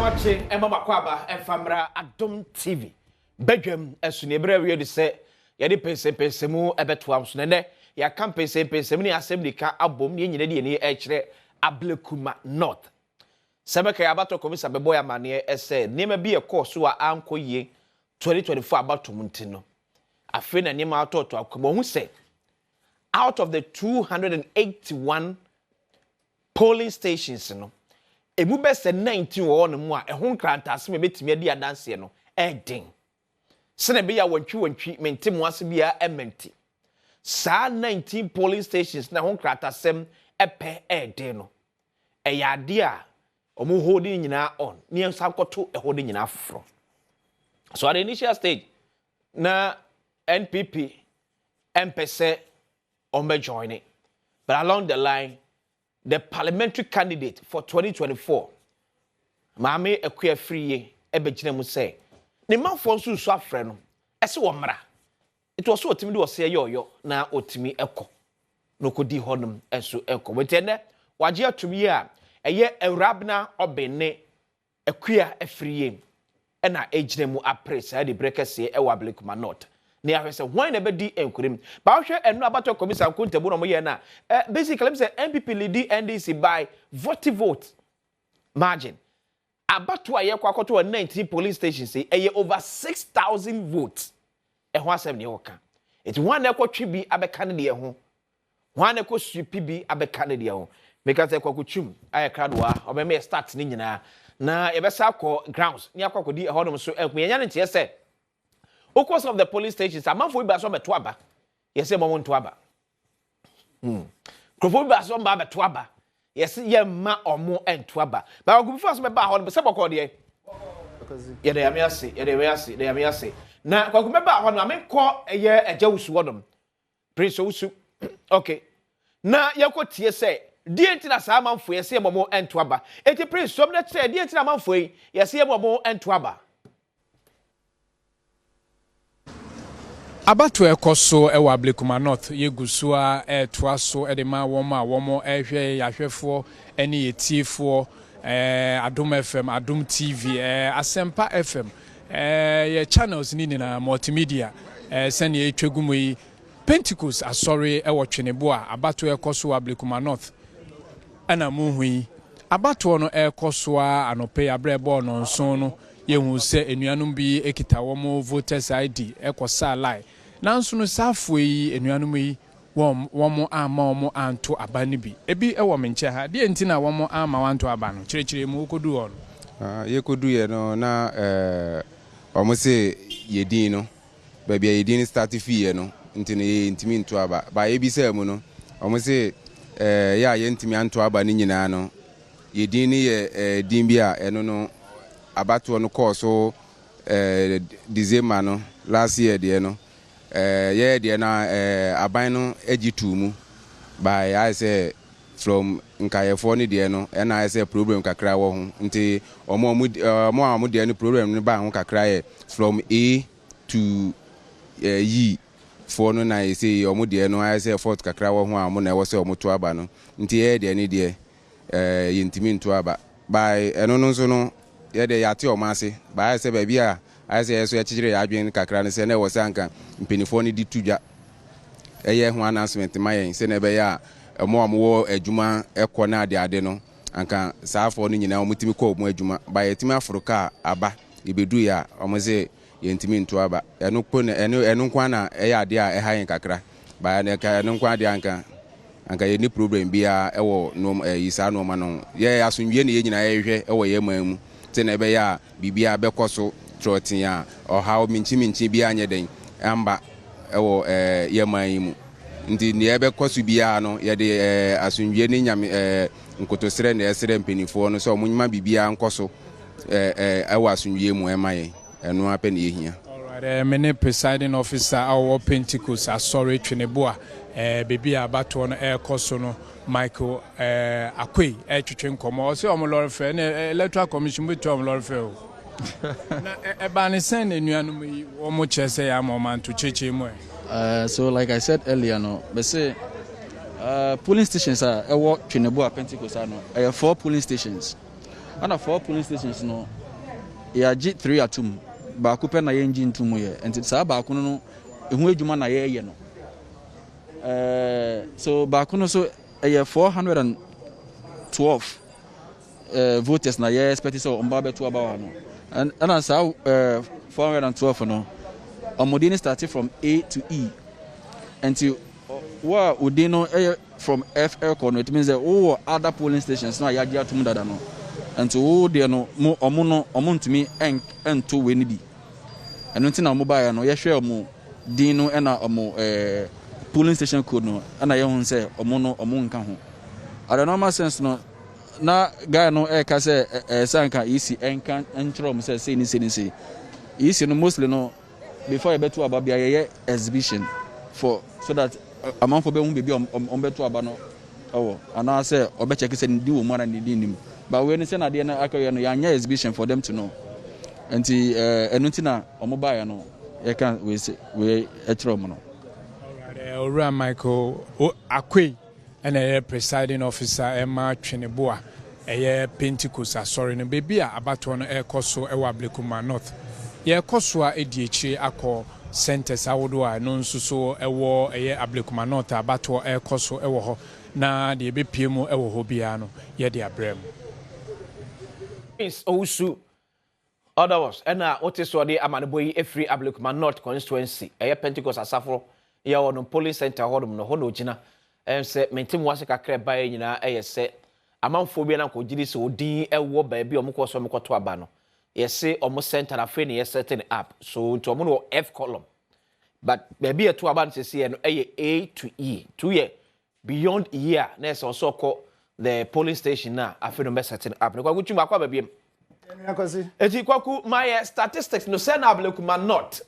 Yamache, Emma Makwaba, and Famra Adom TV. Bedroom, as soon as you say, Yadi Mpensenpensenmu, Ebetwams, Nene, ya Mpensenpensenmu, Assembly Car album, Yeni, Ablekuma North. Sebeke abato komisa beboya manie ese nima bi course wa anko ye 2024 abato muntino. Afi na nima atoto akomo hu se out of the 281 polling stations no emu be se 19 wo no mu a ehun krantase me betimi adi adanse no edin sene be ya wantwi mentemu ase bia ementi sa 19 polling stations na ehun krantasem epe edin no eyade a omo holding nyina on ni ensa koto holding nyina afro. So at the initial stage na NPP MPC on joining, but along the line the parliamentary candidate for 2024 Mame Ekwe Free ebegyina mu say ne manfo nso so afre no ese wo mra it was so otimi do say yoyo na otimi ekọ no kodi honum enso ekọ wetene waje atumi a eye Ewrabna obenne Ekwe Free na egyina mu apresa de brekese e wa Ablekuma North ne ahwese wan na bedi enkurim ba hwe enu abato commission kontabu no mo ye na basically me say NPP lead NDC by vote margin abato aye kwakoto 19 police stations say eye over 6,000 votes e ho asem ne woka it one ekotwe bi abeka ne de ho one ekoswipi bi abeka ne de ho because ekwakuchum aye kradwa obeme start ni nyina na yebesa akọ grounds ni akọkodi ehodom so enkunya ne ntie se because of the police stations amanfo bi aso beto aba yese mo nto aba krofo bi aso ba beto aba yese ye ma omo ento aba ba ogu before aso be ba hodom se bokọ de ye de yamiase na kwaku me ba hodom amenkọ eye ejawusu hodom prince owusu okay na yekotie se die ntina sa amanfo yese mo ento aba eti prince som na tire die ntina amanfo yi yese mo ento aba Abato ekoso ewa Ablekuma North yegusu a etoaso edema womo ehwe yahwefo ene yetifo Adom FM Adom TV Asempa FM ye channels ni na multimedia sene etwegumu yi Pentecost asori ewo twenebo a abato ekoso Ablekuma North ana muhui abato no ekoso a anope abrebo no nso no yehu se enuanum bi ekita womo voters ID ekosa lie nanso no safo yi enuanum yi womo ama womo anto abani bi ebi ewo menche ha de entina womo ama wanto abano kirekire mu kodu on yekodu ye no na omo se yedin no ba bia yedin start fee ye no ntimi nto aba ba ebi se mu no omo se ya ye ntimi anto aba ni nyina no yedin ni ye din bia eno no abato no course December no last year de no ye de na aban no agitu mu by I say from nkayefo ni de no na I say problem kakra wo ho nti omo de no problem ni ba ho kakra ye from A to E for no na I say omo de no I say fourth kakra wo ho amo na wo say omo to aba no nti ye de ni de yintimi nto aba by eno no so no ye de yate o maase ba se ba bia I say so ya chigire ya adwen kakra ne se na wo se anka mpenifo ni di tudwa eye ho announcement mayen se na be ya mo wo adwuma ekọ na ade no anka saafo no nyina omutimi kọ mo adwuma ba yetimi afroka aba ibedu ya omoze yentimi nto aba eno kpo eno nkwa na eye ade a ehayen kakra ba na ka eno nkwa ade anka ye ni problem bia ewo no yisa no ma no ye asonwie ne ye nyina ye hwe ewo ye mamu tena be ya bibia bekoso trotin ya o how minchi bia anye den amba ewo yeman mu ndi ne bekoso bia no ye de asunwie ne nyame nkotosere na esere mpenifo no so munyima bibia nkoso ewo asunwie mu emaye eno ape ne yehia. Alright, mene presiding officer our Pentecost asori tweneboa baby abato no ekoso no Michael Akwe twetwe nkomo o se o mo lord fair na electoral commission betu o mo lord fair o na eba ne sen na nuanum yi o mo chese ya mo man to cheche mu so like I said earlier no be say polling stations are ewo Twenebo Pentecost no 4 polling stations And 4 polling stations no ya G 3 atum ba ku pe na ye ngi ntum ye enti sa ba ku no ehu adwuma na ye no so ba ku no so 412 voters na ye expect so on ba beto aba no and sa 412 no omodini started from A to E until wa odino from FL corner. It means that other polling stations na ya dia tum dada no until there no mo omo no omo ntumi ento we ni bi eno nti na mo ba ya no ye hwe omo din no na omo polling station code no na ye hun say omo no omo nka ho at the normal sense no na guy no ka say sanka isi enka entro mo say ni isi no mostly no before you beto about bia ye exhibition for so that amount for be hu be on beto aba no and I say obe check say ndi wo mo na ndi nim but we ni say na de na akaye no ya nya exhibition for them to know enti enu nti na omo ba ya no ye kan we etro mo no. Ora Michael Akwe and a presiding officer Emma Cheneboa a Pentecost sorry no baby abato no ekoso e wa Ablekuma North ye ekoso a ediechi akọ centers awodo a no nso so ewo eye Ablekuma North abato ekoso ewo ho na de be pie mu ewo ho bia no ye de abrem is also others and what is what the amaneboyi efri Ablekuma North constituency eye Pentecost asafo ya wono police center hodom no hono gina se mentim wase kakra bae nyina se amanfo bi na ko gidi se odin ewo ba bi omko so mkoto aba no yese omo center afa ne setting up so nto omo no F column but baby eto aba no se no A to E to ye beyond year na se so ko the polling station na afa no be setting up ne kwa gutu akwa ba biem eti kwaku my statistics no say na Ablekuma North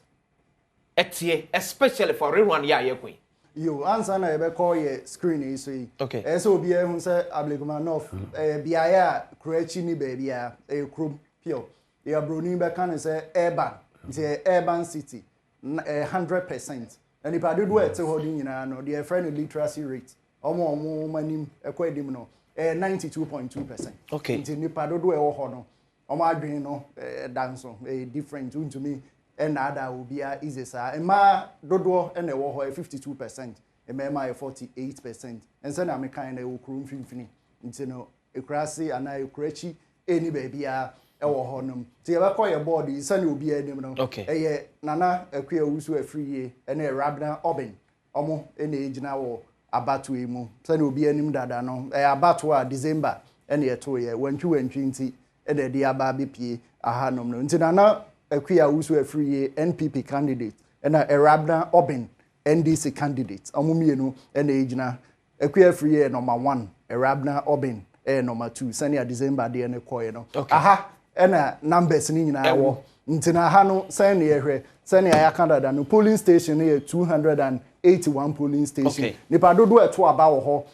etie especially for re-run ya yekwe yo answer na ebe call ye screen is so okay so obi ehun say Ablekuma North biaya kroachi ni ba bia krom pure ya broni be kan say urban city 100% and if I do it to holding nyina no the friend literacy rate omo manim ekwa edim no 92.2%. Okay. Nti nipa do e wo ho no omo adwen no dance different to me and other will be easy sir. Ema dodo and a wo 52%. Ema 48%. And so na me kind of ukuru mfimfini. Nti no ekrasi ana ekrechi eni baby a ewo ho nom. Ti e ba call your body sani obi anim no. Okay. Eye nana ekwe wusu afriye ene rabna oben. Omo ene ejina wo abatu emu. Sani obi anim dada no. Abatu a December ene eto ye wantwi nti ene de aba bepie aha nom no. Nti nana Akuya also a free NPP candidate and a Rabna Oben NDC candidate. Amumienu and Agena Akuya free number 1, a Rabna Oben number 2, Sanya December the Coino. Aha, and a numbers in our Ntina Hano, Sanya Canada, and polling station here 281 polling station. Okay. Nipado at Tuabaho,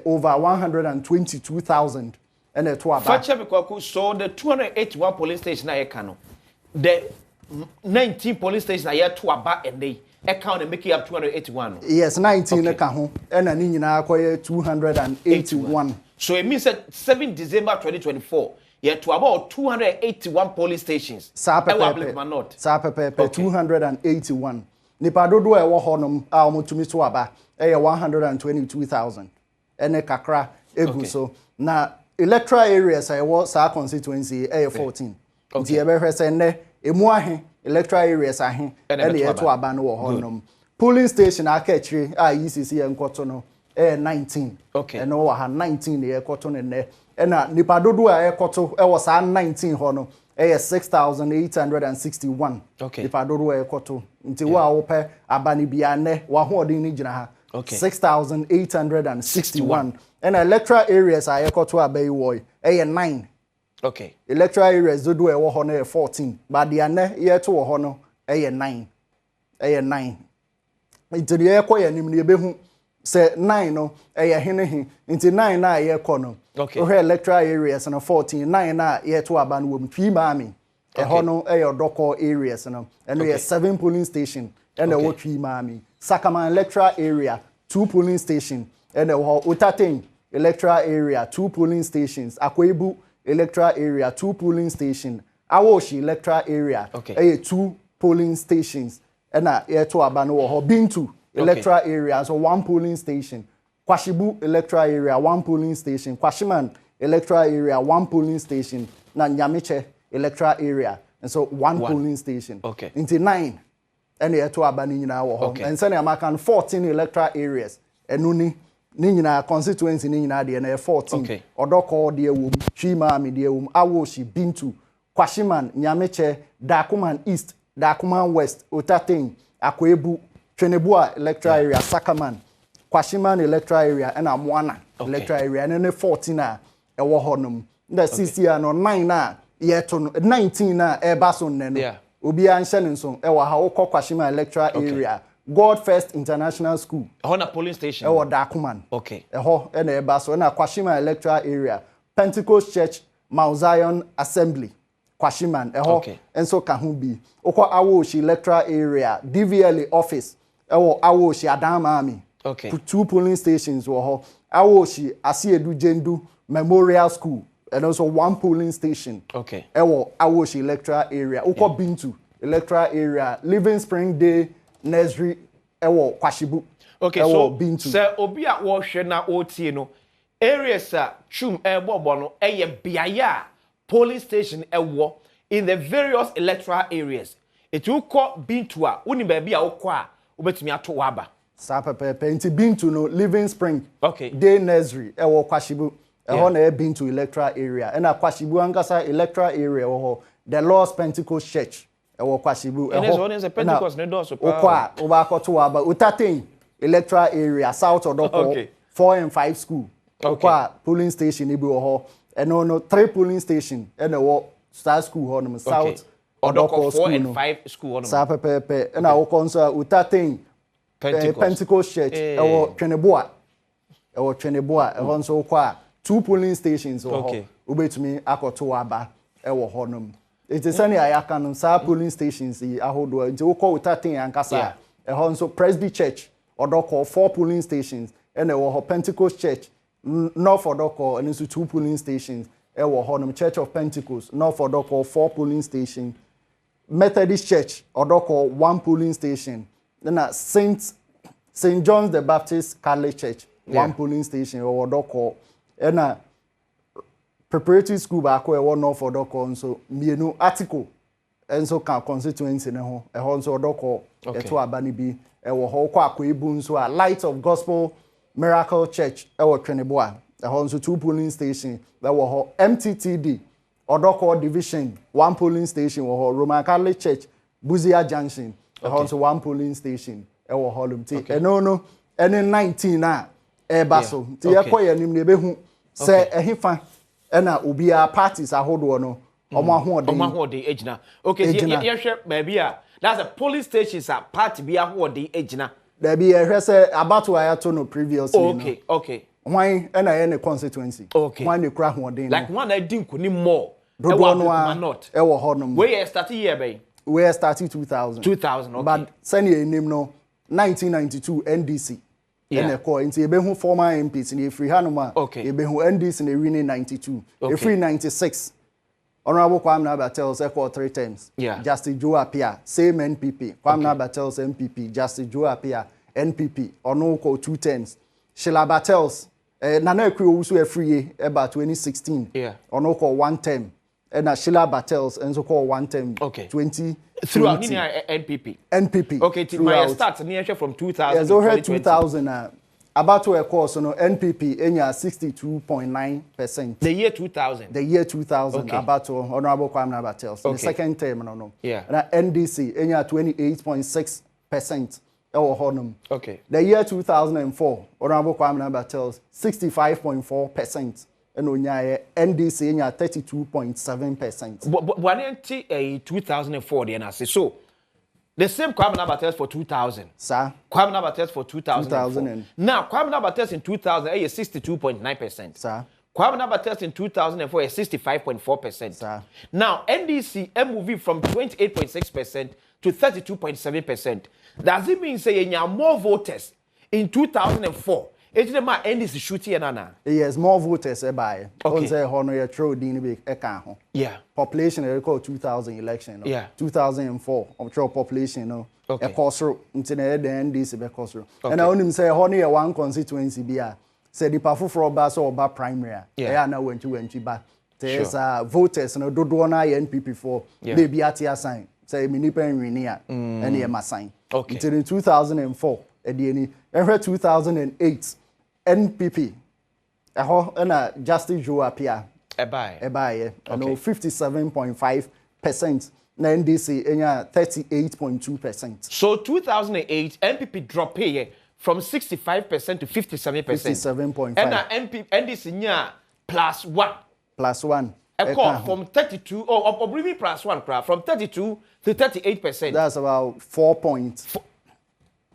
over 122,000 and a Tuaba. So the 281 polling station I can. The 19 police stations are yet to about and they account and make it up 281. Yes, 19 account and an Nina 281. So it means that 7 December 2024, yet to about 281 police stations. Sapepe 281. Nipado do a wahonum almutumi to aba 122,000. And a kakra eguso. Na electoral areas I was our constituency 14. Okay. Electoral areas ahe and the to abano honum. Polling station aketri ECC and Kotono 19. Okay. And over 19 the cotton and there. And Nipadodo a koto was 19 hono 6,861. Okay. Nipadodo a koto until wa ope abani biane wa holding ni jina. Okay. 6,861. And electoral areas are koto abai woy 9. Okay. Electoral areas do a ho 14, but the ane year to ho no 9. 9. Into the air koya nim ne behu say 9 no hene into 9 na year kono. Okay. So electoral areas and 14 9 na year to aban wom twi maami. E ho no doko areas no. And we 7 polling station and wo twi maami. Sakaman electoral area 2 polling station and wo Utaten electoral area 2 polling stations. Akwebu electoral area 2 polling station. Awoshi electoral area 2 polling stations. Ena yeto aba no ho Bintu electoral area so 1 polling station. Kwashibu electoral area 1 polling station. Kwashiman electoral area 1 polling station. Na Nyamiche electoral area and so 1 polling station. Into 9 ena yeto aba ni nyina wo ho. And sene amakan 14 electoral areas. Enuni ni nyina constituency ni nyina de na 14. Odoko de wom, Chima mi de wom, Awoshi, Bintu, Kwashiman, Nyamiche, Dakuman East, Dakuman West, Otating, Akwebu, Twenebua electoral area, Sakaman, Kwashiman electoral area, and Amwana electoral area, and then 14 na ewo honum. The 60 no 9 na yeto 19 na ebason neno. Obi anshen nso ewo ha okọ Kwashiman electoral area. God First International School. On a polling station. Ewo Dakuman. Eho ena ebaso na Kwashiman electoral area. Pentecost Church, Mount Zion Assembly. Kwashiman eho enso ka hu bi. Okọ Awoshi electoral area. DVLA office. Ewo Awoshi Adama Army. 2 polling stations wo ho. Awoshi Asiedu Jendu Memorial School. And also 1 polling station. Ewo Awoshi electoral area. Okọ Bintu electoral area. Living Spring Day Nursery ewo Kwashibu. So Bintu. Sir obi a wo hwe na otie no areas a chum ebobo no eye biaya polling station ewo in the various electoral areas. It will call Bintu a uni baabi a wokọ a obetumi ato waba. Sa pepepe nti Bintu no Living Spring Day Nursery ewo Kwashibu. Eho na Bintu electoral area. And Kwashibu angasa electoral area wo the Lord's Pentecost Church. Ewo Kwashibu eho is a Pentecost ne do so pa okwa obakoto aba Utating electoral area south odoko 4 and 5 school okwa polling station ibi ho eno no 3 polling station ene wo Star School ho no south odoko 4 and 5 school ho no sa pepepe ena wo konso Utating Pentecost Church ewo Tweneboa eho nso okwa 2 polling stations ho obetumi akoto aba ewo ho no. It is any ayaka sa polling stations ahodo nti wo call Utating ankasa eho nso Presby Church odoko 4 polling stations ene wo Pentecost Church North odoko and nso 2 polling stations ewo ho Church of Pentecost North odoko 4 polling stations Methodist Church odoko 1 polling station then St. John's the Baptist Catholic Church 1 polling station odoko ena Preparatory school back where one North odoko nso mienu article enso kan constituency ne ho eho nso odoko eto abani bi ewo ho kwa akwebu nso a Light of Gospel Miracle Church ewo Tweneboa eho nso 2 polling station ewo ho MTTD odoko division 1 polling station wo ho Roman Catholic Church Buzia Junction eho nso 1 polling station ewo ho lumti eno ene 19 na ebaso ti yekoye nim ne behu se ehifa ena obia parties ahodo no omo ahode ejina ye hwe baabi a that's a police stations a party bi ahode ejina baabi ye hwe se abato ayato no previously why ena ye ne constituency why ne kura ahode like one na din kuni more ewo not ewo honum we start year bay we started 2000 but senior name no 1992 NDC ene ko nti ebehu former MPs ni free hanuma ebehu NDC ni winning 92 free 96 Honorable Kwame Nabatels equal 3 times Justice Joe Apia same NPP Kwame Nabatels MPP Justice Joe Apia NPP ono ko 2 times Sheila Batels nana ekwe owusu free about 2016 ono ko 1 term and Sheila Batels enso ko 1 term 20 throughout NPP. Okay, my start near from 2000. Yes, over 2000. About to a course, no NPP enya 62.9%. The year 2000. The year 2000. About to Honorable Kwame Nabatels. The second term, no. And NDC enya 28.6%. The year 2004, Honorable Kwame Nabatels 65.4%. And NDC in 32.7%. But when in 2004, then I say so. The same Kwame Nabatels for 2000. Sir. Kwame Nabatels for 2000. Now Kwame Nabatels in 2000 is 62.9%. Sir. Kwame Nabatels in 2004 is 65.4%. Sir. Now NDC moving from 28.6% to 32.7%. Does it mean say you have more voters in 2004? It's the man NDC shooting nana. Yes, more voters by. Okay. On say hono ya throw din be eka ho. Yeah. Population record 2000 election no. Yeah. 2004 throw population no. Okay. E kosoro nti na the NDC be kosoro. Okay. And I onim say hono ya one constituency bia. Say the foforo ba so oba primary. Yeah. Na wenti ba. There's voters no dodo na NPP for baby atia sign. Say minipa nwini a and e ma sign. Okay. Until in 2004 edieni every 2008 NPP na Justice Joe appear ebaye no 57.5% na NDC enya 38.2%. So 2008 NPP drop here from 65% to 57%. 57.5. And NDC nya +1. +1. From 32 or maybe +1 from 32 to 38%. That's about 4 points.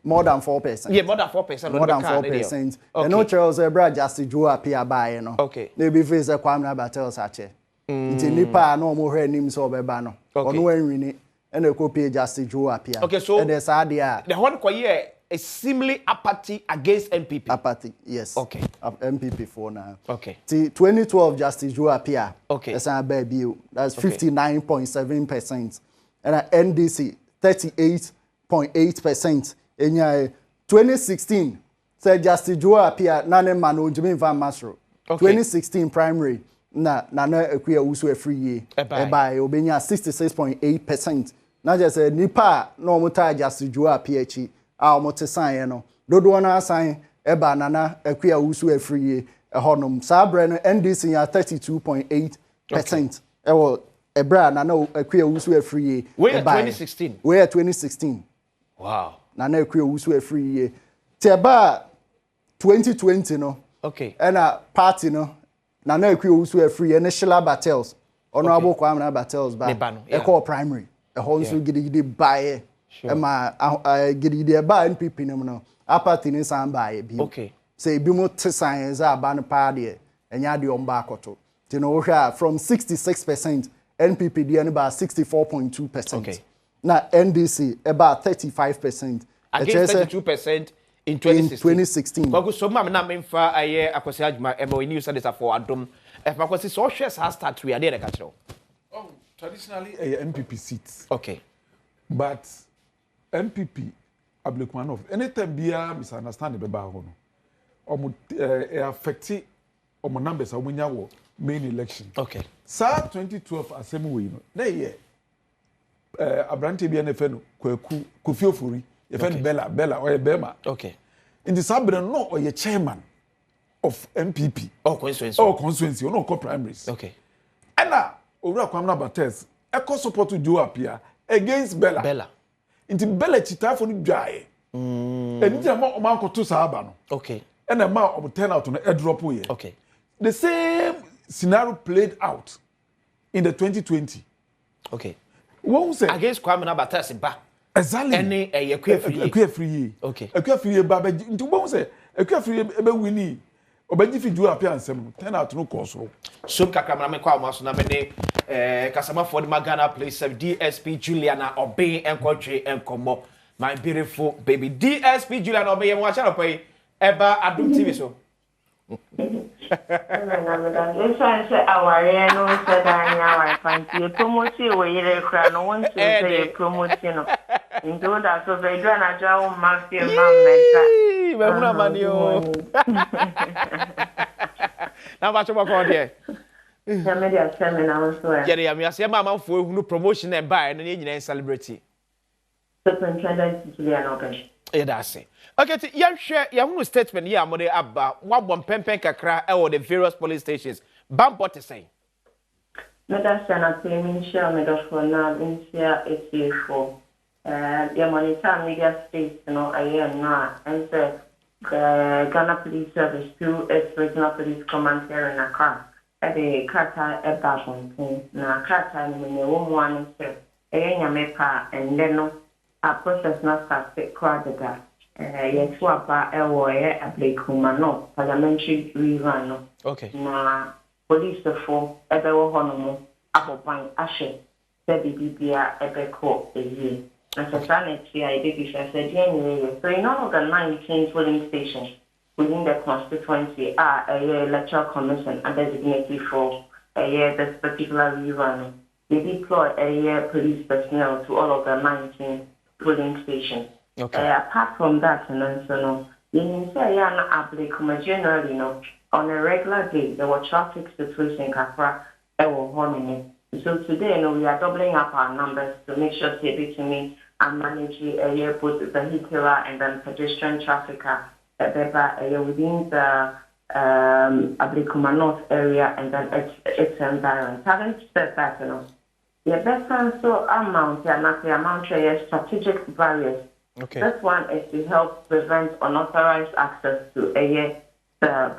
More than 4%. Yeah, more than 4%. More than 4%. And no Charles Ebra Justice Joe appear by no. Okay. Maybe face a Kwame Battle sache. It's nipa no more her name so beba no. Ono enwini and a copy Justice Joe appear. Okay, so and there's idea. The one kwaye a seemingly apathy against MPP. Apathy, yes. Okay. MPP for now. Okay. 2012 Justice Joe appear. Okay. That's a baby. That's 59.7%. And NDC 38.8%. In 2016, said Justice Joe appear nane mano Jimmy Van Masro. 2016 primary na equia usu free year. By obenya 66.8%. Na just say nipa no muta Justice Joe appear chi a omote sign no. Dodo na sign eba nana equia usu free year. Honum sabre no NDC ya 32.8%. Ewo ebra nana equia usu free year. Where 2016? Where 2016? Wow. Nana ekwe usu free year. Teba 2020 no. Okay. And a party no. Nana ekwe usu free year. Neshila battles. Honorable Kwame battles ba. Eko primary. A honsu gidi bae. Ema gidi ba NPP no. A party ni san bae bi. Okay. Say bi mo te science a ba no party. Enya de omba akoto. Tino wo from 66% NPP de no ba 64.2%. Okay. Na NDC about 35%. Against 32% in 2016. Because so mama na memfa aye akwasi adwuma eba we news that for Adom. If akwasi so shares has start we are there ka kire. Oh, traditionally a MPP seats. Okay. But MPP Ablekuma North anytime bia misunderstand be ba ho no. Omo affect omo numbers omunya wo main election. Okay. Sa 2012 assembly we no. Na ye Abrante bi NFN no kwaku Kofiofuri ye fen Bella or Bema. Okay. In the Sabre no or ye chairman of MPP. Constituency. Constituency, no co primaries. Okay. And now, Owura Kwamna Bates, echo support to Joe appear against Bella. Into Bella chita for the dry. And it's a man to Sabano. Okay. And a man of turnout on a drop way. Okay. The same scenario played out in the 2020. Okay. What was it? Against Kwame Bates ba. Exactly. Any a free. Okay. A free baba into what say? A free ebe winnie. Obaji fi Joe appear ansem turnout no course. So kakra me kwa maso na me ne kasama for the Magana place DSP Juliana Obey enkotre enkomo. My beautiful baby DSP Juliana Obey mo acha no pay eba Adom TV so. This one say aware no say dan ya fancy promote we yire kra no want to say promote no. Into that so they do na jaw maxi mamenta. We muna mani o. Na ba choba ko de. Media seminar so. Yeah, me ase ma manfo ehunu promotion e buy no nyina celebrity. Superintendent Juliana Obey. That's it. Okay, ya hunu statement ya mo de aba wabom pempen kakra e wo the various police stations. Bambo te say. Meda sana claiming share meda for na insia etiefo. Ya monitor media space no aye na and say Ghana Police Service to its regional police command here in Accra. The Kata Ebashon na Kata ni wo one say nyame and then a process na start kwadaga yes wapa ewo ye Ablekuma North Parliamentary Re-run no. Okay. Na police for ebe wo hono mo aboban ahye se bibia ebe ko eyi na sasane tia ide bi say so in all of the 19 polling stations within the constituency are a electoral commission and designated for this particular re-run. They deploy police personnel to all of the 19 polling stations. Okay. Apart from that, you say Ablekuma generally, on a regular day, there were traffic situation Kakra, so today, we are doubling up our numbers to make sure to and manage both vehicular and then pedestrian traffic within the Ablekuma North area and then its environment. Having said that, the best amount strategic barriers. Okay. This one is to help prevent unauthorized access to the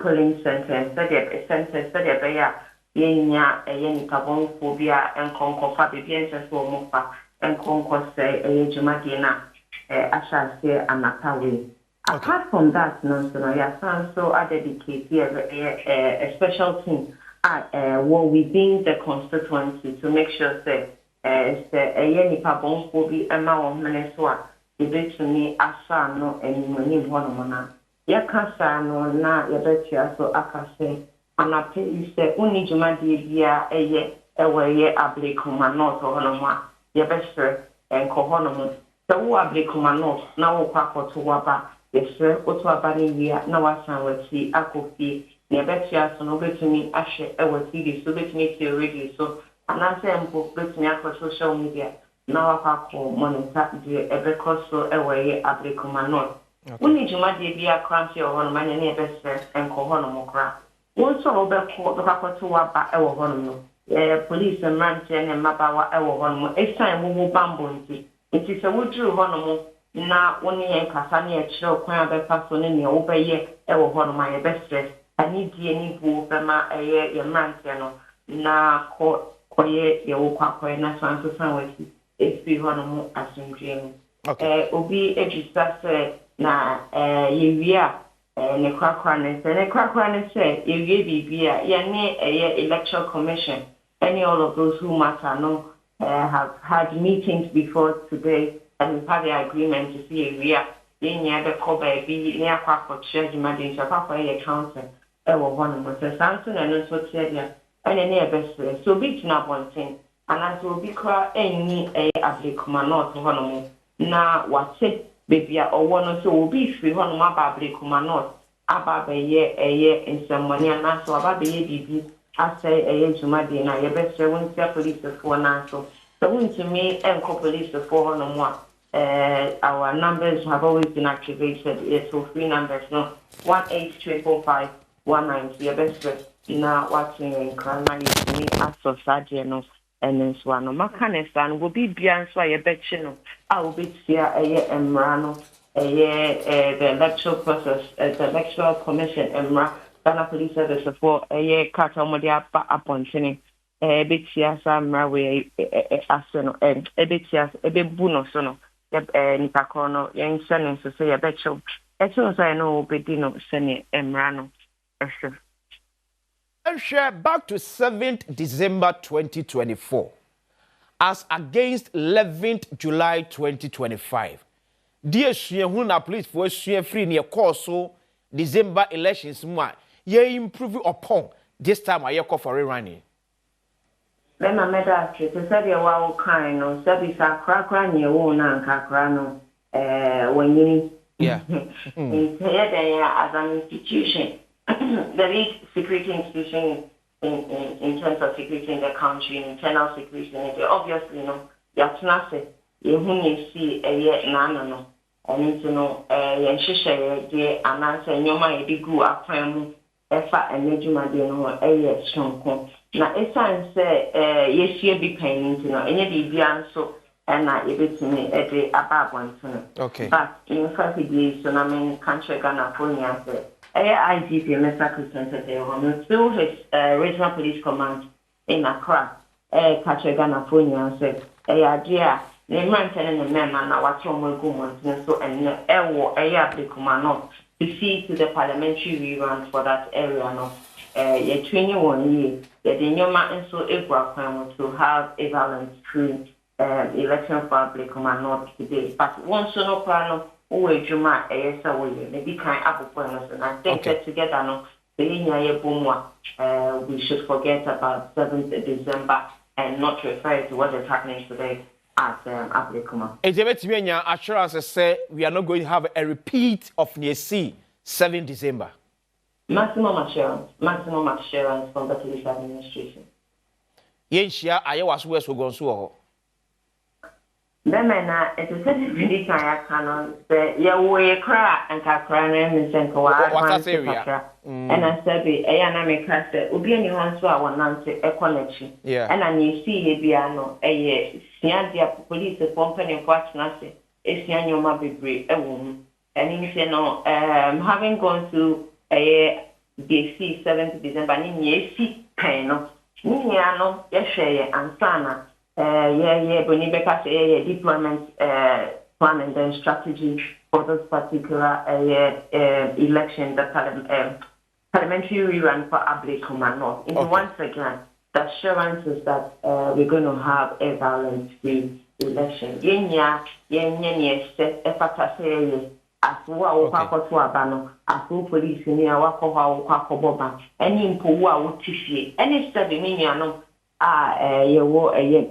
polling center. Phobia and Concofa, the Bianca Mofa, and Concourse, Jumadina, Ashase, and Natawi. Apart from that, so I dedicate a special team within the constituency to make sure that a Nippon Phobia and my Minnesota, the bit to me, Asa, no, and Monim Honamana. Yakasa, no, na, Yabetia, so Akase. And I tell you, say, only Jumadi Bia, Ablekuma North or Honoma, your best friend, and Cohonomo. So, Ablekuma North, now Papa to Waba, yes, sir, Otwabani, now I san with see, Akofi, your best year, so no to me, Asher, TV, so let me see radio. So, and I say, I'm both me across social media. Now I call monitor, dear, because so away, Ablekuma North. Only Jumadi Bia, Crancy or Honoma, and your best friend, and Cohonomo. Also, over the Papa to Waba, our home, police and Ranchen and Mabawa, our home. It's time we will bamboo. It is a wood drew honomo. Now, only a Cassania show, crown the person in the over year, our home, my best dress. I need any boo, Bama, a year, your Rantiano. Now, quiet, your Papa, and I found to sound with you. It's be honomo as in dream. Okay. Obi, Edgy, na, you ne kwakwane say you gave bibia ye electoral commission any all of those who matter have had meetings before today and we've had the agreement to see we are in the cover be near kwakwa church madin kwakwa ye council wo one mo say Samson and so tiadia and any best so big na one thing and as will be cra any Ablekuma North hono na wate bebia owo so obi free hono ma Ablekuma North aba ye in some money and so aba be bibi asay jumadi na ye best won tia police for na so to me and police for no more our numbers have always been activated. It's so free numbers no 1834519 ye best na watching in crana me aso saje no and so no makanesan will be bian so ye bet no I will be here emrano the electoral process the electoral commission emra Ghana Police Service for kata omodia appointment betia samra we aseno betia ebebu no so no nipa kono yen sene so say ebecho echo so no obedi no sene emra no eso. Back to 7th December 2024 as against 11th July 2025. Dear Shia, na police for Shia free near course December elections, ye improve upon this time I call for re-running. Then I made that to say a wow kind of service a crack run your own and cacrano when you in here as an institution. The lead security institution in terms of security in the country, internal security, obviously, you have to say, you see a year no. I need to know, and she said, and I say, your mind be good up from Effa and Nejuma, a year strong. Now, it's time say, yes, you be paying to know, and you be so, and I able to me a day about one to know. Okay. But in fact, it is, so I mean, country Ghana, say. IGP Mr. Christian still his regional police command in Accra, Ghana, said, idea, the man telling the man, now what's wrong with Guman, so and Ablekuma North to see to the Parliamentary re-run for that area. No, 21 years, the new man so able to have a balanced free election for Ablekuma North today. But once no plan Uwe Juma, Esa, maybe kind of and I think that together, no, we should forget about 7th December and not refer to what is happening today at Ablekuma. Assurance say we are not going to have a repeat of near C 7 December. Maximum assurance from the police administration. Yenshia, I was West Wogonsu. Lemena, it is a really kind of canon. The way cry and cry and send to our area. And I said, a anamic said, will be anyone so I want Nancy a connection. Yeah. And I see Biano, a Siadia police, a company of what's nothing, a Siano Mabby, a woman. And you know, having gone to a DC 7th December, in ye see Pano, Niano, Yeshe, and Sana. When you make a deployment plan and then strategy for this particular election, the Parliamentary re-run for Ablekuma North. And once again, the assurance is that we're going to have a violence-free election. As well, as police in our any impowa any study meaning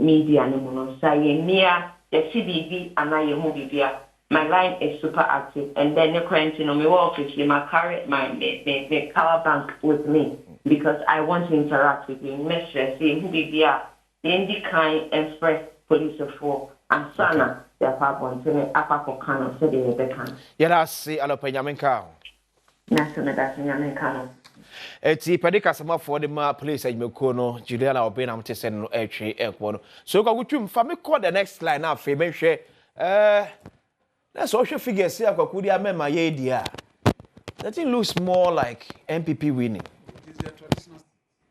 media no say near the CDB and I movie. My line is super active, and then the quarantine on my office, my carry my power bank with me because I want to interact with you. Message say who be there, the kind and fresh police for and sana their papa to me apako kano so they can. Yada see alopanyamenka. National that's nyamenka. Eti pedika sama for the ma police ajimeko no Juliana Obey na mtese no etwe ekwo no so kwa gutwum fa me call the next line na fe me hwe na social figures here kwa kudi amema ye dia that thing looks more like MPP winning. It is their traditional,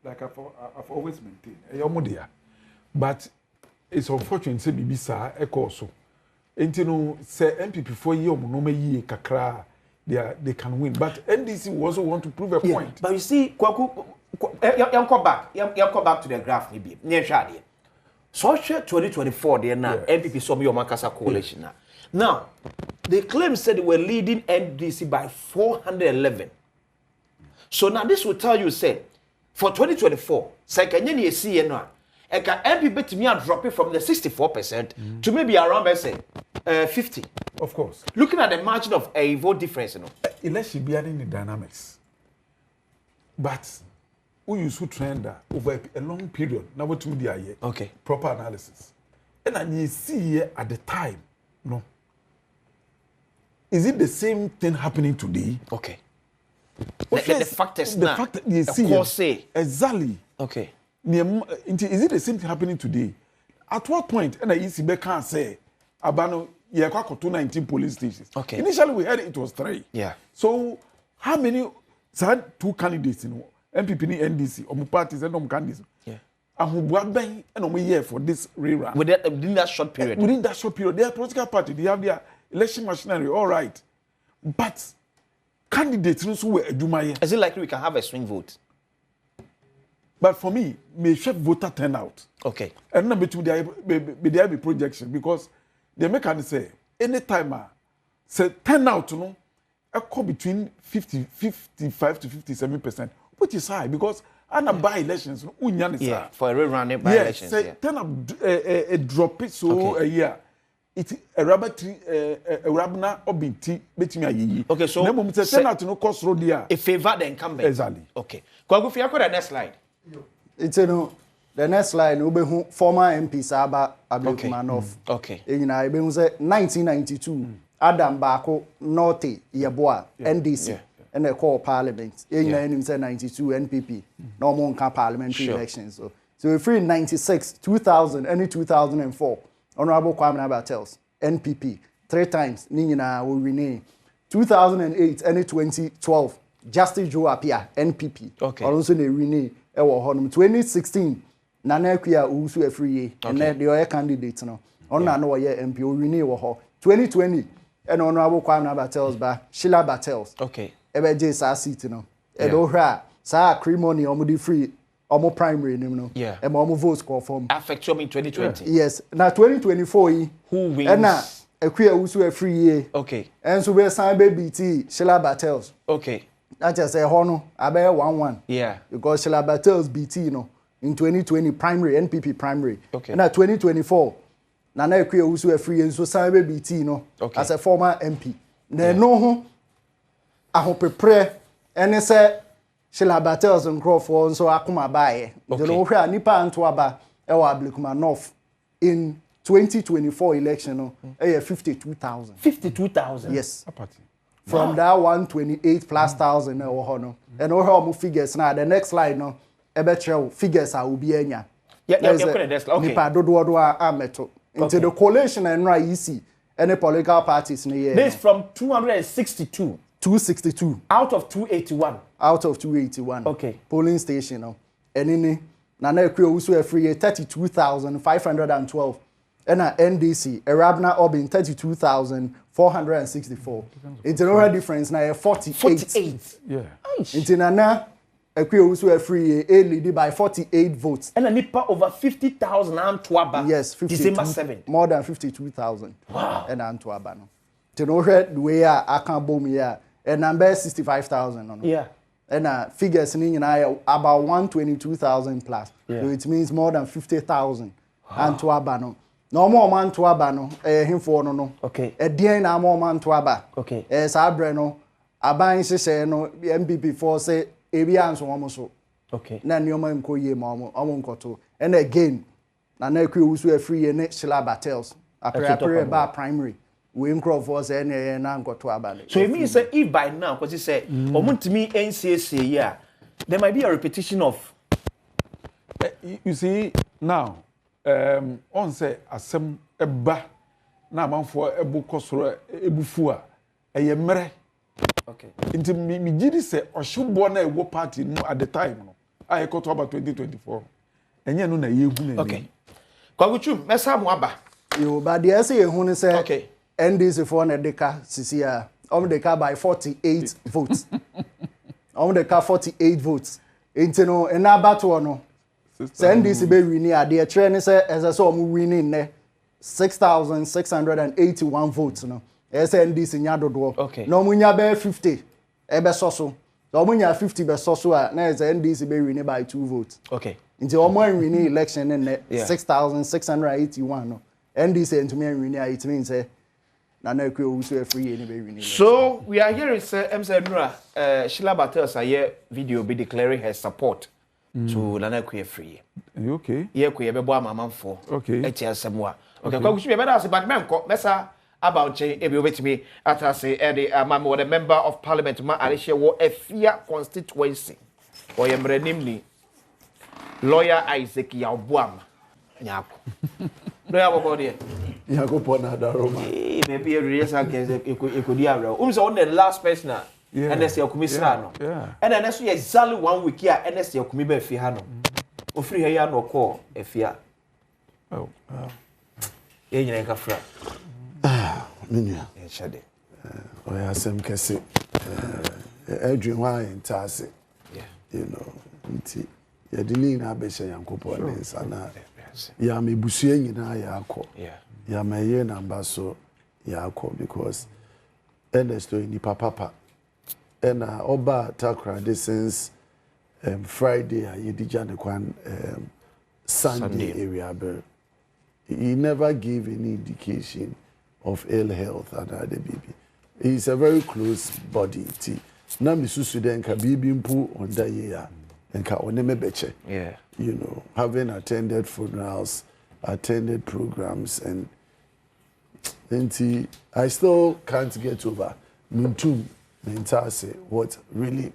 like I've always maintained but it's unfortunate say bibisa eko so enti no say MPP for ye no me ye kakra they can win. But NDC also want to prove a point. But you see, Kwaku, you come back to the graph, maybe. So, 2024, they are now MPP Somi Makasa coalition. Now, the claim said they were leading NDC by 411. So now this will tell you, say, for 2024, second year CNR, and can MPP to me drop it from the 64% to maybe around, let's say, 50. Of course. Looking at the margin of a vote difference, you know. Election be adding the dynamics. But we used to trend over a long period. Now what to be a year. Okay. Proper analysis. And then you see at the time, no. Is it the same thing happening today? Okay. The fact is the fact that you see exactly. Okay. Is it the same thing happening today? At what point and I see can't say Abano yeah, 19 police stations. Okay. Initially, we heard it was 3. Yeah. So, how many? So, had 2 candidates in MPP and NDC, or parties and candidates. Yeah. And who were bang and we here for this re-run. Within that short period. Within that short period, they are political party. They have their election machinery. All right, but candidates who were Jumaye. Is it likely we can have a swing vote? But for me, may check voter turnout. Okay. And not between there be projection because. The mechanic say anytime say turnout no equal between 55 to 57%, which is high because by elections yeah, for a re-running by elections. Say turn up a drop it so a year. It's a rubber tree a rabna obinti betimi ayi. Okay, so no say turnout no cost road there. A favor the incumbent. Exactly. Okay. Kwagu fi akọ the next slide. It's no the next slide we be former MP Saba Ablekuma North. Okay. You know, I be 1992 Adam Bako Norte Yeboa NDC and they call Parliament. You know, 92 NPP. No more parliamentary elections. So we free in 96, 2000, and 2004. Honorable Kwame Nabatels NPP 3 times. Nina will rename 2008 and 2012. Justice Joe Apia NPP. Okay. Also they rename. 2016. Nana Kuya Usu Efriye, and then the other candidates no. On no year MP renew ho. 2020 and Honorable Kwame Nabatels by Sheila Battels. Okay. Ebe J sa seat no. Edo hra sa crimony omudi free omo primary no. Yeah. E mo vote score form. Affect you in 2020. Yes. Now 2024 who wins? And now Ekwe usu every year. Okay. And so we sign BT Sheila Battles. Okay. That just say hono abe 1-1. Yeah. Because Sheila Battles BT in 2020 primary NPP primary. Okay. And at 2024 Nana Ekwe usu every year so sign BT okay. as a former MP. Then no ho aho prepare and say Sheila Battles and Crawford so akuma bae. You know where nipa antoaba e wa Ablekuma North in 2024 election 52,000. 52,000. Yes. From that 128 plus thousand and all how figures now the next slide no ebe figures are will be enya. Yeah, okay. Nipa dodo ameto. Into the coalition and right easy any political parties in the year. This from 262. 262 out of 281. Out of 281. Okay. Polling station and in Nana Ekwe also free 32,512. And at NDC, Arabna Obin 32,464. It's no difference now 48. Yeah. It's Nana Ekwe also free a lead by 48 votes. And a nipa over 50,000 Antwaba. Yes, December 7th. More than 52,000. Wow. And Antwaba no. To know the way I can boom here. And number 65,000. Yeah. And figures in about 122,000 plus. Yeah. So it means more than 50,000. Antwaba no. No more man to aba no him for no. Okay. Dean na more man to aba. Okay. Sabre no aban hye no MPP for say ebi anso omo so. Okay. Na nioma nkoye ma omo nkoto. And again na Ekwe usu afri ye ne Sheila Battles. Apre ba primary. We nkro for say na na nkoto aba. So it means say if by now because say omuntimi NCAC here there might be a repetition of you see now on say asem eba na amanfo ebu kosoro ebufu a eyemre. Okay. Nti mi gidi say ohwebo na ewo party no at the time no I got about 2024 enye no na yehu na. Okay. Kwaguchu mesa mo aba. Yo but the say ehun ni say okay. NDC for na deka sisi a deka by 48 votes. Deka 48 votes. Nti no na battle no Say NDC be winning at the training say as I saw winning 6,681 votes no. NDC nya dodo. Okay. No munya be 50 ebe so. So munya 50 be so na as NDC be winning by 2 votes. Okay. Until omo winning election in 6,681 no. NDC into me winning it means say na Ekwe also free any be winning. So we are hearing say Nura Sheila Battles aye video be declaring her support to Nana Ekwe free. Okay. Ye Ekwe be bo amamanfo. Okay. Eti asemwa. Okay, kwa kuchi be better say but menko mesa about che e be obetimi atase e de amamo the member of parliament ma arishe wo Efia constituency. Oyemre nimni lawyer Isaac Yaobuama. Nyako. Lawyer bobo de. Nyako na daroma. Maybe a real sanke ekodi awre. Say on the last person NS Yakumi sra no. And then that's exactly 1 week here NS Yakumi be fi ha no. Ofiri ha ya no call Efia. Oh. Ye nyina ka fra. Menua. E chade. O ya sem kese. Edwin wa intase. Yeah. You know, nti ya dini na be hye Yankopɔ ne sana. Ya mebusue nyina ya akɔ. Yeah. Ya meye number so ya akɔ because NS to ni papa. And Oba Takra this since Friday Yedija Nekwan Sunday area but he never gave any indication of ill health and the baby. He's a very close body. Na misusu den ka bibi mpu on that year and ka oneme beche. Yeah. You know, having attended funerals, attended programs and I still can't get over Muntum Mentase what really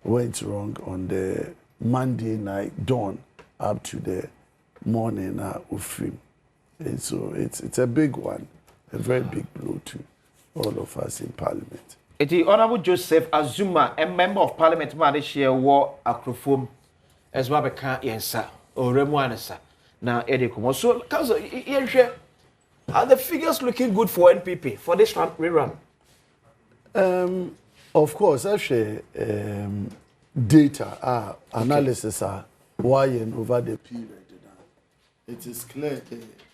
went wrong on the Monday night dawn up to the morning of film. And so it's a big one, a very big blow to all of us in Parliament. It is Honorable Joseph Azuma, a member of Parliament, man, share war acrophone as well become yensa or remuanesa. Now, Edikumo. So, Council, are the figures looking good for NPP for this rerun? Of course, actually, data analysis are whying over the period. It is clear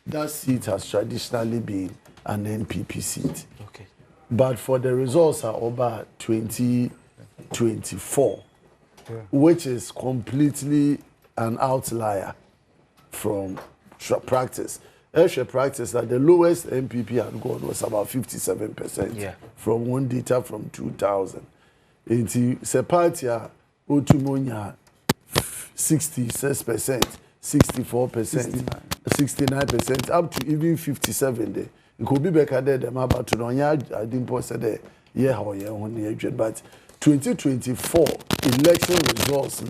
that seat has traditionally been an NPP seat. Okay. But for the results are over 2024, which is completely an outlier from practice. Actual practice that the lowest MPP had gone was about 57% from one data from 2000. Into Sepatia, Otumonia, 66%, 64%, 69%, up to even 57%. It could be better than them about to know. I didn't post it but 2024 election results,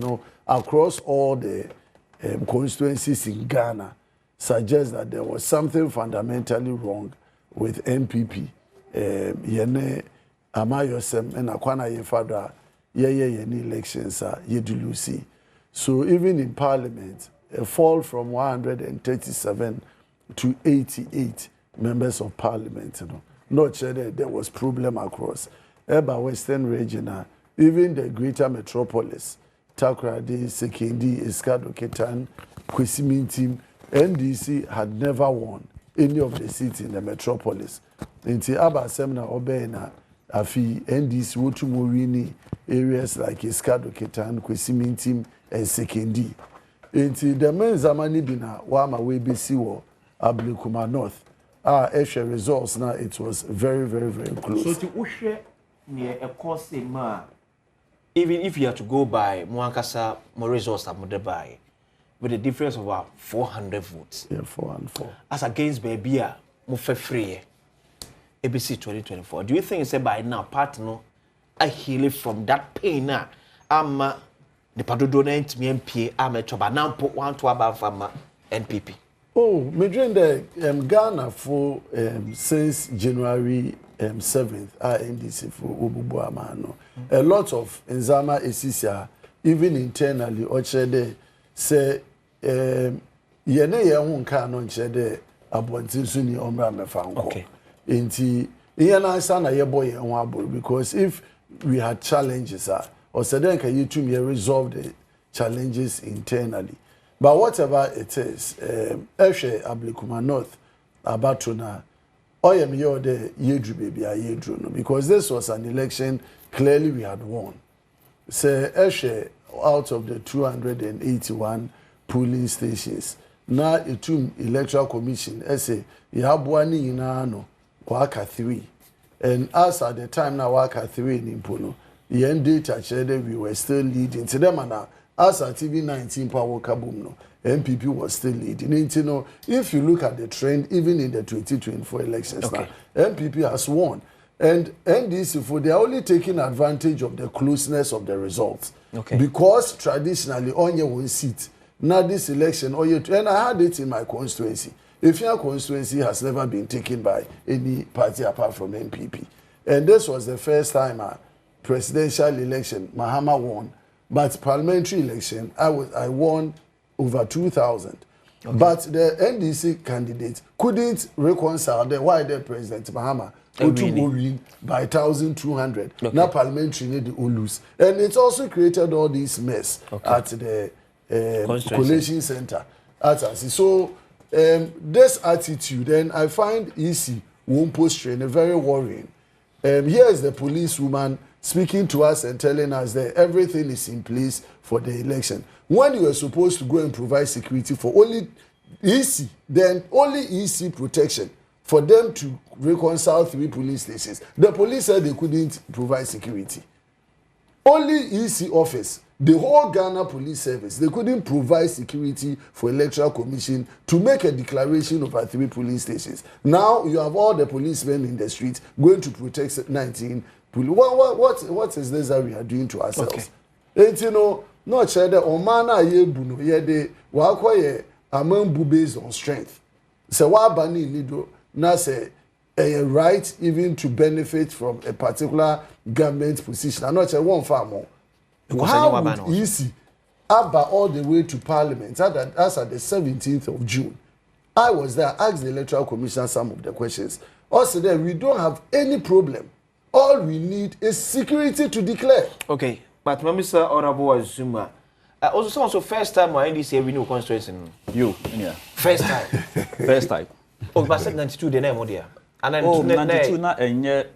across all the constituencies in Ghana suggest that there was something fundamentally wrong with MPP. Yene Amayosem and Akwana Yefadra yeni elections are Yedulusi. So even in Parliament, a fall from 137 to 88 members of Parliament. Not sure that there was problem across. Eba Western region, even the greater metropolis, Takrady, Sekindi, Escalation, Kwesimintim, NDC had never won any of the seats in the metropolis. Until Aba Semna Obena, Afi, NDC, Wotumowini, areas like Escalation, Kwesimintim, and Sekindi. Until the men Zamani Bina, Wama Webisi wo, Ablekuma North. Actual results now, it was very, very, very close. So to Ushe near a course even if you have to go by Mwankasa, more results are by with a difference of about 400 votes. Yeah, 4 and 4. As against Babia, Mufe Free, ABC 2024. Do you think it's by now, partner, I heal from that pain now? The Padodonate MP, I'm a Choba, now put one to about NPP. Oh, me during the Ghana for since January 7th, NDC for Obubu Amano. A lot of Nzama Esisia, even internally, Ochede say yene yehun kan no nchede abontin so ni omra mefanko. Okay. Enti yena answer na yebo yehun abor because if we had challenges or said then can you to resolve the challenges internally. But whatever it is, Eshe Ablekuma North Abatona, Oyem Yode Yedru baby Yedru no, because this was an election clearly we had won. Say Eshe out of the 281 polling stations, now it electoral commission essay Yabuani Inano Waka 3. And us at the time now Waka 3 in Impono, the end data showed we were still leading to them and now. As at TV 19 power kabum, MPP was still leading. And, if you look at the trend, even in the 2024 elections, now, MPP has won. And NDC, for they are only taking advantage of the closeness of the results. Okay. Because traditionally, on your one seat, now this election, and I had it in my constituency. If your constituency has never been taken by any party apart from MPP. And this was the first time presidential election, Mahama won. But parliamentary election, I won over 2,000. Okay. But the NDC candidate couldn't reconcile why the President Mahama win by 1,200. Okay. Now parliamentary need to lose. And it's also created all this mess at the collation center. So this attitude, then I find EC won't post train very worrying. Here is the policewoman speaking to us and telling us that everything is in place for the election. When you were supposed to go and provide security for only EC, then only EC protection for them to reconcile 3 police stations. The police said they couldn't provide security. Only EC office, the whole Ghana police service, they couldn't provide security for electoral commission to make a declaration over 3 police stations. Now you have all the policemen in the streets going to protect 19 What is this that we are doing to ourselves? Okay. And not sure that Omana Yebuno, Yede, Wakoye, Amambu based on strength. So, Wabani Nido, now say a right even to benefit from a particular government position. I'm not sure one far more. How would easy Abba all the way to Parliament? That's at the 17th of June. I was there, asked the Electoral Commissioner some of the questions. Also, there we don't have any problem. All we need is security to declare. Okay, but Mr. Honorable Zuma, also first time I NDC renew constituency. You, yeah. First time. First time. Oh, but 92 the name, dear. And then 92 na enye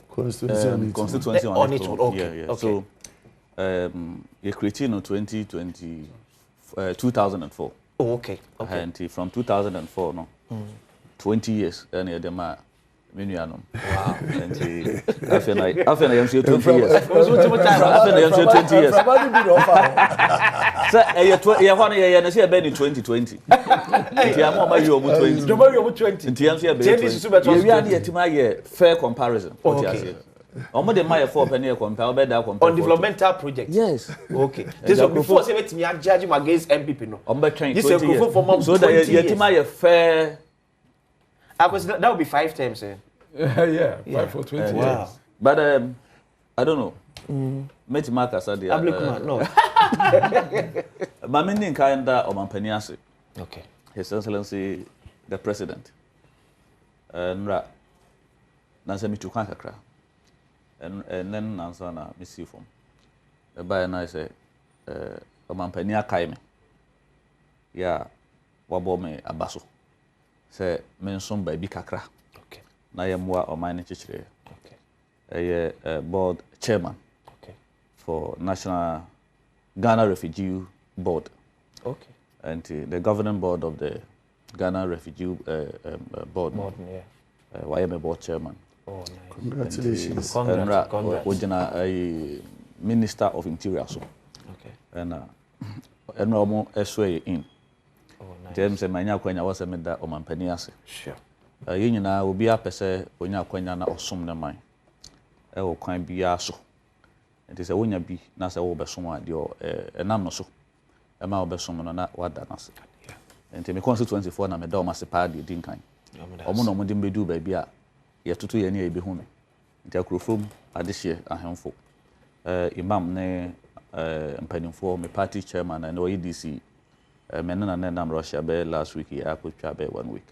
constituency on it. Okay. Yeah. So you created in 2004. Oh, okay. And from 2004 no 20 years and them Minuanum. Wow. And after I am 20 years. After I am 20 years. So you want to see a bed in 2020. You 20. In terms of fair comparison. Okay. On developmental project. Yes. Okay. This is before say me judge him against MPP no. This is so that you fair. That would be 5 times. Yeah, 5 for 20 wow. years. But I don't know. Meti Marcus ade. Ablekuma North. Mamini nkaenda omampaniase. Okay. His Excellency the President. Nra. Nansa mi tukwa kakra. And then nansa na misi form. Eba na say omampania kai me. Ya wabo me abaso. Say menson ba bi kakra. Okay. Na ye moa oman chichire. Okay. Board chairman. Okay. For National Ghana Refugee Board. Okay. And the governing board of the Ghana Refugee Board. Yeah. I am a board chairman. Oh, nice. Congratulations. Congrats. A Minister of Interior. So. Okay. And Romo Esway in. Oh, nice. James and Mania Quenya was a meda or Mampaniase. Sure. Yina will be a pese when you are Quenya or some of mine. I will quite be a so. It is a winner be Nasa Obersoma, your enamel so. A mal Bersoma, not what that answer. And to me, constituency for a medal must a party, didn't kind. Omono mudin be do baby. Yet to 2 years be home. Intercrofum at this year a handful. Imam ne Mpensenpensenmu, my party chairman and OEDC. Menon and then Russia Bay last week, I could travel 1 week.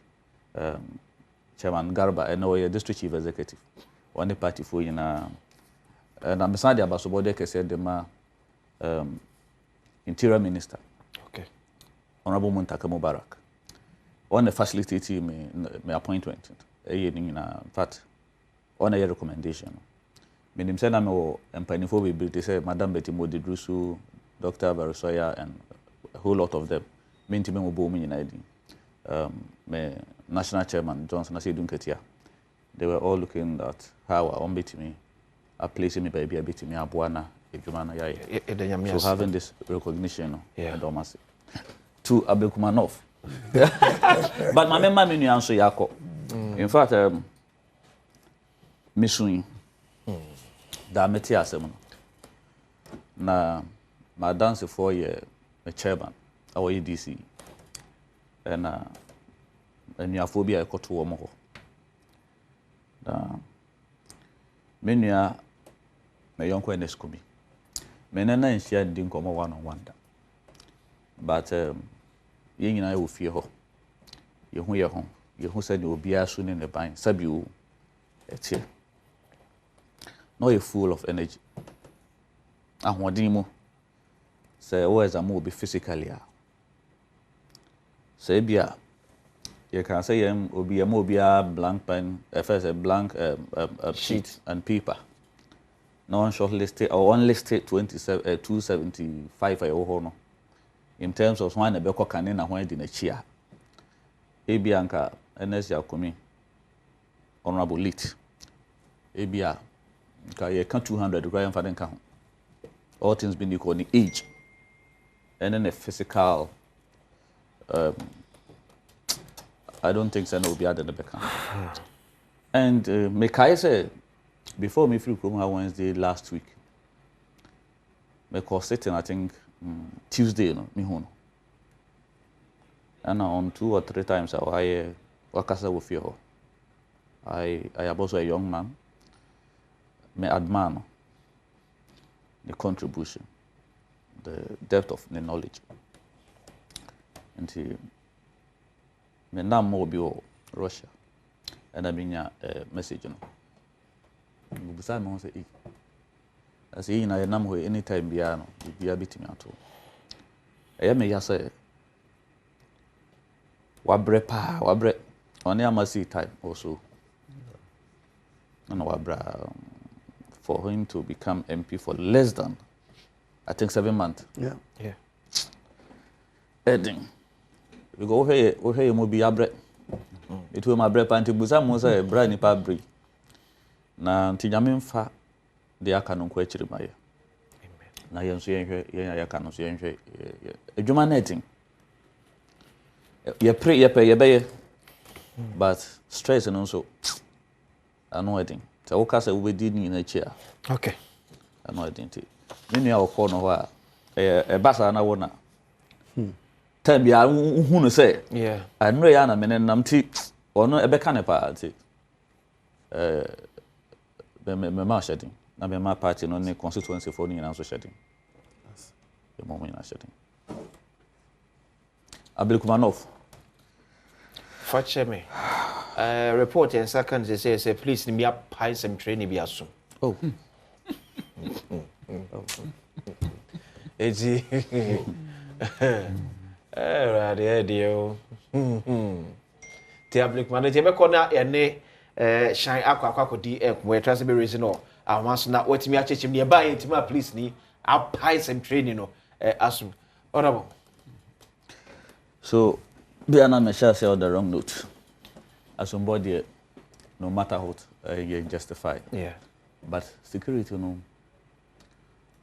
Chairman Garba, and no district chief executive. One the party for you now. And I'm beside the Abasobodeke said the Interior Minister. Okay. Honorable Muntaka Mubarak. On the facilitating my appointment. In fact, on a recommendation. Meaning, say, I'm Mpensenpensenmu, they say, Madam Betty Modidrusu, Dr. Barisoya, and a whole lot of them. Me to me booming in ID. Me national chairman Johnson Asidunketia. They were all looking at how I beat me, a place me baby, a bit me a buana, a jumana yai. So having this recognition, yeah, to Ablekuma North. But my memory me answer yako. In fact, Missouri, da meti asem na my dance 4 year a chairman our EDC and nuaphobia I got to omo na menua me yonko eneskobi menena nhia ndi nkomo one on one da but ye nyina wo fie ho ye hu se ne obi aso ne ne ban sabi o etie no you full of energy ahoden mu say wo exam be physically say bia you can say obi a blank pen first a blank sheet and paper no shortlisted or unlisted 275 no in terms of one be ko kan na ho di na chia ebia nka NS Yakomi honorable lit ebia nka ye kan 200 right and faden ka ho all things being equal in age and then a physical I don't think so no be added the become and me kai say before me free Chrome Wednesday last week me call sitting I think Tuesday no me hono and on 2 or 3 times I wakasa with you I am also a young man me admire the contribution the depth of the knowledge and me nam mo bi Russia and I mean message no busa me say as you na nam ho anytime bia no bia bitimi ato e me ya say wabre on the amasi time also for him to become MP for less than, I think, 7 months. Yeah. Yeah. Edding. We go here, we be abre. It will my bread panty buza mosa a brand nipa bri. Na tijamin fa de aka no kwachiri maye. Na yenso yen ya ka no so yen hwe. Adwuma na etin. Ye pray ye pay ye be. But stress and also annoying. So what case we did in a chair. Okay. Annoying. Many our corner where a bassa na wona. Time ya who say. Yeah. I know yana menen namti or no ebe kanepa ati. Me ma shedding. Na me ma party no ne constituency for ni na so shedding. The moment na shedding. Ablekuma North. Fetch me. Report in seconds they say please me up pay some training be assume. Oh. Eji. Radio. The Ablekuma na be corner ene shine akwa di we trust be reason no. I want na wetimi achechim ne ba intima please ni up pay some training no assume. Honorable. So they are not sure say on the wrong note. As somebody, no matter what, you justify. Yeah. But security, no.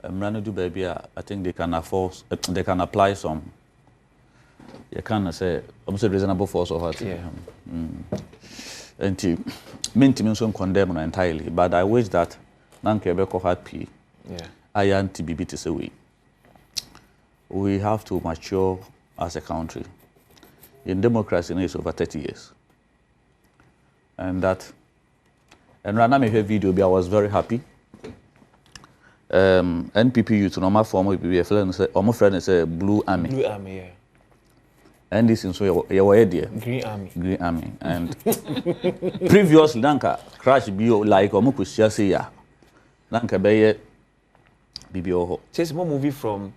Running do baby, I think they can afford, they can apply some. You can say almost reasonable force of it. Yeah. And to mean to me condemn entirely, but I wish that Nankebeko had P. Yeah. I am TBB to say we have to mature as a country. In democracy, it's over 30 years. And that, and when I made a video, I was very happy. NPP youth, normal form of my friend say Blue Army. Blue Army, yeah. And this is so your idea. Green Army. Green Army. And previously, Nanka crash bio like Omukushia say ya. Nanka beye BBO. It's more movie from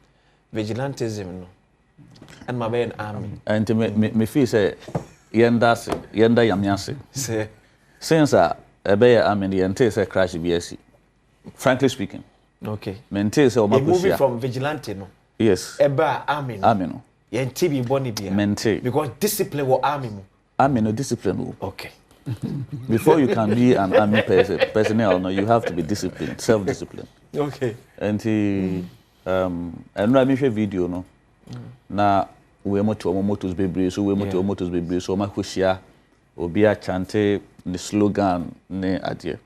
vigilantism, no? And my main army. And to me feel say yenda yamyase. Say since a beye army the entire say crash BSc. Frankly speaking. okay. Mente say Omukushia. Movie from vigilante, no? Yes. Eba army. Army no. Yen TV boni bia. Mente. Because discipline will army mo. Army no discipline. Okay. Before you can be an army personnel, no, you have to be disciplined, self-disciplined. Okay. And and I made a video, no. Na we moto motos bebre, so we moto motos bebre, so ma kushia obi a chante the slogan ne adie.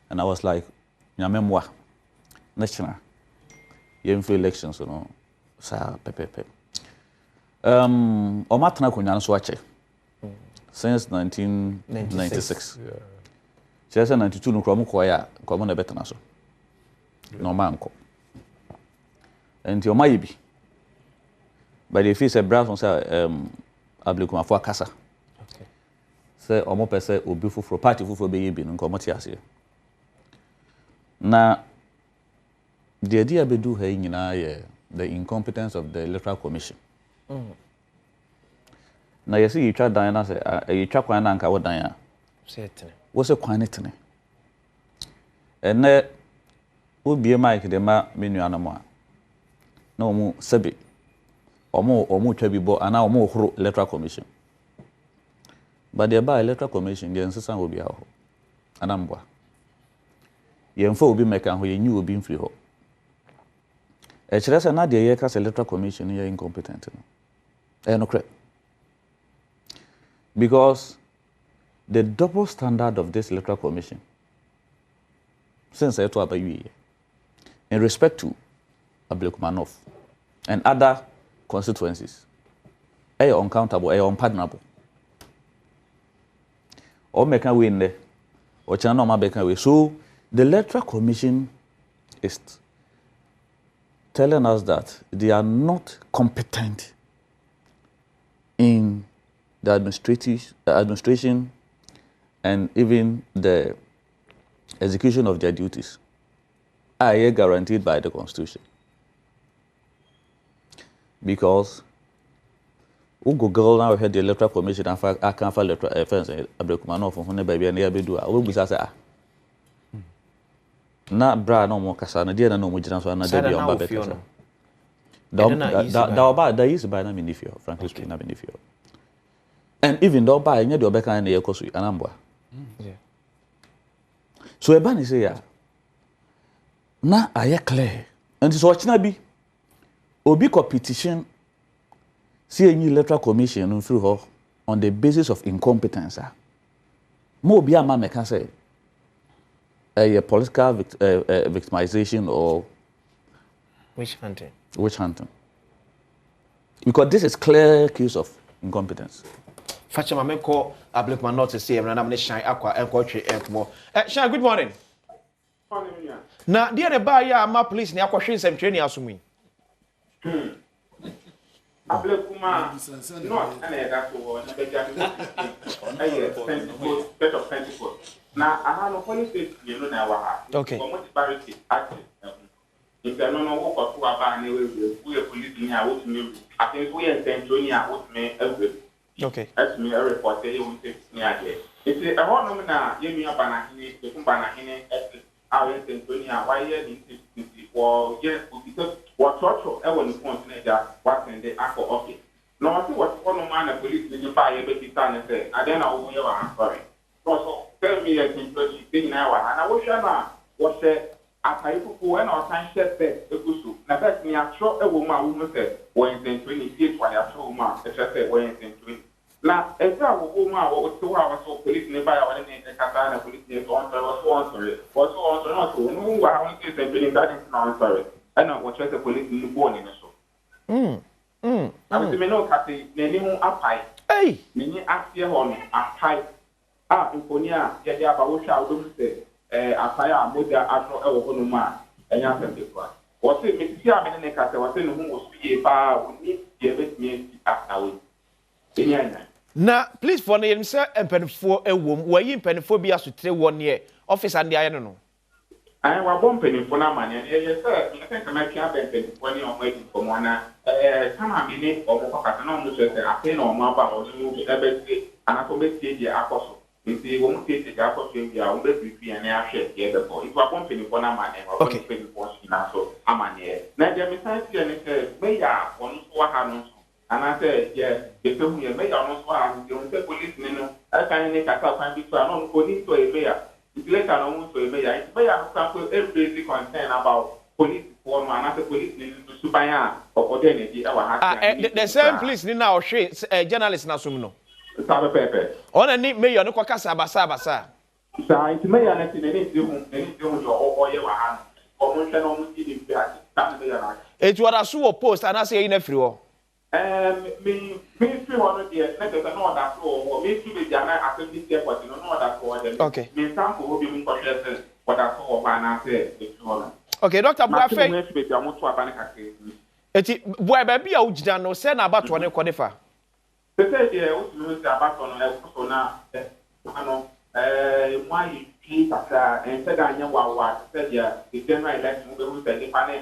And I was like, nyamemwa national yemfo elections, no. Sa pepepe. Omatna kunya so ache. Since 1996. Yeah. Since 92 no kromo koya, kromo na betana so. No manko. And your maybe. But the fee said Brown say Ablekuma for kasa. Okay. Say omo pese obi fufuro party fufuro be yebi nko mo ti ase. Na the idea be do here nyina ye the incompetence of the electoral commission. Na yesi yitwa dan na say yitwa kwan na nka wo dan a. Certainly. Wo se kwan ne tene. Ene obi mic de ma menu anamo a. Na omu sebe omu twa bibo ana omu horo electoral commission. But the by electoral commission the nsesa obi a ho. Anambwa. Yemfa obi meka ho yenyu obi mfiri ho. E kire se na de ye ka electoral commission ye incompetent no. No correct. Because the double standard of this electoral commission, since I told you, in respect to Ablekuma North and other constituencies, are uncountable, are unpardonable. Or make a win there, or channel make a way. So the electoral commission is telling us that they are not competent in the administration and even the execution of their duties are guaranteed by the Constitution. Because we go girl now had the electoral commission and I can't file electoral offense Ablekuma North from baby and near do we say na bra no mo kasa na dia na no mo gina so na da bi on ba better da is by na minifio frankly speaking na minifio and even though by nya de obeka na yekoso anambwa so e ba ni say ya na aye clear and so ochina bi obi competition see any electoral commission through her on the basis of incompetence mo obi ama me can say a political victimization or witch hunting because this is clear case of incompetence. Fatima me call Ablekuma North to say and I'm shine aqua and coach more. Shine, good morning. Now, dear the buyer, my police near questions and training assuming. Ablekuma North and that's what now, I have no policy, you know, now. Okay. If I don't know what to about we are police in our own, I think we are sent to near what may every. Okay. That's me a report, they won't take near here. It's a whole nominal, you mean a banana, the banana, our Antonia, why you need or yes, because what torture, I want to point what in the aqua office. No, I see what one man of police in the fire, but it's done and say, I don't know who you are, sorry. So tell me a thing now, and I wish I know what said. I people and our time said that the Gusu. Now, that's me. I saw a woman said, when in 28, when I saw ma, I said, when in 20. Now, as I woman was 2 hours of police nearby, I went in the Katana police on sorry. Was so not to know how it is and that is not sorry. I know what the police in the born in the show. I was the no Cathy, Nemo up high. Hey, Mini ask your honor, up high. In Ponia, Yadia Bawusha, don't say. Afaya moja atro ewo hono ma enya sempewa wo se metisi amene ne kase wo se no hu osuye pa woni ye betimi asawe enya na please for na yemse empanifo ewom wayi empanifo bi asotre won ye officer ndi aye no ai wa bom empanifo na mane ye se me think ma kia empanifo ni o ma di komo na kama mene o mo kasa na o mo se ape na o ma ba o ni ebe anato betie je akoso nti wo mu tete ga ko twen bia wo be brifi ane ahwe ye be ko ifa company for na mane wa company for na so amane na je mi sai tie ne se me ya won so ha no ana se ye fe hu ye me ya no so ha no se police ne no aka ne ka kwan bi so no ko ni so e me ya later no mu so e me ya no kan ko every concern about police for man na se police ne no so ban a o de ne di e wa ha the same police ni na o hwe journalist na so no Sabe Pepe. On any mayor no kwakasa abasa. Sa it mayor na ti ne di hu yo oye wa han. O mo hwe no mo ti di bi ati. Ta me ya na. It was so post and I say in a free war. Me free one no dey na dey no that so me free be jana after this airport no that so dem. Okay. Me sample obi mo ko hwe what that so ba na say the one. Okay, Dr. Buafe. Me free be am to aba na kakere. Eti boy ba bia ugida no say na abato ne kodefa. Peut-être que vous avez abattu on a moi qui ça un fait gagner wa c'est-à-dire que general election vous avez pas ne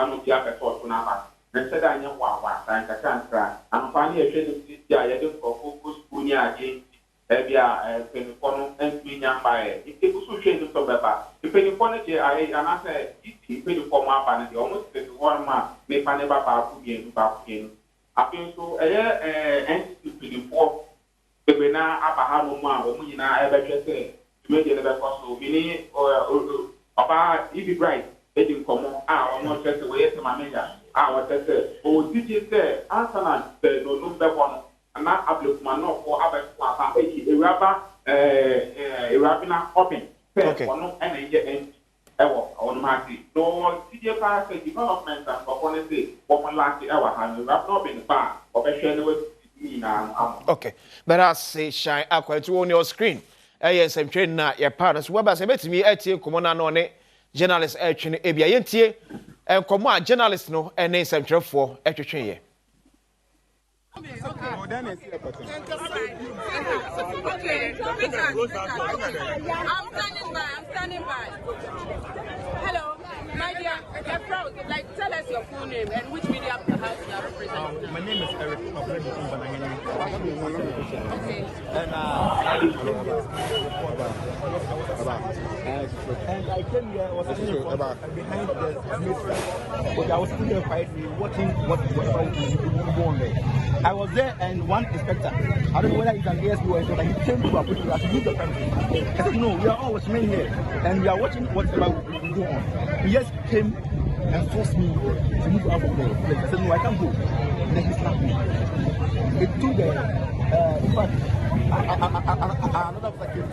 no dia pe so na ba un fait gagner wa ça ka kantra amfani e hwe ni dia ye de ko school ni age e bia pe ni kono entwi nyamba e ke ku so hwe ni so beba e pe ni kono je ai ana se e pe ni ko ma ba ni almost the one ma me pa ne ba ku bien Afin so entity for the na abaha no ma o mu nyina ebe hwese me de be koso mini oba ibi bright e di nkomo a o no hwese we yete mamenya a o tese o dije se ansana no no be kono na Ablekuma North for abeku aba e ewaba ewabina open se ono ena ye ewo on market no DJ pa say development and policy woman like our hand we have not been far obeshe no me na okay but I say shine akwatu on your screen yes I'm training na your partners we ba say betimi atie komo na no ne journalist atwe e bia yentie komo a journalist no ene nsɛmtwerɛfoɔ atwetwe ye Okay. Oh, then I see a person. Okay. I'm standing by. Hello, my dear. You're proud. Like, tell us your full name and which media house you are representing. My name is Eric. Okay. And And I came here, I was sitting in front, behind the matrix. But I was sitting there quietly watching whatever was going on there. I was there and one inspector, I don't know whether he's an ASP or inspector, he came to our place to use the premises. I said, no, we are all watchmen here and we are watching whatever will go on. He just came and forced me to move out of there. I said, no, I can't go. And then he slapped me. It took the, in fact, another officer came.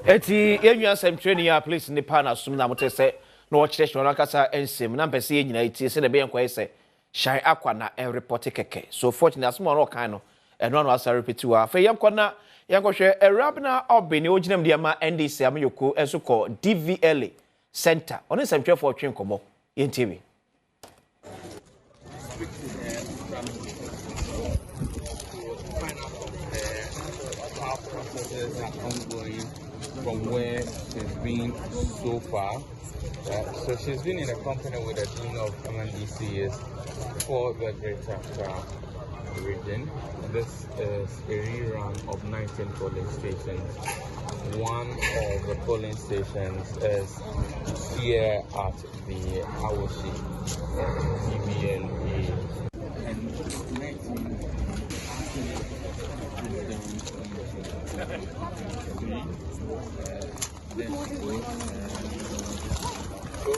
Eti yenyu asem training ya police ni pa na sum na mote se na wo kire shona kasa ensem na mpese ye nyina eti se na be enko ese shine akwa na en report keke so fortunately asmo no kan no eno no asa repeat wa fe yenko na yenko hwe erabna obini oginam dia ma NDC amyoko enso ko DVLA center oni semtwe for twen komo yentibi from where she's been so far. So she's been in a company with the dean of MNDCs for the Greater Accra region. This is a rerun of 19 polling stations. One of the polling stations is here at the Awoshi DVLA. So,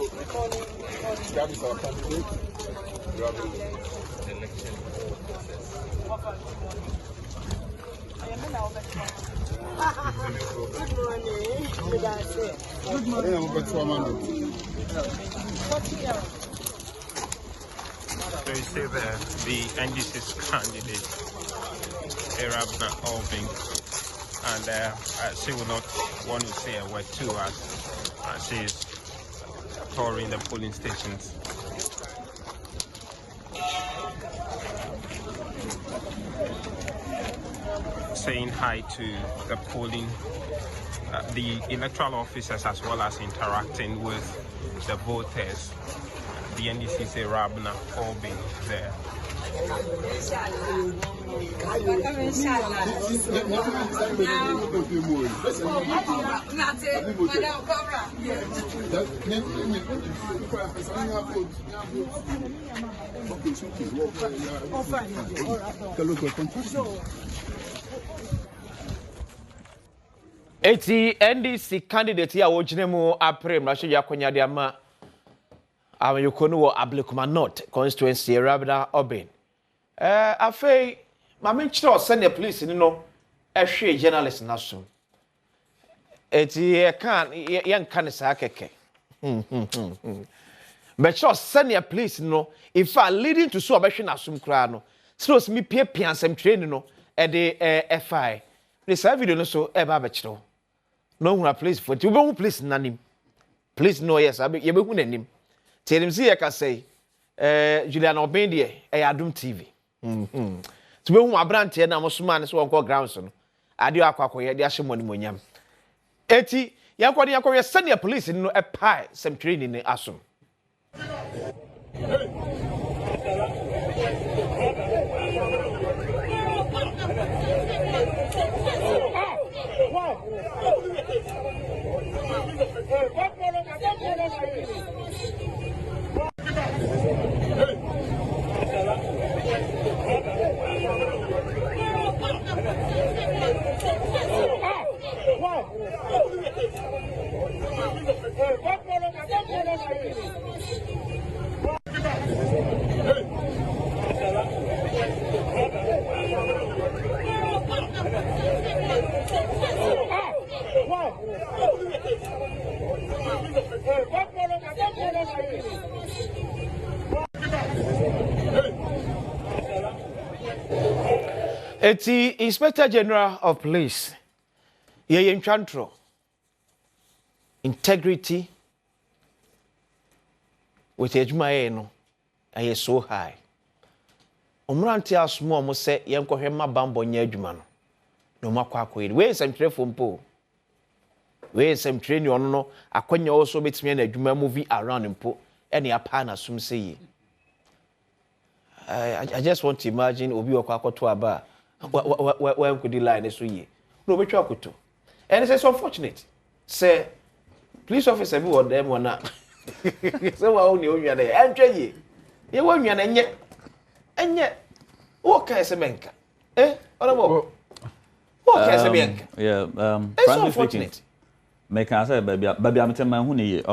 that is our candidate. You have an election process. Good morning. Good morning. So you say the NDC's candidate, Arabna Albing, and she will not want to say a word to us. She's touring the polling stations. Saying hi to the polling, the electoral officers, as well as interacting with the voters. The NDC's Arabna Albing there. Eti NDC candidate ya wojinemu apre mrasho ya konyade ama amayokonu wo Ablekuma North constituency Rabda Obin. Afei mame chiro send the police ni no ehwe journalist na so. Eti ye kan sa keke. But chiro send the police no if are leading to so obehwe na sum kra no. So mi pie piansem training no e de FI. This video no so e ba be chiro. No hu police for ti hu police nanim. Police no yes abi ye be hu nanim. Tell him see I can say Julian Obendie Adom TV. To be who abrante na mosuma ne so won grounds no. Ade akwakoye de ahye moni monyam. Eti yankode yakoye senior police no e pai some training ne asom. Eti Inspector General of Police ye ntwantro integrity with ejuma no aye so high omranti asmo omo se yenkohwe mabambo nya adwuma no makwa akoyiri we nsɛmtwerɛfo mpo we nsɛmtwerɛ ni ɔno no akwanya wo so betimi na adwuma movie around mpo ene apa na sum se yi I just want to imagine obi okwa akoto aba when could the line so ye no betwa akoto and it's unfortunate say police officer bi wo dem wona so wa oni onwa na entwe ye wa nwa na enye wo ka ese menka honorable wo ka ese menka frankly speaking make I say baby am tell hu ni ye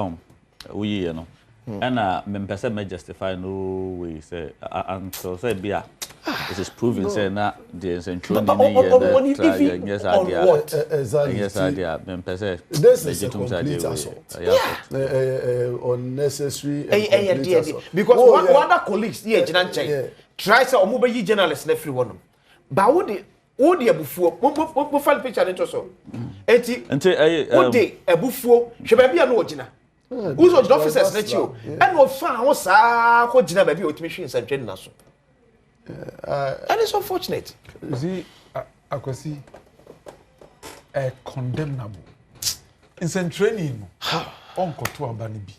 we ye no and me me justify no way say until say bia it is proven say na the central ni yes idea me pese this is a complete assault unnecessary because one other colleagues here gina nchen try say omo be yi journalist na free one ba wo de abufuo mo file picture nto so enti wo de abufuo hwe ba bia no ogina uzo the officers na chi o and wo fa ho saa ko gina ba bia otimi hwe nsantwe na so and it's unfortunate. See, Akwasi, condemnable. In some training, on koto abani bi,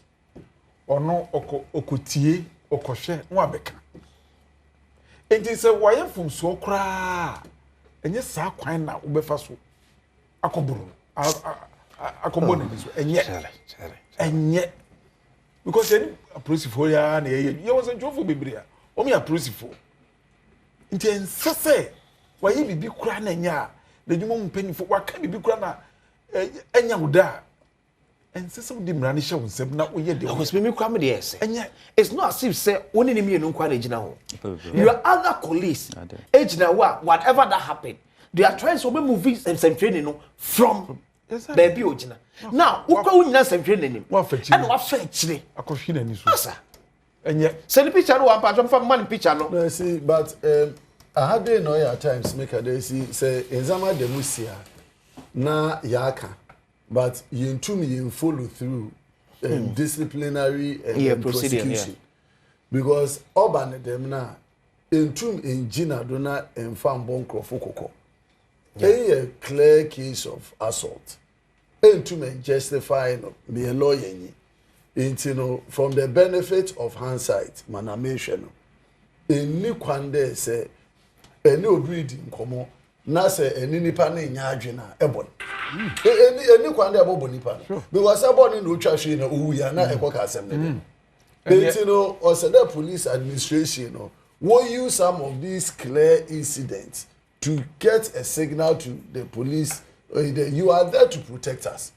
ono okotie, okoshe, nwabeka. Enti se waye fum so kra, enye sa kwan na ubefa so. Akoburu, akobone so enye. Because any appreciate ya na ye was a jofu bibria. Omi appreciate nti ensese waye bibi kura na nya na dwuma mpanifo waka bibi kura na enya wuda ensese wudi mrani hye wonsem na oye de because me kura me de ese it's not as if say woni ni me no kwa na gina ho your other colleagues ejina wa whatever that happened they are trying to move some training no from baby ojina now ukwa unyina some training and wa fa chire akohwe na ni so asa send the picture one part from man picture no see but I had no at times make a day see say examine the musia na yaka but you to me follow through disciplinary prosecution because urban them na entum engina do na enfam bon krofokoko a clear case of assault entum justify no be a lawyer from the benefit of hindsight manamation any kwande say any obreed nkomo na say any nipa na nya adwena ebon any kwande abo nipa because ebon no twa hwe na owu ya na ekoka asem ne or say the police administration will use some of these clear incidents to get a signal to the police you are there to protect us.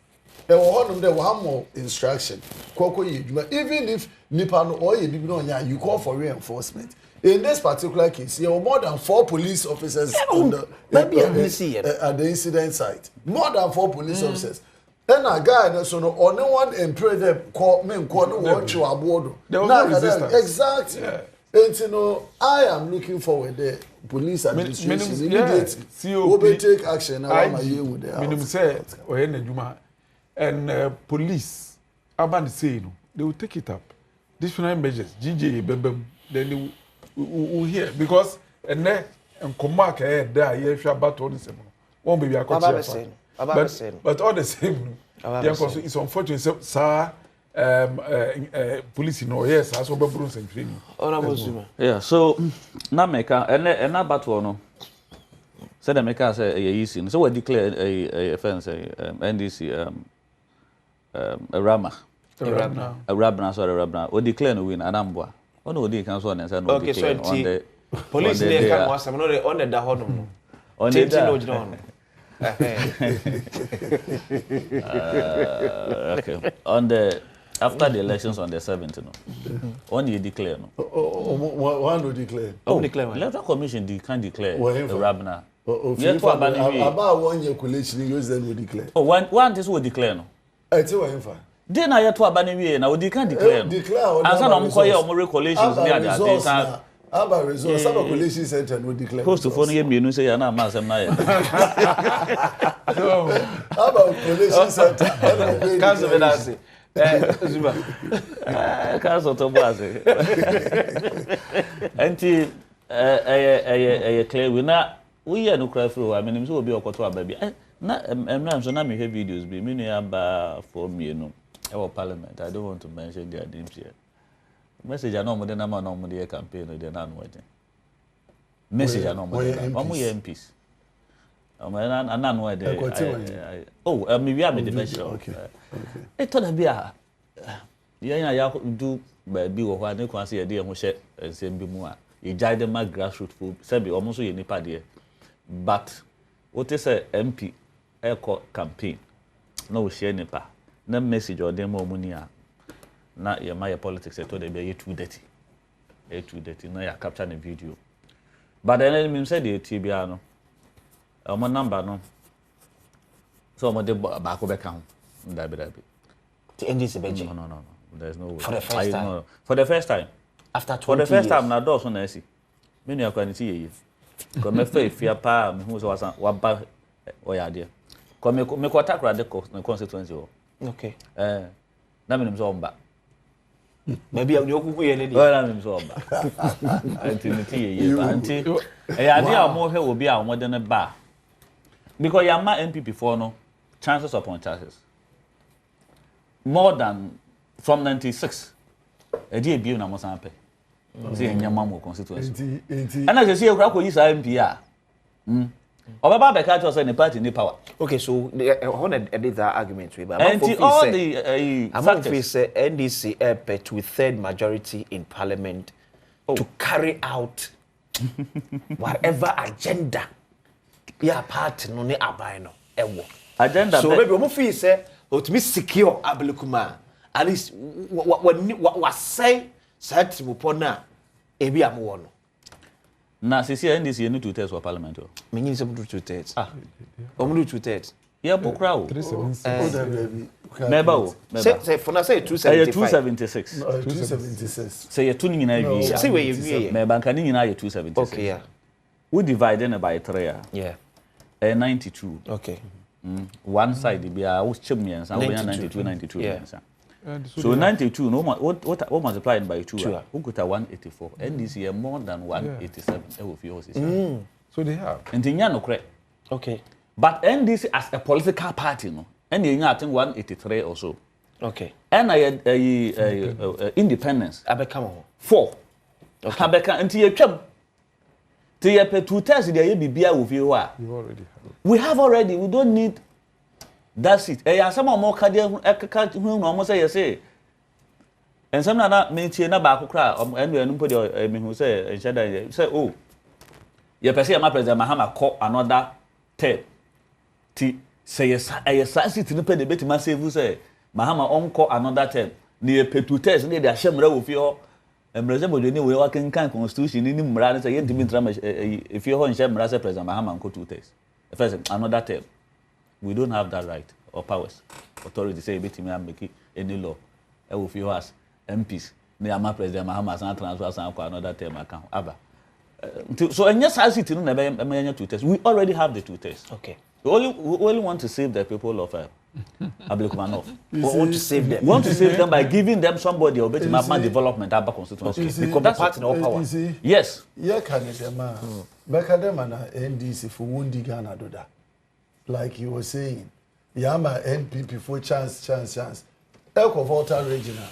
There were one more instruction. Even if Nipano or you call for reinforcement. In this particular case, there were more than 4 police officers at the incident site. More than 4 police officers. Then a guy so no only one and pray them call me watch you aboard. There was no resistance. Exactly. And I am looking forward the police administration immediately will take action around my year with the minimum say and police about the say they will take it up. Disciplinary measures, GJ, Bembem, then they will hear because and then and Comark there, yes, about all the same. One baby I got but all the same, it's unfortunate, sir. Police yes, as well Bruce and training. Yeah, so now make and that battle no. Said the maker say easy. So we declare a offense NDC a rama. A rabna sorry rabna. We declare no win Anambwa. Oh no, they can so and say no. Okay, so on the police they can was no on the honor. On the okay. On the after the elections on the 17th, when you declare, no? One will declare. Oh, declare. Electoral Commission can't declare the Rabna. About 1 year collation, you then will declare. Oh, one this will declare, no? It's a way. Then I had to abandon now, they can't declare. Declare. As an uncoy or more collations near that. About results, some collation center will declare. Post to phone you say, and I'm not about collation center. Council Zuba. Council Tobazi. Until a clear winner, we are no cry through. I mean, it will be a quarter baby. I'm so now me have videos be meaning for me, no. Our Parliament. I don't want to mention their names here. Message I know more than I'm on the campaign or they're not waiting. Message I know more than MPs. Ana no dey. Oh, me we am the best. Okay. It told be a ya do bi wo hwa ne kwa se ye de ho hye ensem bi mu a e jai dem grassroots food say be omo so ye nipa de. But what is a MP echo campaign no share nipa na message or dem omuni a na ye my politics to dey be too dirty. Too dirty na ya capture the video. But then me say the TBA no my number no so mo de ba ko be kan ndabe the NDC beji no there's no way for the first time no. For the first time after 20 for the first years. time na do so na esi me nu akwa ni ti ye ko me fa ifia pa me hu so wasan wa ba o ya de ko me ko takra de ko na constituency o okay na me nim so omba maybe you okuku ye lady na me nim so omba anti ni ti ye ba anti ya de a mo hwe obi a mo de ne ba because ya ma MPP for no chances upon chances more than from 96 e dey bi na mo san pe say enyama mo constituency and I say e kura ko yi sa MP a obaba be catch us in the party ni power. Okay, so on edit that argument we but and all the factors say NDC pet with third majority in parliament to carry out whatever agenda ya party no ne aban no ewo agenda so maybe we feel say to be secure Ablekuma at least what say set mo na ebi amwo no na sisi NDC you need to test for parliament o me nyi say do 2/3 omu do 2/3 yeah bokra o 376 meba o say for na say 276 276 say you tun nyina wi say we wi meba nka ni nyina ye 276 okay yeah we divide it by 3 yeah 92 okay one side be a wo chem yensa wo 92 yensa so 92 no what multiplied by 2 who got 184 NDC more than 187 e fi horses so they have and nya no kre okay but NDC as a political party no and you I think 183 or so okay and independence abekam 4 okay abeka anti ye twam ti ye pe 2 tests dey bibia wo fi ho a we already we don't need that's it ya some more kade ekaka hu no mo say yes and some na me tie na ba akokra enu mpo de me hu say enshada say oh ye pese ma president Mahama call another term ti say yes city no pe de betima save say Mahama on call another term ni ye pe 2 tests ni de ahemra wo fi ho emreze bodeni we wa kan constitution ni mra ni say ye ntimi ntra if you ho enshemra say president Mahama on call 2 tests first another term. We don't have that right or powers. Authority say betimi make any law. E will feel us MPs. Me ama president Mahama san transfer san kwa another term account. Aba. So any city no na be 2 tests. We already have the 2 tests. Okay. We only want to save the people of Ablekuma North. We want to save them. We want to save them by giving them somebody or betimi development aba constituency. Okay. Because that's part in our power. Yes. Yeah, can them na NDC for wondi Ghana do that. Like you were saying, Yama NPP for chance. Elko Volta Regional.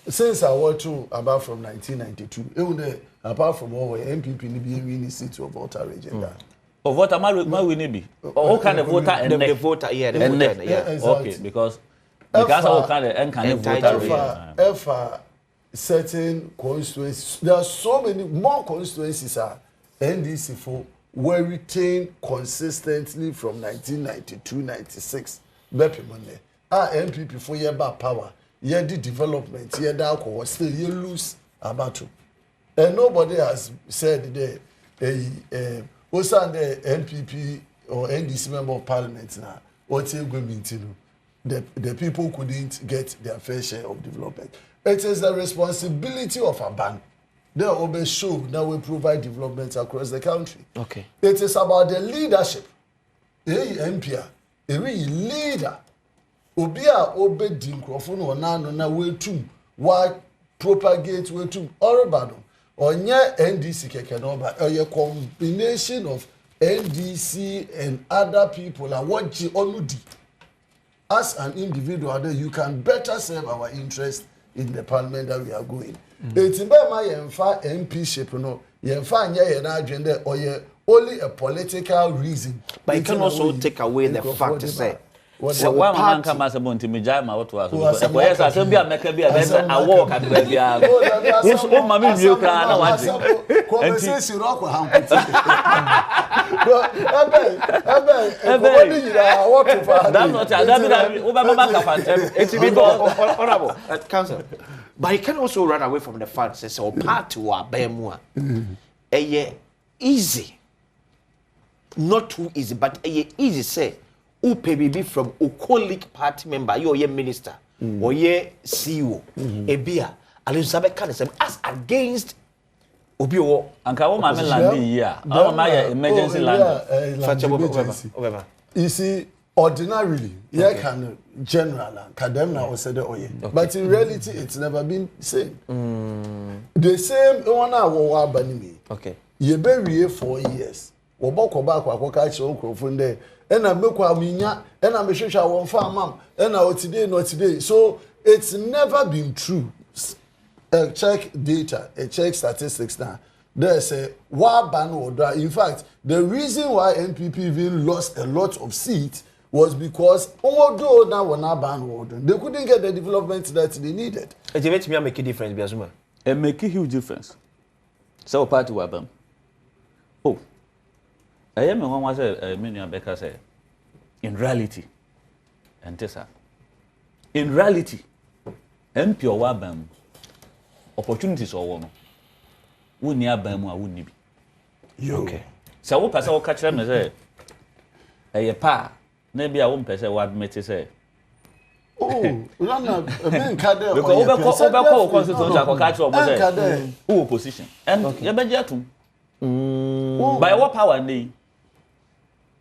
Since I was to about from 1992, apart from all NPP ni be winning seat of Volta Regional. Oh, voter my we be. All kind of voter and the voter, yeah, the voter, yeah. Exactly. Okay, because all kind of voter region. If certain constituencies, there are so many more constituencies are NDC for were retained consistently from 1992-96. Bepi money. MPP for year back power, year the development, year the alcohol, still you lose a battle. And nobody has said the MPP or NDC member of parliament now, what you going to do? The people couldn't get their fair share of development. It is the responsibility of a bank. They always show that we provide development across the country. Okay. It is about the leadership. MP, a leader. Obia obe di microphone na wetu why propagate wetu oribado onye NDC keke no ba a combination of NDC and other people and what you onudi. As an individual, you can better serve our interest in the parliament that we are going. It's about my MP ship, no, ye find ye na agenda or ye only a political reason. But it can also take away the fact to say. So one man come as a monte mijama what was yes I said be a make be a walk at the bia oh mama you cry na what conversation rock hand put that's not that mama kafantem it's because honorable council but you can also run away from the fact say or part to abemu easy not too easy but easy say Upebibi from Okolic party member, you're minister, or ye CEO, Ebia, Elizabeth Canisem, as against Obio and Kawama landing here. Our emergency land. You see, ordinarily, yeah, can general and Kademna was said, oh, yeah. But in reality, it's never been the same. The same one hour, Banimi. Okay. Ye bury 4 years. Woboko back, Wakachi Okrofunde. And I make what minya, and I'm sure I won't farm, and I today, not today. So it's never been true. Check data, check statistics now. There's a war ban order. In fact, the reason why MPP even lost a lot of seats was because although now we're not ban order, they couldn't get the development that they needed. It makes me make a difference, Biazuma. It make a huge difference. So party wabam. Oh. I am one was a million Becca say in reality, and Tessa. In reality, MP or Wabam opportunities or one. Wouldn't near Bam, I wouldn't be. Okay. So what pass our catch them say a pa, maybe I won't pass a word mate say. Oh, run a man cadre because over constitutional catch up who opposition and Yabajatum. By what power name?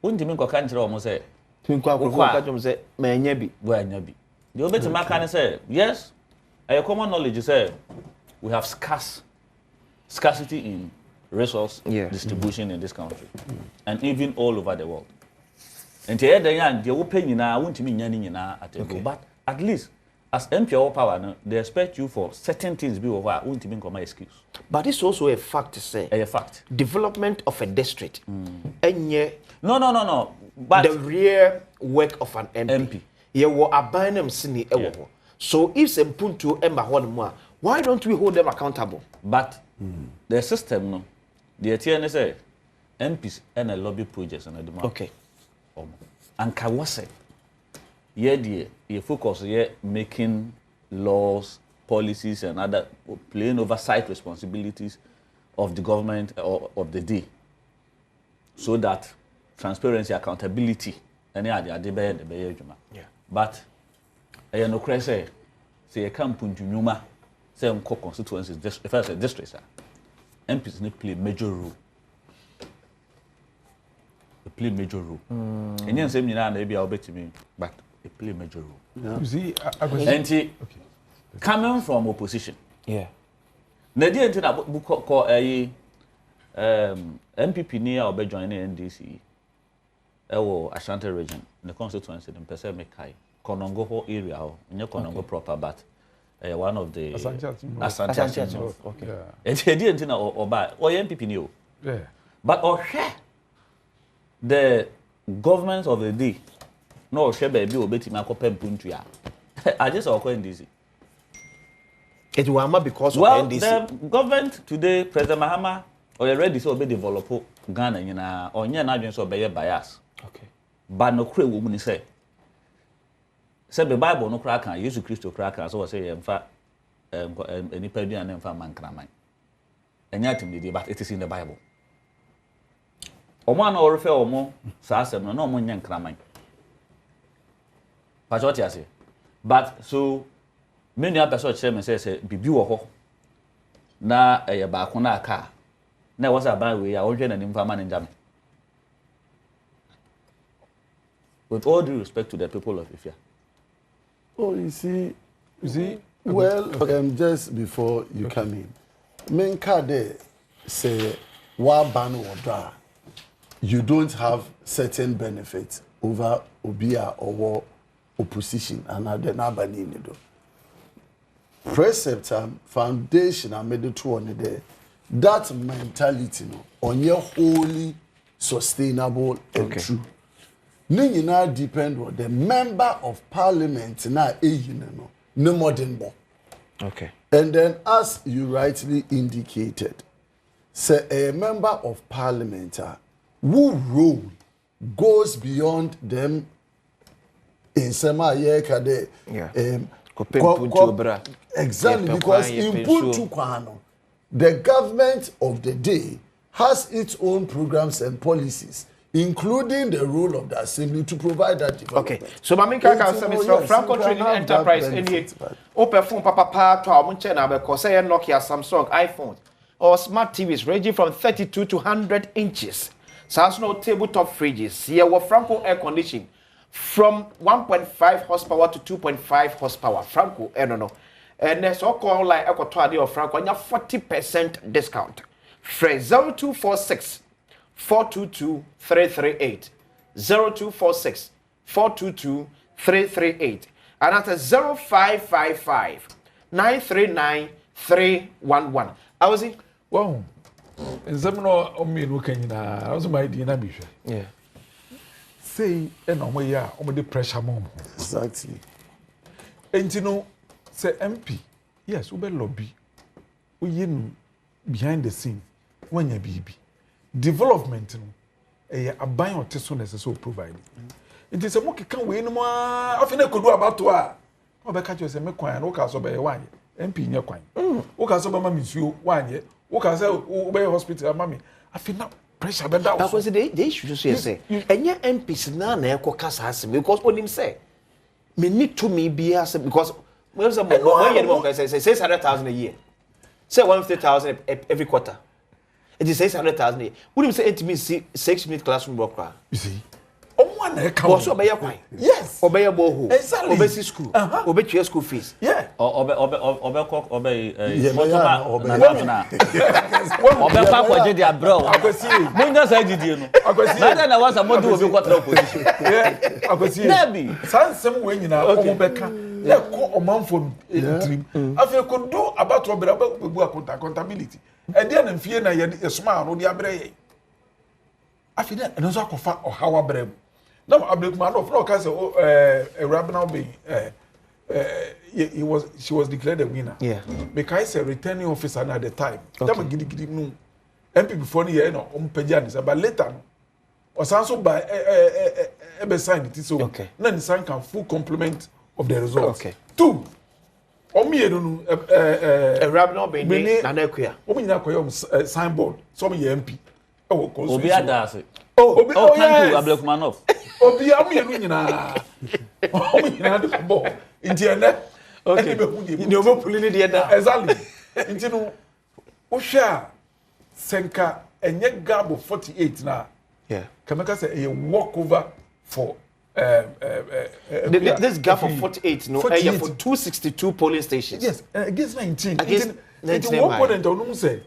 Wouldn't you mean go country almost say? Say, may be, where be. The obey to my kind say, yes, a common knowledge say we have scarcity in resource distribution in this country and even all over the world. And here the young, the open now, won't mean any at all. But at least as MP power, they expect you for certain things be over, won't mean come excuse. But it's also a fact to say. A fact. Development of a district. And no. But the real work of an MP. You were abandoning Sini Ewo. So if some punto Emma Honma, why don't we hold them accountable? But the system, no, the TNSA, MPs and a lobby projects and a demand. Okay. And Kawase, you focus here making laws, policies, and other plain oversight responsibilities of the government or of the day, so that transparency, accountability, any other the yeah. But I no say you can't put Junuma, say constituencies, if I say districts, MPs need play major role. They play major role. And you say maybe I'll bet me, but they play major role. Yeah. You see, and coming from opposition, yeah. The idea that we call a MPP near or be joining NDC. Ashanti region in the constituency in Mpensenpensenmu Konongo area in your Konongo proper but one of the Ashanti okay. It's didn't or by or MPP new. Yeah. But the government of the day no share baby or betty mako pempuntua. I just all NDC. It will because of NDC. The government today, President Mahama, already so be develop Ghana in or near so be bias. Okay. But no cray woman say the Bible no crack and Jesus Christ crack and so say in fact any pedian and fa man cramai. And yet but it is in the Bible. Oman or refer or more sasem no more yan cramai. But what you say? But so many other person chairman says bibi wo na ba ko na aka na was about we are order and informal in Germany. With all due respect to the people of Ifia. Oh, you see, well, just before you come in, Menkade say, ban order, you don't have certain benefits over Obia or opposition and other Nabani. Precept foundation I made it on there. That mentality on your holy sustainable and true. Ne nyinaa depend on the member of parliament na no no modern bo. Okay. And then as you rightly indicated, say a member of parliament who role goes beyond them in sema kade exactly because input to kwano the government of the day has its own programs and policies, including the role of the assembly to provide that development. Okay, so Maminka can say Mr. Franco Trading Enterprise any open phone papa to our munchena because say Nokia, Samsung, iPhone or smart TVs ranging from 32 to 100 inches. Samsung tabletop fridges. Here were Franco air conditioning from 1.5 horsepower to 2.5 horsepower. Franco, I don't know. And there's so called like Eco or Franco, and you have 40% discount. Phrase 0246 422 338. 0246 422 338. And that's 0555 939 311. I was it? Wow. And some no me no can I was my idea. Yeah. Say, and on my the pressure mom. Exactly. And you know, say MP, yes, we lobby. We behind the scene when you baby. Development, a buy or test on as so provided. It is a monkey can win more. Often I could do about to her. Oh, but catch you as a make coin, okay, so by one MP in your coin. Okay, so mamma miss you 1 year. Okay, so obey hospital, mammy. I feel now pressure, but that was the issue. Say, and your MPs now, because what him say. Me need to me be as because where's the money? Say 600,000 a year. Say 150,000 every quarter. It is 600,000 a year. Would you say it means 6-minute classroom work? You see? Also obey your coin. Yes. Obey your boho. Exactly. Obey school. Obey your school fees. Yeah. Obey. Obey bro. Munga say did no. Nada na was amodu obi kwatra opposition. Yeah. Akwesi. Nabi. Sansem we nyina omobeka. Yeah, ko omanfo trim. Afi ko do about obera bu accountability. E dia na mfie na ye esuma no dia breye. Afi na enzo akofa ohawa brem. Now Ablekuma North no say Rabna be she was declared a winner. Yeah. Because a returning officer at the time. That was gidi no. MP before the year no peja but later no. Or also by be sign it so. Okay. Now the sign can full complement of the results. Okay. 2. Omi no Rabna be na nakuya. Omi na koyo signboard. Some MP. Obi adase. Oh, thank you, Ablekuma North. Obi amu yenu nyina. Omu nyina de ball. Inti ene. Okay. Ni omo pulini de da. Exactly. Inti no wo hwa senka enye gabo 48 na. Yeah. Kameka say a walk over for this gap of 48 no for 262 polling stations. Yes, against 19. Against 19. One point on say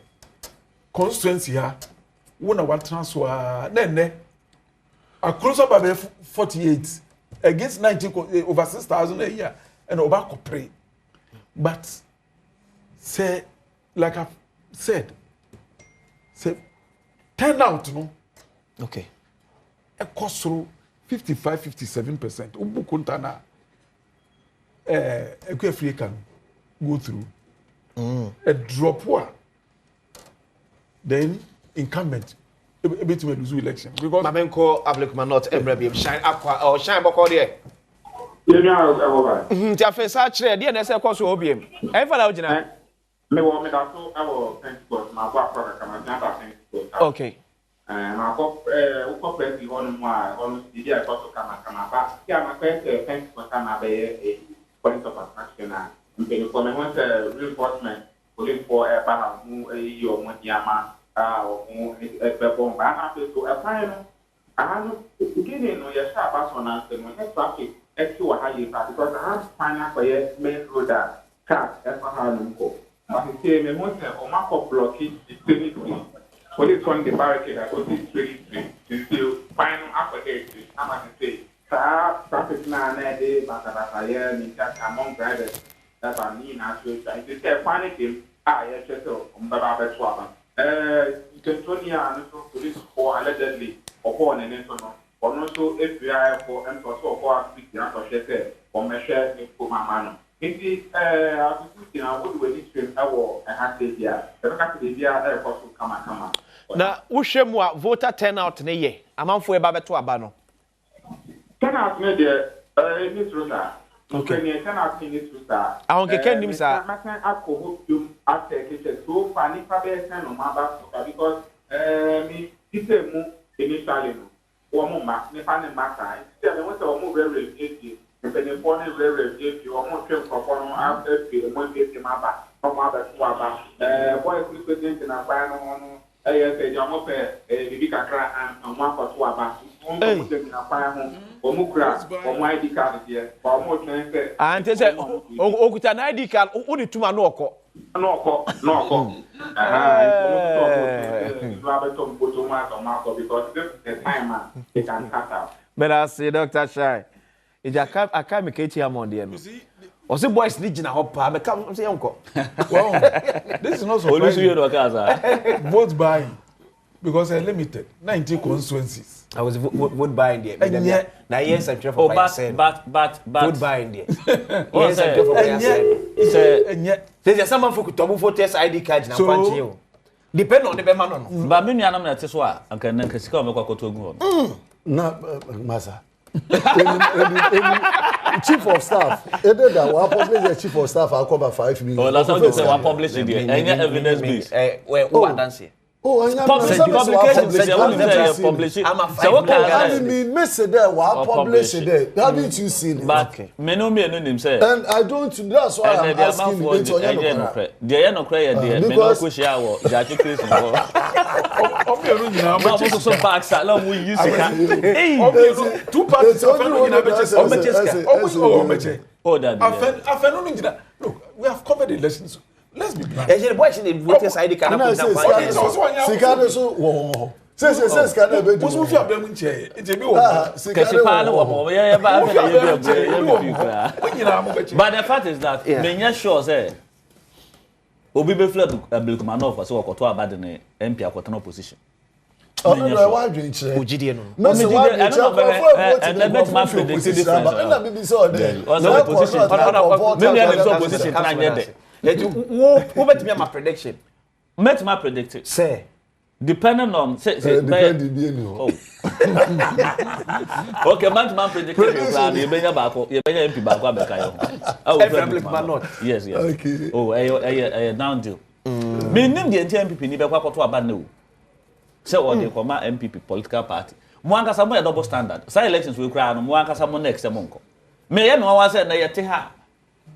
constituency ha wona what transfer then across about 48 against 19 over 6,000 a year and over pray. But say like I said, say turnout no. Okay. A cost through 55-57%. Ubu kuntana free can go through. A drop one. Then incumbent a bit to lose election because Mamenko Ablekuma North Emrebi shine aqua or shine boko there. You know, Tia face actually the NSA course OBM. I found out now. Me want me that so I will thank God my back for come and okay. My uko press the one more on the day I got to come back. Yeah, my first thanks for come be a point of attraction and when for me want reinforcement looking for a banner mu your money bom ba na so e pan no ano gini no ye sha ba so na no e traffic e ki wa ha ye pa because I pan na koye main road that car e fa ha no ko ma se me mo se o ma ko block it three police on the barricade I go this street until pan after it am I say traffic na de ba ta ye ni ka among drivers that are need na so it is a panic him ye cheso ba ba so Kentonia and so police for allegedly upon an internal, or also FBI for and for speaking out of Sheffield or measure for my man. Indeed, I would wait to our have to here. The fact that they are possible come. Na Ushemwa voter turnout ne ye. Amanfo e ba beto abano. Turnout ne de Miss Rosa. Okay. Turnout ne Miss Rosa. Ahon keke nim sa. Makan akọ home after kitchen so fani pa be sen no maba because me tite mu initially no. Wo mo ma ne pa ne ma kai. Tell me what wo mo very easy. Depending upon the very easy wo mo twem kofo no after the mo be maba. No maba to aba. Boy president na kwa no yes, a young baby kakra and one for two about ID card here, or more than and they say, oh, with an ID card, only to my no. Because this is the time they can cut out. But I say, Dr. Shai, I can't make it here on the end. Or the boys need to hop, I become say uncle. Well, this is not so vote buying because I limited 90 constituencies. I was vote buying there. And yet, now yes, I'm sure for but vote buying there. Yes, I'm sure for and yet, there's someone who could vote ID card now. Depend on the man. But me, I'm not so. I can go Na Masa. Chief of staff. Either that we publish the chief of staff. I'll cover 5 million. Oh, that's how they say we publish it there. Any evidence based. Who are dancing? Oh, I publish it. I mean, Mister there, we publish it there. Haven't you seen it? But me no him say. And I don't. That's why I'm asking you. There no cry there. Me no go share wo. Jaji Chris no. But also some back salon we use it. Hey, two parties of look, we have covered the elections. Let's be blunt. The boy should vote ID card. Says can I be? What's with your them chair? It's a new But the fact is that me sure say Obi be fled Ablekuma North so ko to abade MP akoto no position. Oh, no, why drink? Ujidie no. No, say why drink? And the bet man predict different. Na BBC all day. No position. Me am so position na nyede. Who bet me my prediction? Met my predict. Say depending on say oh. Okay, man predicted you plan you benya baako you benya MP baako abeka yo. Yes. Okay. Oh, down deal. Me nim the MPP ni be kwa koto aba na o. Say or dey koma MPP political party. Mo ankasa mo double standard. Say elections we kra no mo ankasa mo next mo nko. Me ye me wan say na ye te ha.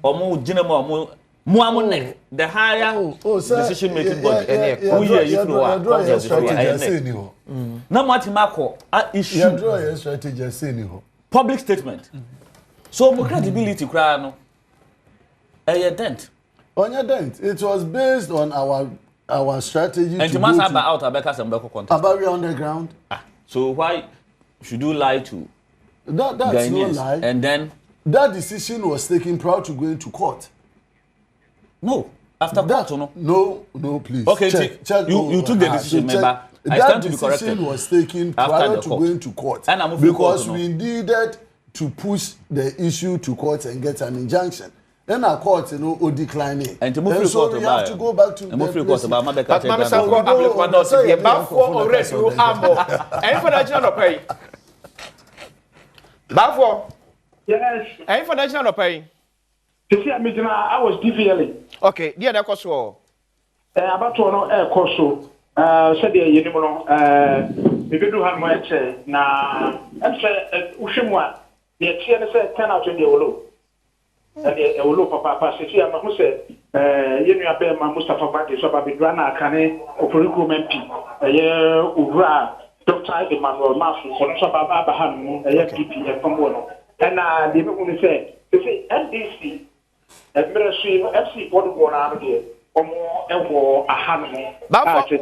Omo gina mo neck the higher decision making body who here you know na mathematical issue you draw your strategy say ni ho public statement so mo credibility kra no dent on dent it was based on our strategy and to must have out abeka some beko contest about underground so why should you lie to that's Ghanaians? No lie and then that decision was taken prior to going to court. No, after that, no, please. Okay, check. You took the decision, remember? I stand to be corrected. That decision was taken prior to going to court because we needed to push the issue to court and get an injunction. Then our court, declining. And to move and so we have to go back to the court. But Mama Sanko, Ablekuma North Re-run. Bafo already you ambo. Any financial no pay. Bafo. Yes. Any financial no pay. I was DVLing. Okay, dear, that cost so. About to know cost so. Said the Yenimono, we do have my chair. Now, I'm saying, Ushimwa, the chair said 10 out in the Olo. And the Olo Papa, Sisi, I'm who said, Yenu Abema Mustafa Badi, so Babidrana, Kane, Opuriku Mempi, a year Ura, Dr. Emmanuel Masu, for Sababa Baham, a FDP, from Wono. And the people say, NDC. FC board go na de omo ewo ahanu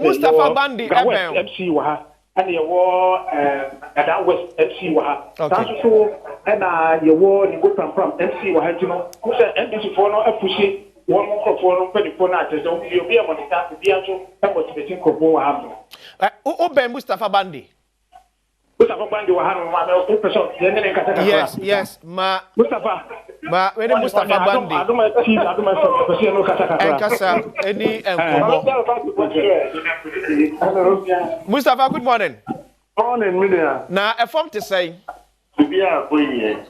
Mustafa Bandi MC wa ha and ye wo that West MC wa ha that's so and ye wo ni go from MC wa ha tino who say NDC for no apushi one more for no phone at so you be a monitor to be actual motivating kobo have. Ben Mustafa Bandi. Mustafa Bandi wa hanu ma me person yene kata. Yes, ma Mustafa. Ma when Mustafa Bandi. Adom no kata kata. Enkasa any enkomo. Mustafa, good morning. Morning, media. Na a form to say. Bibia boye.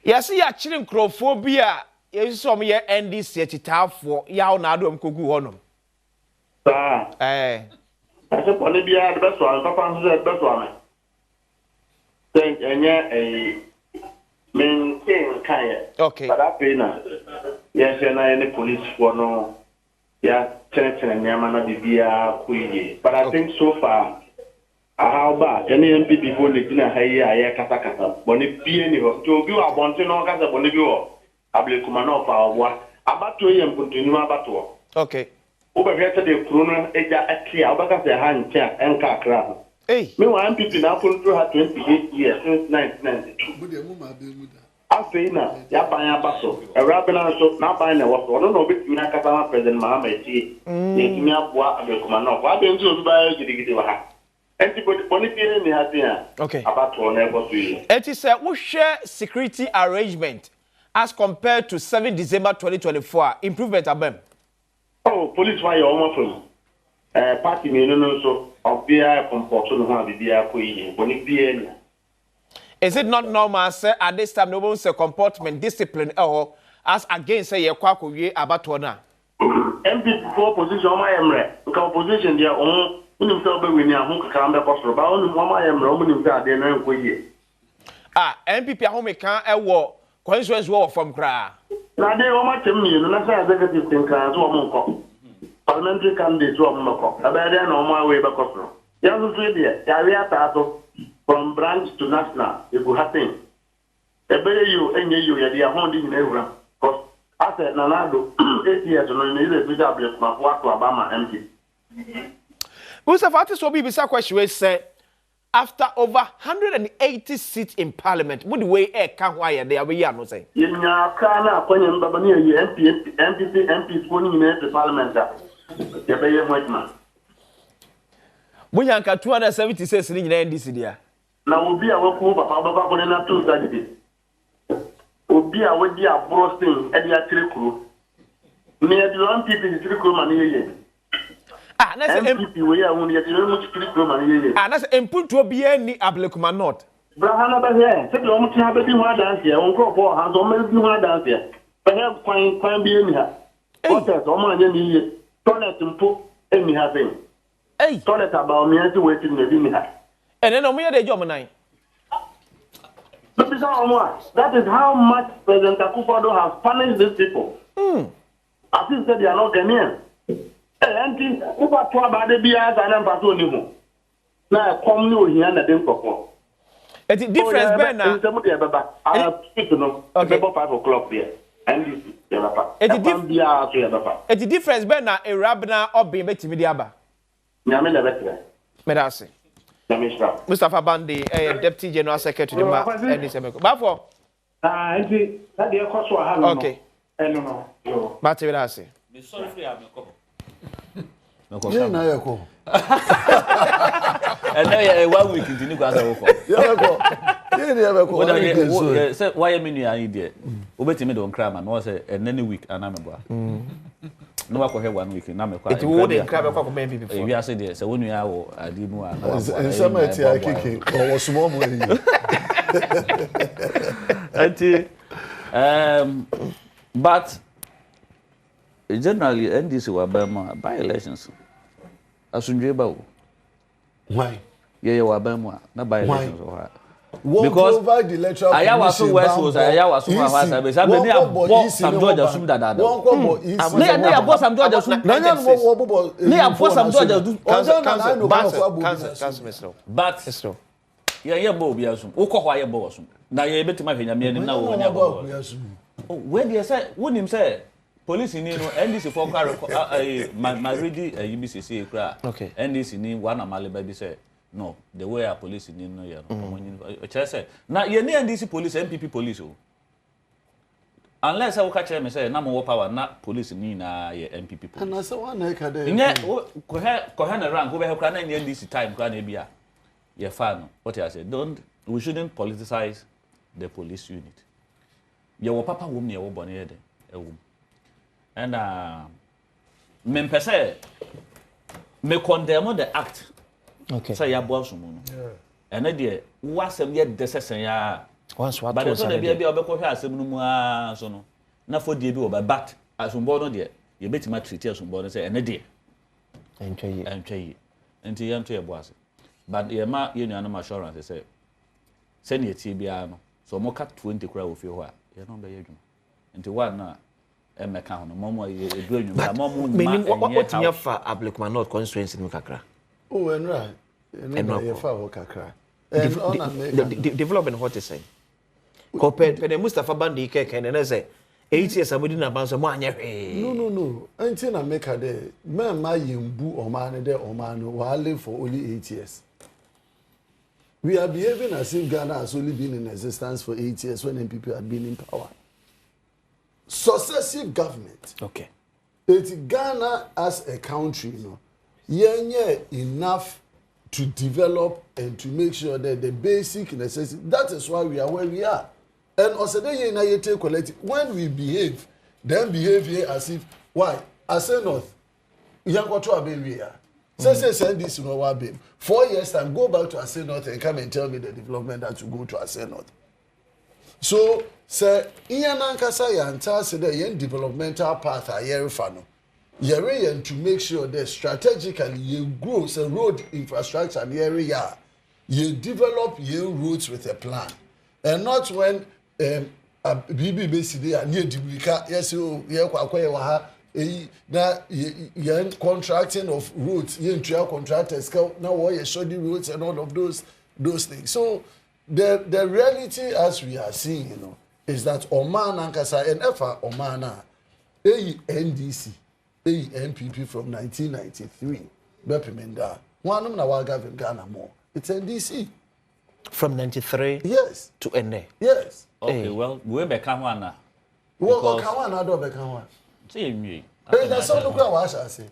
Yes, ya chilling crophobia. Yes, some year NDC chitafo ya na Adom kogu honom. Sa. Ase pone bia de beso an papa nso de beso ame. Thank enye maintain kan. Okay. But that pena. Yes, na any police for no. Yeah, ten nyama na bibia kuye. But I think so far how bad any MP before the dinner haye kata boni bie ni ho to bi wa bonte no kasa boni bi wo Ablekuma North Re-run abato yem continue abato. Okay. Obehwete de kuro no eja akia obaka se ha ntia enka akra. Me wa MP na follow through her 28 years since 1992. Afeina ya ban abaso Arabina so na ban na wo no no betumi na kasa ma President Mahama ti yetumi aboa Ablekuma North wa be nti obi ba gidigidi wa ha. Okay. It is a share security arrangement as compared to 7 December 2024. Improvement abem. Oh, police why you almost from party me no so of BI comport no ha BI ko yi boni BI. Is it not normal say at this time no one say comportment discipline as against say ye kwa ko wie abato na. MP for position o ma yemre. Nka opposition dia on unim se obe wini ahun kaka mbe kosoro ba onu mo ma yemre o munim se ade na enko yie. MPP ahun mekan ewo constituency wo from kra. Na de o ma tem ni no na say executive think kan so mo nko. Parliamentary candidate so mo nko. Abede na o ma we be kosoro. Ya so so de ya we ata so from branch to national it will happen. Ebere you enye you ya de ahun di na ewura. Cause ase na nado 8 years no ni ile bija Ablekuma for to Obama MP. Mustafa, what is what Bisa question we say after over 180 seats in Parliament, would the way can why they are we no say? Yenya kana akwanye mbaba ni MP phone ni na Parliament ya be ye mwajma. Munya nka 276 ni nyina NDC dia. Na obi a waku papa baba ko na to sadide. Obi a wadi abrosting e dia tire kuro. Me e di MPP tire kuro ma ni yeye. Na say MPP we ya won ye di mu tire kuro ma ni yeye. Na say empuntu obi ani Ablekuma North. Brahana ba here, se bi o mu tia ba bi ho adanse e won ko for hands o ma bi ho adanse e. Ba he kwan bi eni ha. Protest o ma anya ni yeye. Toilet mpo eni ha ben. Toilet about me anti waiting na bi ni ha. And then we had a job nine. That is how much President Akufo-Addo has punished these people. As he said, they are not Ghanaian. And Kupa Tuaba de Bias and Ampato Nimu. Now, come new here and then for. It's a difference, Ben. I have to know. Okay, 5 o'clock there. And it's a difference, Ben. A rabna or being better mediaba. Yamina better. Medasi. Mustafa Bandi, Deputy General Secretary to the NDC. Bafo. That the cost will have. Okay. No. Mati Medasi. Sorry for you. Yeah, na yako. And now 1 week continue go answer for. Yeah, say why me new idea. Obetimi don cry man, no say any week anameboa. No wa ko he 1 week na me kwa. It would dey cry kwa men people before. We are say there say wonu ya wo adi mu an. En sama ti akiki, o small mo yi. But generally NDC were by elections. Asunjwe ba wo. Why? Yeah, were by na by elections or because the electoral Ayawaso West was Ayawaso Hawasa be say be abo Sam George asum dada. Ne abo Sam George asum. Ne abo Sam George asum. But yeah bo bi asum. Wo ko hwa ye bo asum. Na ye betima hwenya me anim na wo nya bo asum. Oh, where dey say wonim say police ni no NDC for my ready UBCC kra. Okay. NDC ni one amale ba bi say no, the way our police in no year. Say na ye NDC police, MPP police. unless I catch me say na mo power na police ni na ye MPP police. And I say one na dey. Nye ko he na rank go be he kra na NDC time kra na bia. Ye fa no. What I say, we shouldn't politicize the police unit. Ye wo papa wom ne ye wo bone ye de. Ewom. And me pese me condemn the act. Okay. Say ya bo so mu no. Yeah. And there wasem ye desesen ya once what but so bia obekọ hwe asem no mu a so no na for die bi wo but asumbo no de ye betima treat asumbo no say ene de entwe enti yam to ye boase but ye ma ye nua no assurance say ne tie bia no so mo ka 20 kura wo fi ho a ye no be ye dwuma enti one na e meka ho no mo ye edu anwuma mo ma what you for Ablekuma North constituency no kakra oh enra ye fa ho kakra development what is saying Comparative Mustafa Bandi keke na say 8 years abodi na banso mo anya hwe no until na make her there man ma yembu omane there omane wa live for only 8 years. We are behaving as if Ghana has only been in existence for 8 years when people had been in power. Successive government. Okay. It's Ghana as a country, enough to develop and to make sure that the basic necessity. That is why we are where we are. And also, when we behave, then behave here as if, why? As a North, you have got to be here. Send this, 4 years time, go back to Ase North and come and tell me the development that you go to Ase North. So, sir, Ianankasa Yanta said the developmental path are Yerifano. Yere to make sure that strategically you grow the road infrastructure in the area. You develop your roads with a plan. And not when BB basically are near Dublika, yes, you na yen contracting of roads, yen trial contractors now what you show the roads and all of those things. So the reality as we are seeing, is that Oman Ankasa and Efa Omana NDC, NPP from 1993, Bepimenda. One of our government Ghana more. It's NDC. From 93 yes to NA. Yes. Okay, well, we be Kawana. Well, Kawana do be Kawana. See me. That's all the I say.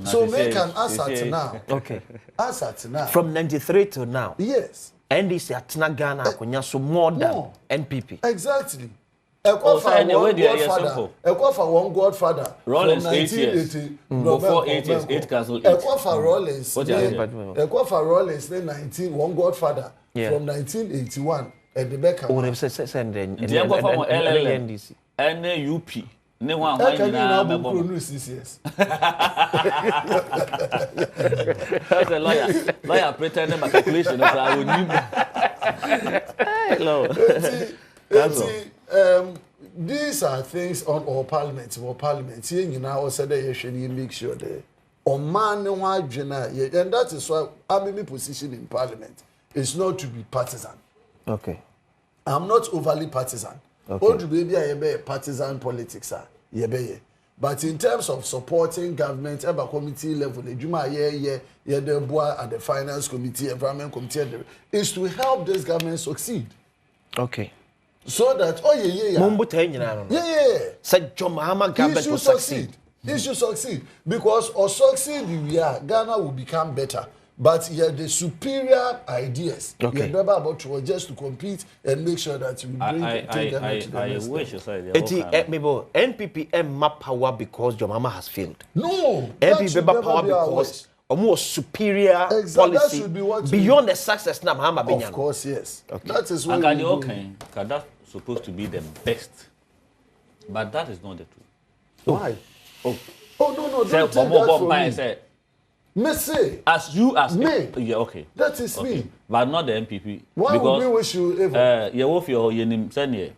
So make an asset now. Okay. Asset now. From 93 to now. Yes. NDC at Ghana konya so more than NPP. Exactly. Ekwafa one godfather. Rollins 8 years. Before 8 years, 8 cancel 8. Ekwafa Rollins. Ekwafa Rollins 19 one godfather from 1981 at the back. Oh, they send the NDC. NUP. Ne one nyina mebo no CCS. As a lawyer pretend my calculation of I will need. Hello. These are things on our parliament. You now said that you should make sure that and that is why I'm position in parliament is not to be partisan. Okay. I'm not overly partisan. Okay. Baby, partisan politics are but in terms of supporting government at the committee level, the Juma at the finance committee, environment committee, is to help this government succeed. Okay. So that said John Mahama government will succeed. It should succeed because or succeed Ghana will become better. But the superior ideas. Okay. You're about to just to compete and make sure that you bring Ghana to the next wish you say NPP map power because your mama has failed. No. NPP power because a more superior policy beyond the success now Mahama Benyan. Of course, yes. Okay. That is what that's supposed to be the best. But that is not the truth. Why? Oh no, don't take that from me. Messy. As you as me. Yeah, okay. That is okay. me. But not the MPP. Why because, would we wish you ever? You wolf your yenim senior.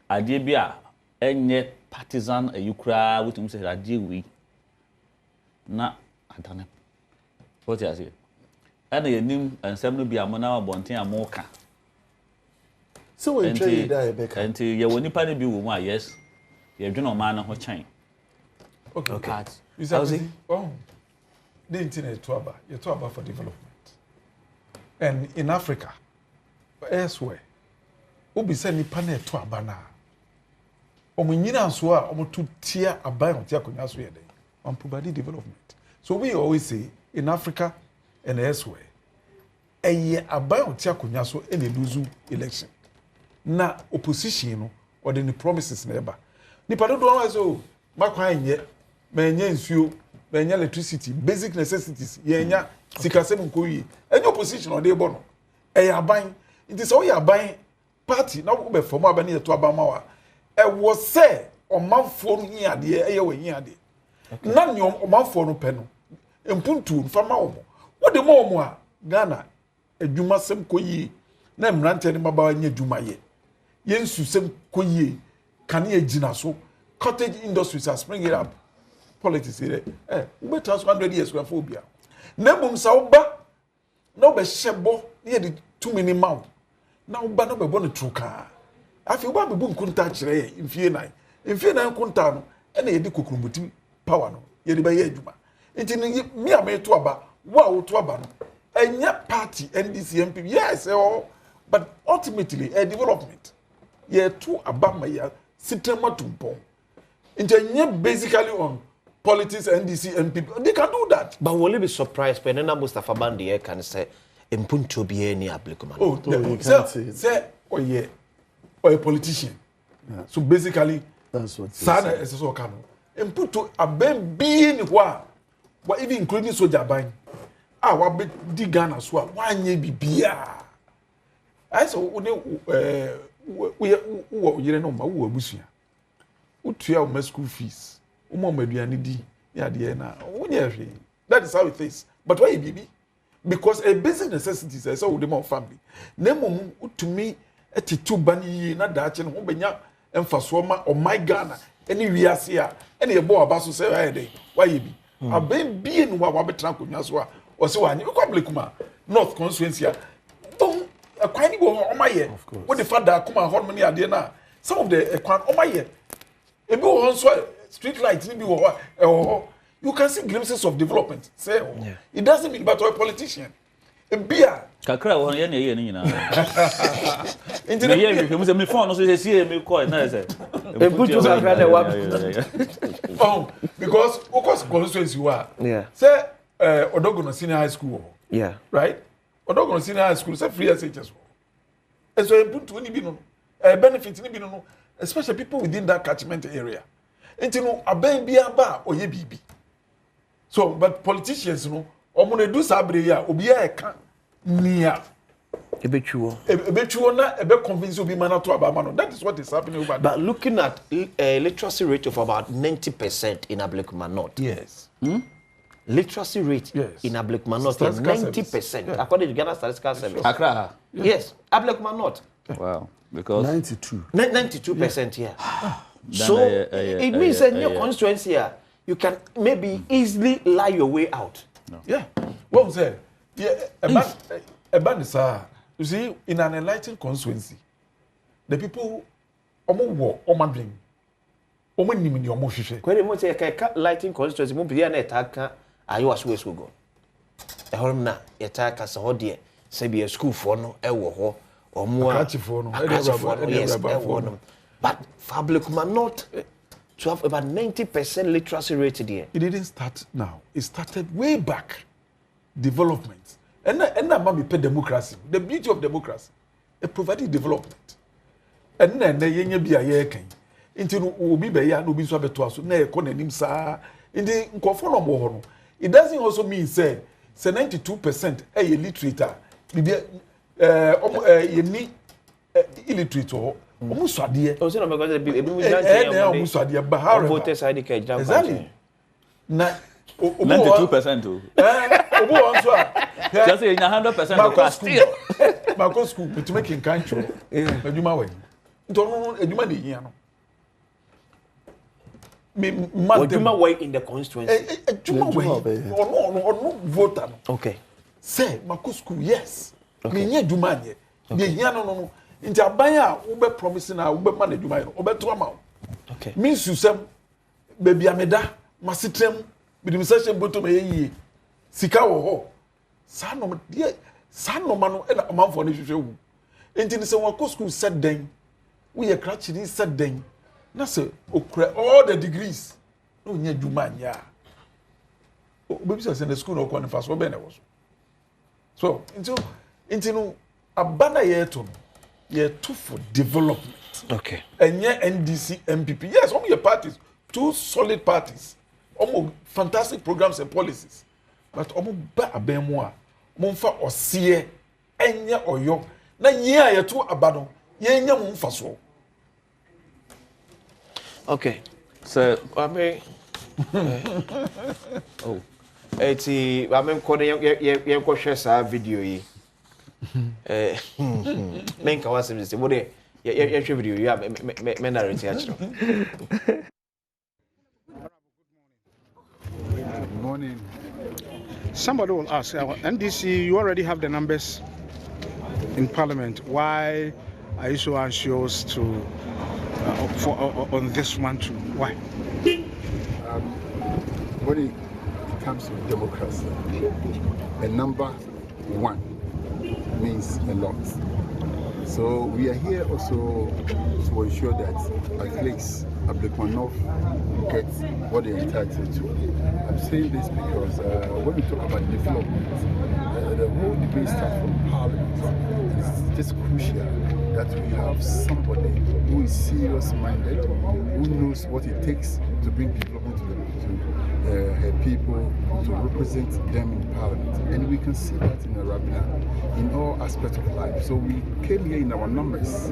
Idea be a partisan you cry with him say idea we. Na adane. What you say? And yenim and some no be a mona bonten amoka. So when you die Becca. Until you woni pa ne bi wo mu yes. You dwena o man ho chan. Okay. Is that oh. The internet you're talking about for development. And in Africa, elsewhere, we'll be sending panel to Abana. Omunyina so a omotu tia aban otia konya so yede. On provide development. So we always say in Africa and elsewhere, eye aban otia konya so e na lose election. Na opposition no or the promises never. Nipa do don so makwan nye menye nsuo, menye electricity, basic necessities, yenya sikasem nkoyi. Any opposition on dey bo no. Eye aban, it is all your aban party na wo be form aban ye to abama wa. E wo say omanfo no yin ade eye wo yin ade. Na ne omanfo no pe no. Empuntu mfama wo. Wo de mo mo a Ghana adwuma sem koyi na mrante ne mabawa nya adwuma ye. Yensu sem koyi kan ye gina so. Cottage industries are springing up. Politics here. We better 100 years for phobia. Nebum sa oba no be shebo near the 2 minimum. Now oba no be born truka. Afi oba be bu nkunta kire in fie nine. In fie nine nkunta no na ye di kokrumuti power no. Ye di be ye adwuma. Enti me am to aba, wa to aba no. Enya party NDC MP. Yes, but ultimately a development. Ye to aba ma ya sitema tumpon. Enti basically on politics NDC MP. They can do that. But will you be surprised when Mustafa Bandi can say Mpunto be any Ablekuma? Oh, no, say or a politician. Yeah. So basically, that's what Sana is so kind of Mpunto a ben being what even including soldier buying. What be Ghana so one year be beer. I saw we know my busia. Utia my school fees. That is how it is. But why baby? Because a basic necessity is all the more family. Nemo to me a titu bani na dachi and Hombenya and Faswama or my Ghana. Any we are here, any a boy about to say, why you be? A baby in Wabetranko Naswa or so on. You Ablekuma North constituency. Don't a quite go on my year. What the father come and hold money at dinner. Some of the on my year. A boy on street lights, you can see glimpses of development. Say, it doesn't mean about a politician. A beer. Kakra won ye ni na. Into the year you me phone so see me call na say. E butu kakra na wa. Oh, because of course constituency you are. Yeah. Say Odogono Senior High School. Yeah. Right? Odogono Senior High School say free SHS. And so Mpuntu ni bi no benefit ni bi no, especially people within that catchment area. Enti no aben bia ba oye bibi. So but politicians no omo na do sabre ya obi e ka nia ebechuo na ebe convince obi man to abama no. That is what is happening over there. But looking at a literacy rate of about 90% in Ablekuma North. Yes. Literacy rate in Ablekuma North is 90%. Yeah. According to Ghana Statistical Service. Accra. Yes, Ablekuma North. Wow. Because 92% here. So it means that in your constituency here, you can maybe easily lie your way out. No. Yeah. What was that? Yeah, about this, you see, in an enlightened constituency, the people omo dream. Omo nimi ni omo hwehwe. Kwere mo say ka lighting constituency mo bia na etaka ayo aswe so go. Ehom na yetaka se ho de se bia school for no ewo ho omo a yes ewo no. But for Ablekuma North to have about 90% literacy rate there. It didn't start now. It started way back. Development. And mami pay democracy. The beauty of democracy. It provided development. And then yenye bi aye kan. Inti no obi be ya no bi so abeto aso na e ko nanim saa. Inti nkofo no mo ho no. It doesn't also mean say 92% literate. Bibia ye illiterate ho. Omusade. O se no because ebi mu jante omusade ba how voters ID card jam. Exactly. Na 92% too. Obu on so just say 100% class still. Marco school to make in country. Eduma we. Ntono eduma de hia no. Eduma we in the constituency. Eduma we. No voter. Okay. Say Marco school yes. Me nya eduma nye. De hia no. Nti aban a wo be promise na wo be man eduma no. Obeto ama. Okay. Means you sem baby ameda masitrem bidim session boto me yi sika wo ho sanom de sanoma no na amanfo ne hwehwe wu enti ne se won ko school set den wo ye kra chiri set den na say okura all the degrees no nya dwuma nya baby say in the school no kwa fa so be na wo so into no abana yeto for development. Okay. And yeah, NDC, MPP. Yes, all your parties, 2 solid parties, almost fantastic programs and policies. But almost ba abemwa, monfa osie, enya oyo. Na yeah, ya tu abano, nya monfa so. Okay. So, I mean, oh, eti, I mean, ko share sa video yi. Menka wasem say, what dey? Yeah, video. Yeah, me narrate actually. Good morning. Somebody will ask, NDC, you already have the numbers in Parliament. Why are you so anxious to on this one too? Why? When it comes to democracy, a number 1 means a lot. So we are here also to ensure that at least Ablekuma North gets what they're entitled to. I'm saying this because when we talk about development, the whole debate starts from Parliament. And it's just crucial that we have somebody who is serious-minded, who knows what it takes to bring development to her people, to represent them in Parliament. And we can see that in Arabia, in all aspects of life. So we came here in our numbers,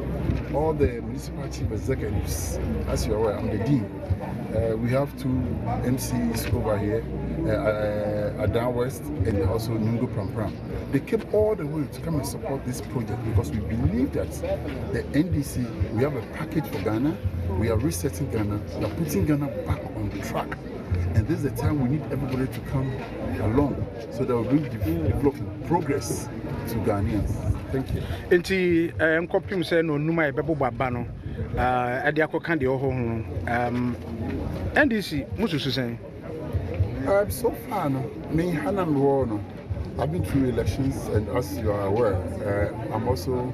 all the municipal chief executives, as you're aware, I'm the dean. We have 2 MCs over here, Adom West and also Nungo Prampram. They came all the way to come and support this project because we believe that the NDC, we have a package for Ghana, we are resetting Ghana, we are putting Ghana back on track. And this is the time we need everybody to come along so that we bring development progress to Ghanaians. Thank you. Enti nkopim say no numa e bebo baba no ade akoka de ho NDC mususu sen so far no me hanam no I've been through elections, and as you are aware, I'm also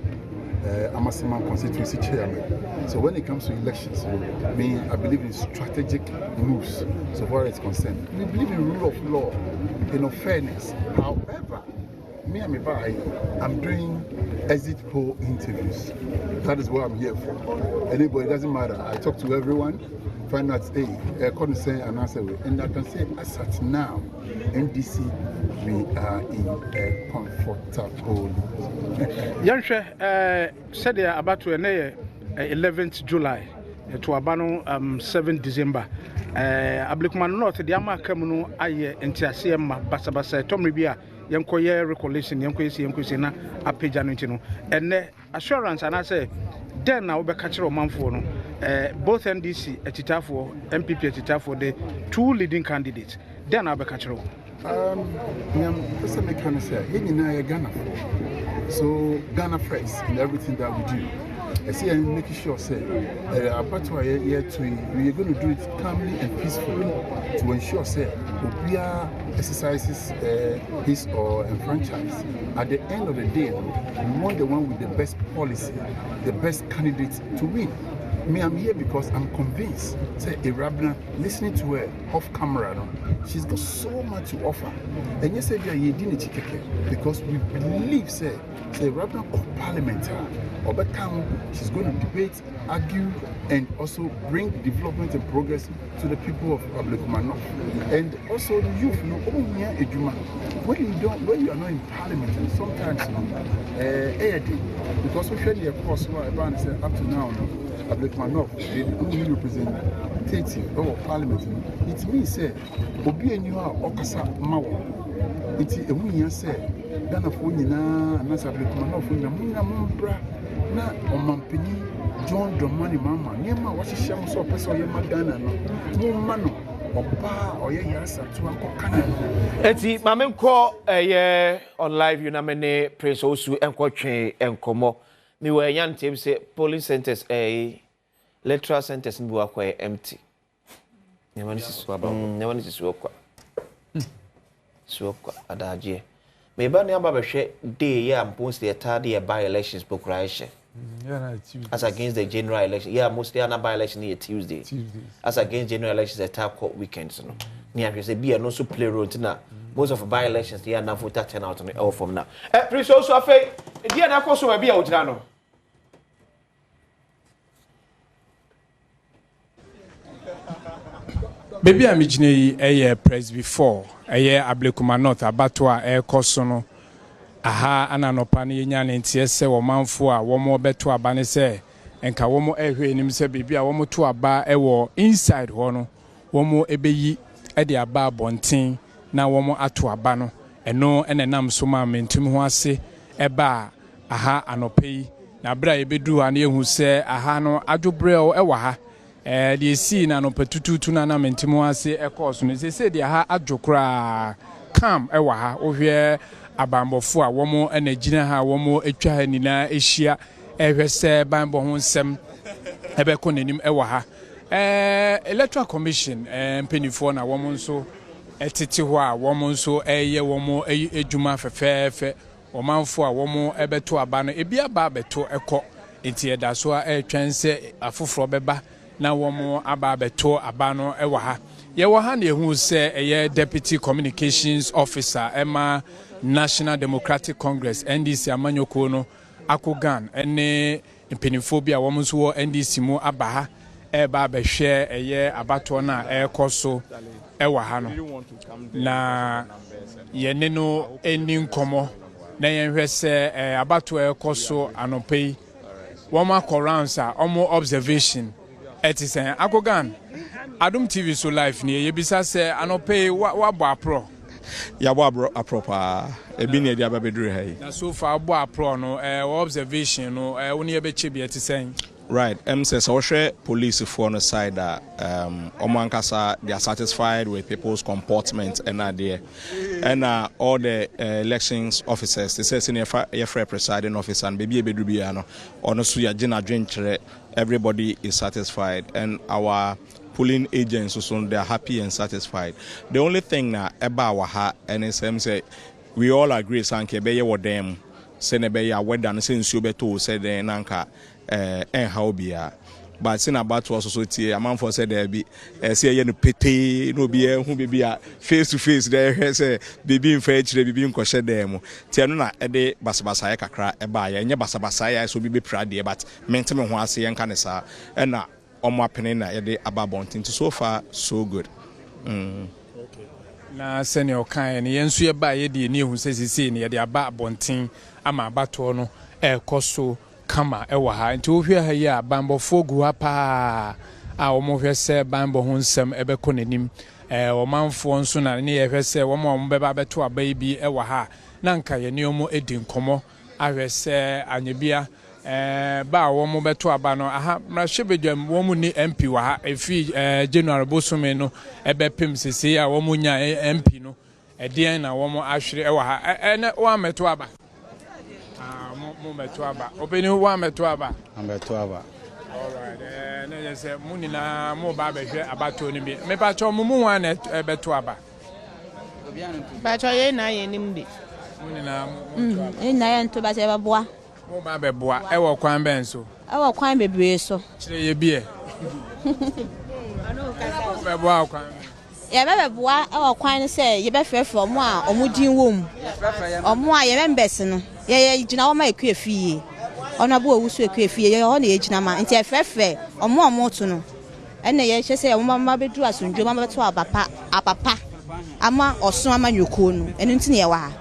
Amasimam constituency chairman. So when it comes to elections, I believe in strategic moves so far as concerned. We believe in rule of law, fairness. However, I'm doing exit poll interviews. That is what I'm here for. Anybody, it doesn't matter. I talk to everyone, find out, according to say an answer. And I can say, as at now, NDC, we are in a comfortable. Yanshe said they are about to 11th July to Abano 7th December. Ablekuma North, the Amakamunu Aye, Entiasiema, Basabasa, Tom Ribia. Yankoye recollection yankoye na apeja no ntino ene assurance and I say then na we catch manfo no both NDC etitafo MPP etitafo the 2 leading candidates then na we catch person can say na Ghana for so Ghana first in everything that we do. I see and making sure say about year 2 we are going to do it calmly and peacefully to ensure say Obia exercises his or franchise. At the end of the day, we want the one with the best policy, the best candidate to win. I'm here because I'm convinced, say, Irabna, listening to her off camera, she's got so much to offer. And yes, because we believe, say Irabna Parliamentary, or by time she's going to debate, argue, and also bring development and progress to the people of Ablekuma North. And also the youth, when you are not in Parliament, sometimes, because we share the course, up to now, Ablekuma North, the only representative of Parliament. It means, say, Obi and you are Okasa Mawa. It's a woman, say, Ghana for Nina, and that's Ablekuma North, Mumbra, na Omampini, John Domani Mama, Nema, what is Sham so person, Yama Ghana, no mano, Opa, or Yasa to Uncle Canada. Eti, Mamem call a year on live, you know, Prince Osu and Coche and Como. Me were young team say polling centers electoral centers in Buakwa empty. Never is work. Swap Adaje. Me ban the Abba day, yeah, and post the tardy by elections book ration. As against the general election. Yeah, mostly an by-election here Tuesday. As against general elections, a tap court weekends. You know. Near you say be and also play role now. Most of by-elections they are now voter turnout on the all from now. Please also afraid. Dear na koso ma be out now. Baby amijine eye press before eye Ablekuma North abatwa koso no aha ananopa ne nya ne ntie se wo manfo a wo mo beto aba ne se enka wo mo ehwe nim se baby a wo mo to aba wo inside ho no wo mo ebeyi e de aba bonten na wo mo ato aba no eno enenam so ma mentum ho ase eba aha anopai na bra ebedu ha na ehu se aha no adwobre e wa ha the see na no petutu na mentimo ase ekos no se de ha adwokra kam ewa ha ohwe abambofo a womo enagina ha womo etwa ha nina ehia ehwese bambo ho nsem ebeko nanim ewa ha electoral commission mpenifo na womo nso etete ho a womo nso eye womo ejuma fefefe womanfo a womo ebeto aba no ebi aba beto ekọ enti edaso a etwense afoforo beba na womo aba beto aba no ewa ha ye wo ha na ehu se eye deputy communications officer ema National Democratic Congress NDC amanyoko no akogan ene mpenifobia womo so wo NDC mu aba ha eba behwe eye abato na ekoso ewa ha no na ye ne no eni nkomo na yenhwe se abato ekoso anopei womo akoransa omo observation etisen akogan Adom TV so live ni yebisa se anopei wa bo apro ya bo apro pa ebi ne dia babedure hai na so far bo apro no observation no woni ebeche bi etisen right says so police for on the side that omankasa they are satisfied with people's comportment and there and all the elections officers they say senior presiding officer and baby ebedu no ono so ya gina dwenchere everybody is satisfied and our polling agents also they are happy and satisfied. The only thing na eba wa ha and say we all agree sanke be ye wo dem say ne be ya weda no say nsuo beto say den nanka how bia but sin about to also tie amanfo say there be say ye no pete no be hu be a face to face there say bibi mfa chire bibi nkɔhye dem tie no na de basabasa ye kakra eba ye nye basabasa ye so bibi prade but mentem ho ase ye nka ne sa na omo apene na ye de ababontin so far so good okay na senior kan ne yensu ye ba ye de ni hu sesisi ne ye de ababontin ama abato no ekoso kama ewa ha nti ohwe ha ya bambo fogu ha pa a omohwe se bambo ho nsem ebeko nanim omanfo nso na ne ye hwe se wo mo beba beto aba bi ewa ha na nka ye ne omo edi nkomo ahwe se anyebia ba wo mo beto aba no aha mrahwebedwam wo mu ni MP wa ha efi January bosome no ebepem sese a wo mu nya MP no edien na wo mo ahwere ewa ha ene wo ameto aba mo meto aba obeni wo meto aba ameto aba alright na je se mu ni na mo ba behwe abato ni bi me pa cho mu wa na beto aba ba cho ye na ye nim bi mu ni na mo aba na ye nto ba se ba boa mo ba be boa e wo kwan ben so e wo kwan bebre so kire ye bi e be boa kwan ye be boa e wo kwan se ye be frefro mo a omudin wom omo a ye members no ye gina wo ma ekuefie ona bo owusu ekuefie ye ho na ye gina ma nti efrefe omo to no ene ye hye se ye mo ma bedu asundwo ma beto apapa ama oso ama nyoko no ene nti ne ye wa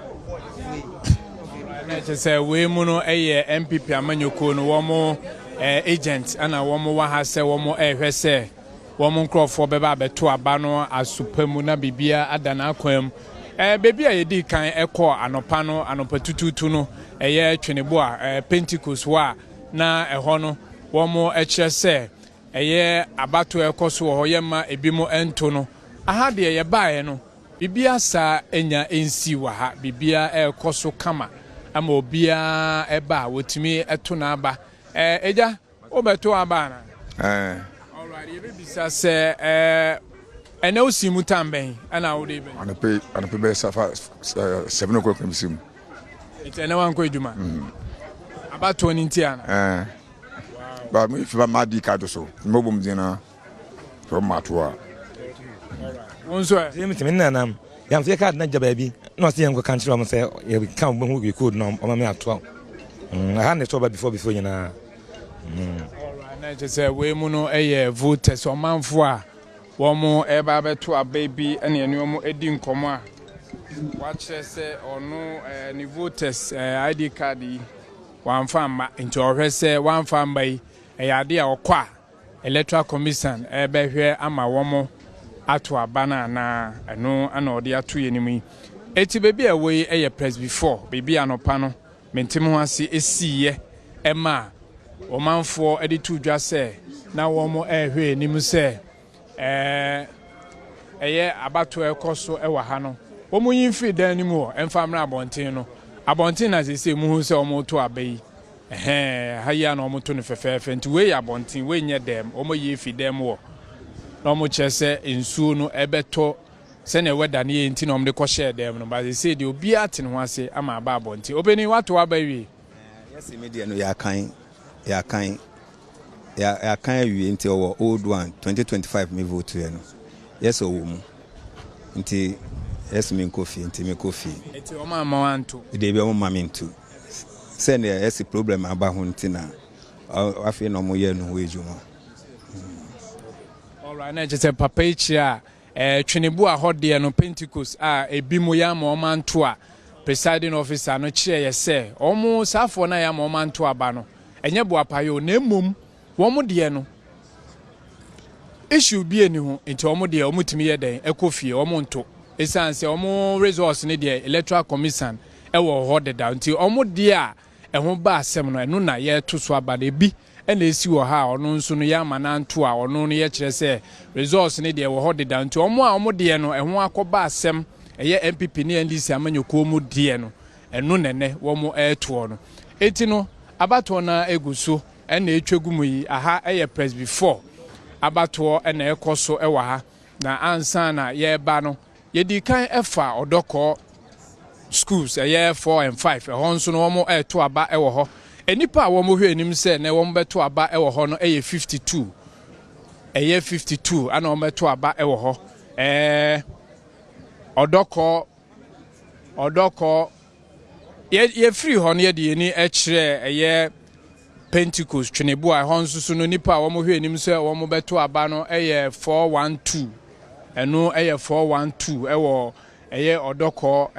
na hye se we mu no eye MPP ama nyoko no wo mo agent ana wo mo wa ha se wo mo ehwe se wo mo nkrofo beba beto aba no asupamu na bibia adana akwam baby a yedi kan ekọ anopa no anopa tututu no eye twenebo a Pentecost wa na eho no wo mo ekire se eye abato ekoso ho ye ma ebimo ento no aha de ye baaye no bibia sa enya ensi wa ha bibia ekoso kama ama obia eba wotimi eto na aba eja obeto aba na alright ye bibisa se ene osimu tamben ana wo de ben anape be safa 7 o'clock misimu ite na wan ko eduma About 20 tiana. But if you my decade so, mobile dinner from Matua. Nam. Yam say card na baby. No see am go country am say you come when we could no o me ato. I had the trouble before you na. Alright, na just say we mu no voters o manfo a wo mo eba beto a baby ene enu mo edi nkomo a. Watch say ono ni voters ID card one farm into ohwe say one farm by ade a okwa electoral commission behwe ama wo mo ato abana na eno ana ode ato yenimi eti baby away press before baby anopa no mentem ho ase esiye ema omanfo ede to dwa se na wo mo ehwe enim se abato ekoso ewa ha no wo mo yimfi dan ni mu emfamra abonten no abonten na se mu hu se o mo to abai ha ya na o mo to no fefefe nti we abonten we nye dem o mo yifi dem wo na o mo chese ensuo no ebeto se na weda na ye nti na o mo de ko share dem no ba se de obi ate no ase ama aba abonten obeni wato abai yes media no ya kan wi nti o old one 2025 me vote no yes o wo nti yes me coffee nti me coffee eti o ma wanto de bi o ma me ntu se na yes problem aba ho nti na afi no mo ye no we juma. All right, na just papa ichi a twenebu a hode no Pentecost a ebi mo ya ma o manto a presiding officer no kire ye se o mo safo na ya ma o manto aba no enye bo apayo na emom wo mo de no issue bi eni ho nti o mo de o mutimi ye den ekofie o mo nto esanse o mo resource ne de electoral commission ewo hode da nti o mo de a eho ba asem no eno na ye to so aba na bi ena esi wo ha ono nso no ya mananto a ono no ye kire se resource ne de wo hode da nti o mo de no eho akoba asem eye MPP ne NDC amanyoko mu de no eno nene wo mo eto no eti no abato na eguso ena etwegu mu yi aha eye press before abato ena ekoso ewa ha na ansa na ye ba no ye di kan efa odoko schools 4 and 5 ehon so no mo eto aba ewo ho enipa wo mo hwe enim se na wo mo beto aba ewo ho no 52 52 ana wo beto aba ewo ho odoko ye free ho no ye di ni ekire Pentecost twenebu a hon susu no nipa wo mo hwe enim se wo mo beto aba no 412 eno 412 ewo odoko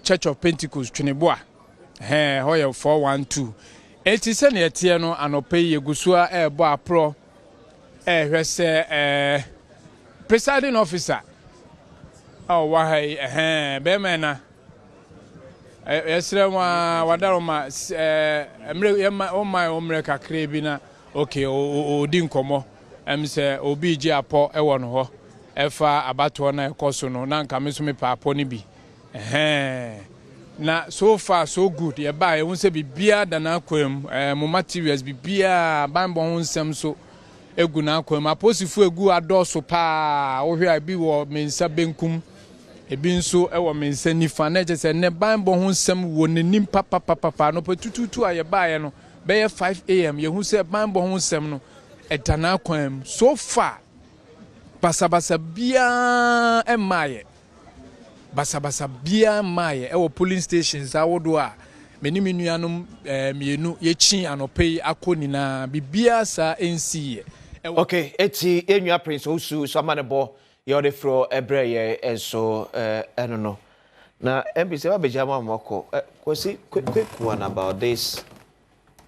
Church of Pentecost twenebu a ho 412 eti se na etie no anope yegusua ebo apro hwese presiding officer wa hai be mena esrema wadaroma emre yema omre kakre bi na okay odi nkomo emse obi ji apo ewo no ho efa abato na ekoso no na nka me so me papo ni bi na so far so good ye ba ye wonse bibia da na akwam mo materials bibia bambo ho nsem so egu na akwam aposifu egu adoso pa wo hwe abi wo mensa benkum ebi nso ewo mensa nifa na je se ne bambo ho nsem wo nanim papa no petututu aye ba ye no be 5 am ye hu se bambo ho nsem no edana akwam so far basabasa bia emaye basabasa bia maye ewo polling stations awodo a menimi nuanom mienu yechi anope akoni na bibia sa NC okay eti enua prince osu so amanebo yode fro ebreye enso eno no na MBC wa beja ma moko kwesi quick one about this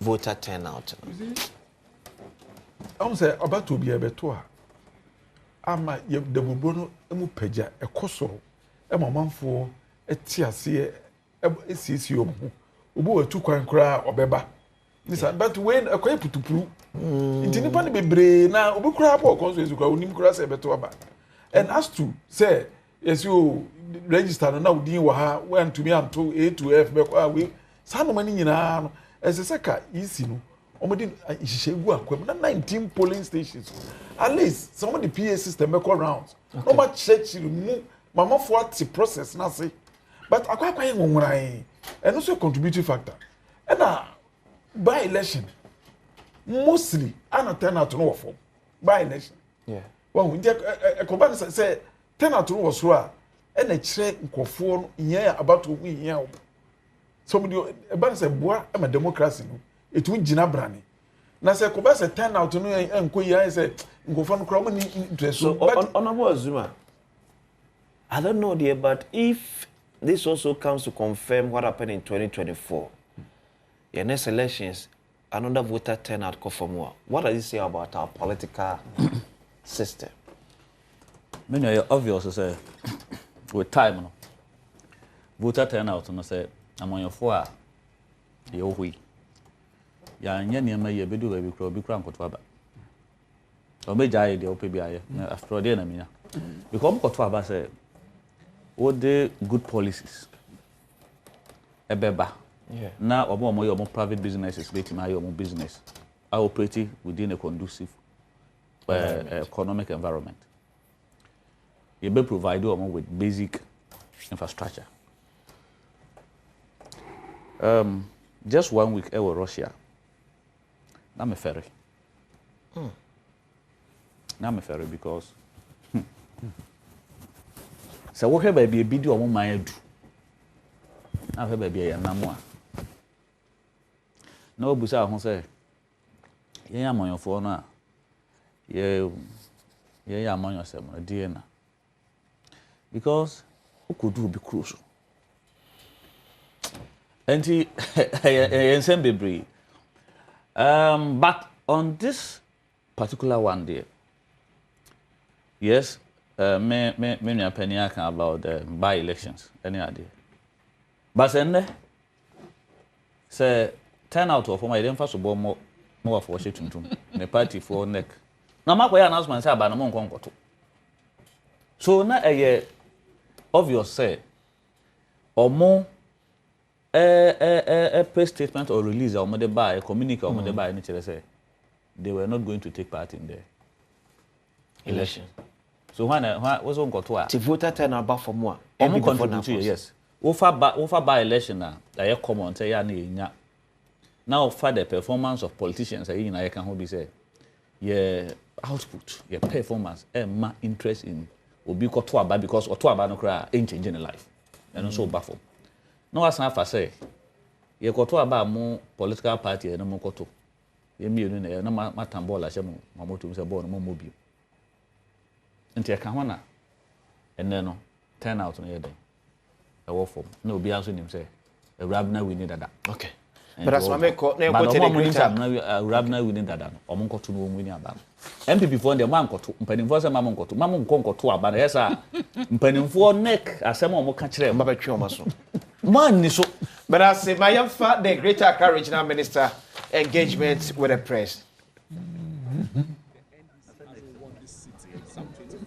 voter turnout say about to be ebeto a ama ye debobro no emu pagya ekosoro manfo etiase esisi obu obu watu kwan kra obeba nisa but when akwai putupuru nti nipa ne bebre na obi kra abo konso ezu kra onim kra se beto aba and as to say yes you register na udin wa ha when to me anto A to F be kwa we sanu mani nyina no eseseka isi no omodi ihihye gu akwam na 19 polling stations at least some of the PA system be call rounds no ma church mu mama for the process na say but akwa nwonwran and also contributing factor and by election mostly ana turnout no form by election yeah well we combine say turnout no so a na kire nkofo no yen about to win yen somebody ban say boa am democracy no etu gina brane na say combine say turnout no enko yen say nkofo no kra mo ni interest so honorable Azuma, I don't know there, but if this also comes to confirm what happened in 2024, your next elections, another voter turnout call for more. What does it say about our political system? Many are obvious to say with time, no? Voter turnout, no say among your four, you we. Ya nyanya ma ye bedu baby kro bi kra nkoto aba. O me jai de OPBI after all dey na minya. Because nkoto aba say all the good policies. Ebeba. Yeah. Now omo private businesses betim my own business are operating within a conducive economic environment. You be provide omo with basic infrastructure. Just 1 week I was Russia. Now I'm a ferry. Now I'm a ferry because so what have be a video on my do. Now have be a namwa. No busa hon say ye amonyo fo no a ye amonyo sem no die na because okudu bi cruise enti yen bebre but on this particular one day yes me nua pani aka about the by elections any idea but say turnout of my dem first bo mo wa for she tuntum the party for neck na makoya announcement say aba na mo nkonkoto so na obvious say omo press statement or release or the buy a communique or the buy any say they were not going to take part in the election. So when was on koto to voter turnout ba for more omo contribute yes over by election na common say ya na enya. Now, for the performance of politicians, I can be say, yeah, output, your performance, and my interest in will be Otuaba because Otuaba no cry ain't changing the life, and also baffle. No, as I say, you Otuaba more political party and no more Koto. You mean no matambola, Shamu, Mamotu, born more mobile. Until I can and then turn out on your day. A war form. No, be answering him say, a rabna we need that. Okay. But as my ko na ko tele greater na rabna winning dada no omo nkoto no winning aba MPP for the man nkoto mpanimfo se mam nkoto aba na yesa mpanimfo neck asem omo ka kire mba betwe omo so man ni so but as my yamfa the greater courage now minister engagement with the press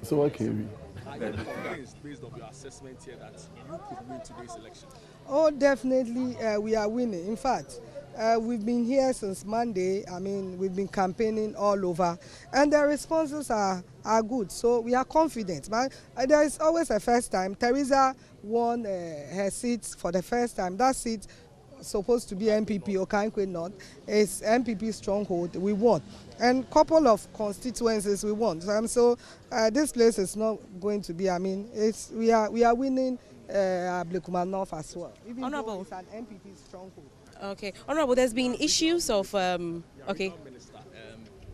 so okay based on your assessment here that you could win today's election. Oh, definitely, we are winning. In fact, we've been here since Monday. I mean, we've been campaigning all over, and the responses are good. So we are confident. But there is always a first time. Teresa won her seat for the first time. That seat supposed to be MPP or Okankwe North is MPP stronghold. We won, and couple of constituencies we won. So this place is not going to be. I mean, we are winning. Ablekuma North as well. Even Honorable, it's an MPP stronghold. Okay, Honorable, there's been issues of okay. Minister,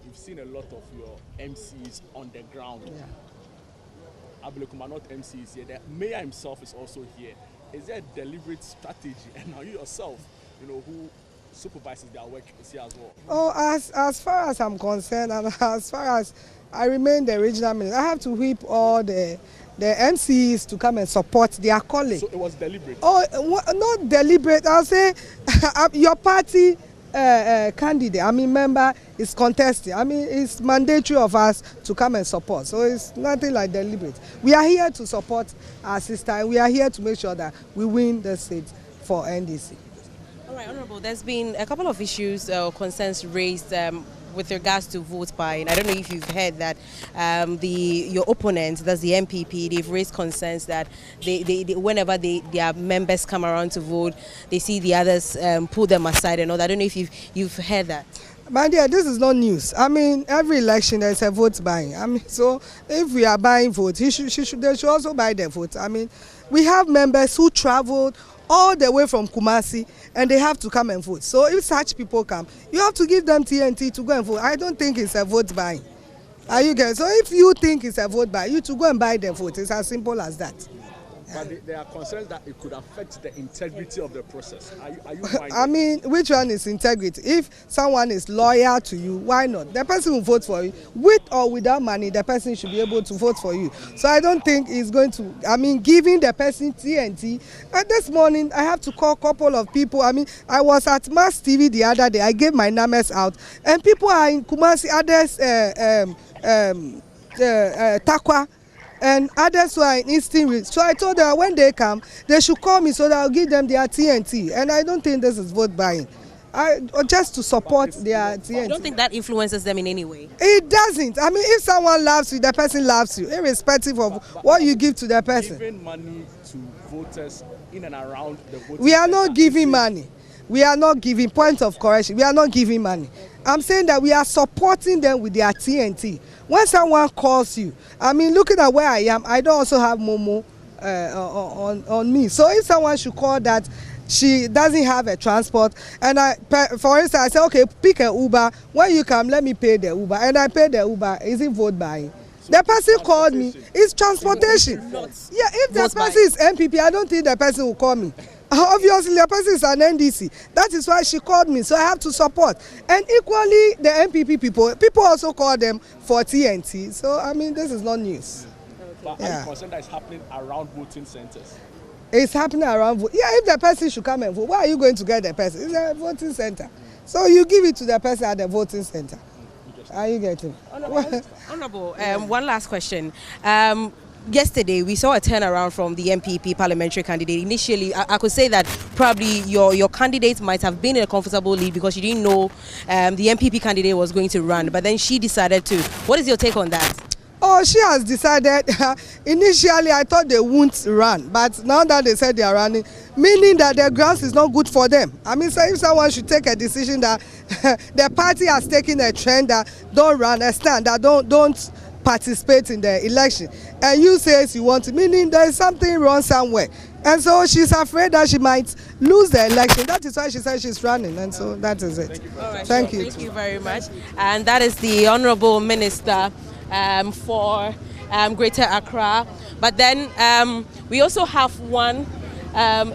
you've seen a lot of your MCs on the ground. Yeah. Ablekuma North MC is here. The mayor himself is also here. Is there a deliberate strategy? And now you yourself, who supervises their work is here as well? Oh, as far as I'm concerned, and as far as I remain the regional minister, I have to whip all the MCs to come and support their colleague. So it was deliberate? Oh, not deliberate. I'll say your party candidate, member is contesting. It's mandatory of us to come and support. So it's nothing like deliberate. We are here to support our sister. We are here to make sure that we win the seat for NDC. All right, Honorable, there's been a couple of issues or concerns raised with regards to vote buying. I don't know if you've heard that your opponents, that's the MPP, they've raised concerns that they whenever their members come around to vote, they see the others pull them aside and all that. I don't know if you've heard that. My dear, this is not news. I mean, every election there's a vote buying. I mean, so if we are buying votes, they should also buy their votes. I mean, we have members who traveled all the way from Kumasi and they have to come and vote. So if such people come, you have to give them TNT to go and vote. I don't think it's a vote buying. Are you getting? So if you think it's a vote buying, you to go and buy the vote. It's as simple as that. But there are concerns that it could affect the integrity of the process. Are you I mean, which one is integrity? If someone is loyal to you, why not? The person who votes for you, with or without money, the person should be able to vote for you. So I don't think it's going to, I mean, giving the person TNT. And this morning, I have to call a couple of people. I mean, I was at Mass TV the other day. I gave my numbers out. And people are in Kumasi, others, Takwa, and others who are in Eastern Region. So I told them when they come, they should call me so that I'll give them their TNT. And I don't think this is vote buying. Just to support their TNT. You don't think that influences them in any way? It doesn't. I mean, if someone loves you, the person loves you, irrespective of what you give to the person. Giving money to voters in and around the voting. We are not giving money. We are not giving, point of correction, we are not giving money. I'm saying that we are supporting them with their TNT. When someone calls you, I mean, looking at where I am, I don't also have Momo on me. So if someone should call that she doesn't have a transport, and for instance, I say, okay, pick a Uber. When you come, let me pay the Uber. And I pay the Uber. Is it vote buying? The person called me. It's transportation. Yeah, if the person is MPP, I don't think the person will call me. Obviously, the person is an NDC. That is why she called me. So I have to support. And equally, the MPP people also call them for TNT. So, I mean, this is not news. But are you concerned that it's happening around voting centers? It's happening around. Yeah, if the person should come and vote, where are you going to get the person? It's a voting center. So you give it to the person at the voting center. Are you getting? Honorable, one last question. Yesterday, we saw a turnaround from the MPP parliamentary candidate. Initially, I could say that probably your candidate might have been in a comfortable lead because you didn't know the MPP candidate was going to run, but then she decided to. What is your take on that? Oh, she has decided. Initially, I thought they won't run, but now that they said they are running, meaning that the grass is not good for them. I mean, so if someone should take a decision that the party has taken a trend that don't run, a stand that don't participate in the election, and you say you want to, meaning there is something wrong somewhere, and so she's afraid that she might lose the election. That is why she said she's running, and so that is it. Thank you. Thank you very much. And that is the Honourable Minister for Greater Accra. But then we also have one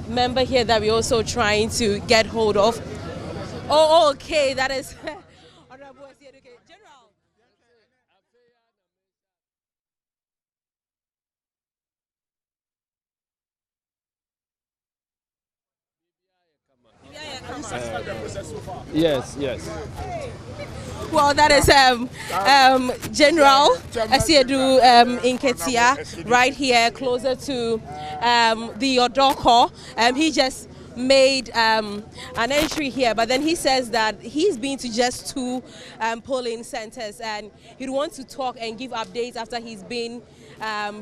member here that we're also trying to get hold of. Oh, okay, that is Honourable General. Yes. Well, that is General Asiedu Inketia right here closer to the Odoko. He just made an entry here, but then he says that he's been to just 2 polling centers and he'd want to talk and give updates after he's been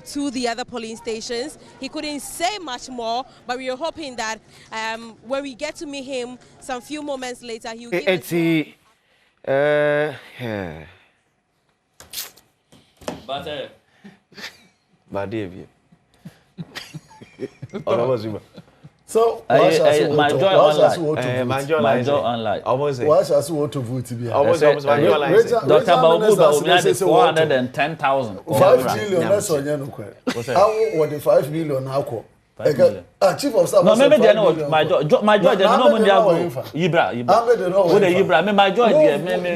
to the other polling stations. He couldn't say much more, but we are hoping that when we get to meet him some few moments later, he'll give us So, my joy online. Almost. Why should I want to vote to be? Almost. Dr. Babu said 410,000. 5 million. That's on you. How what the 5 million now? Chief of staff. No, maybe they know my joy. They know when they are Yibra. My joy.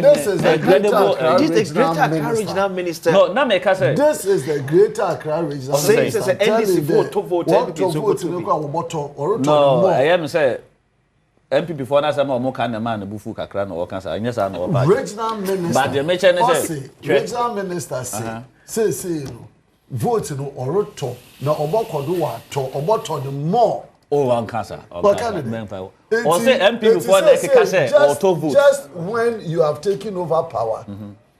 This is the Greater Accra Regional Minister. No, not make us say. This is the Greater Accra Regional Minister. Say NDC vote. No, I am say. MP before na sama omo kan na man na bufu kakra na o kan sa anya sa na o pa. Regional Minister. But the mention say Regional Minister say vote no oroto na obokodo wa to oboto the more Oh, one cancer. What candidate? Or say MP before the cancer auto vote. Just when you have taken over power,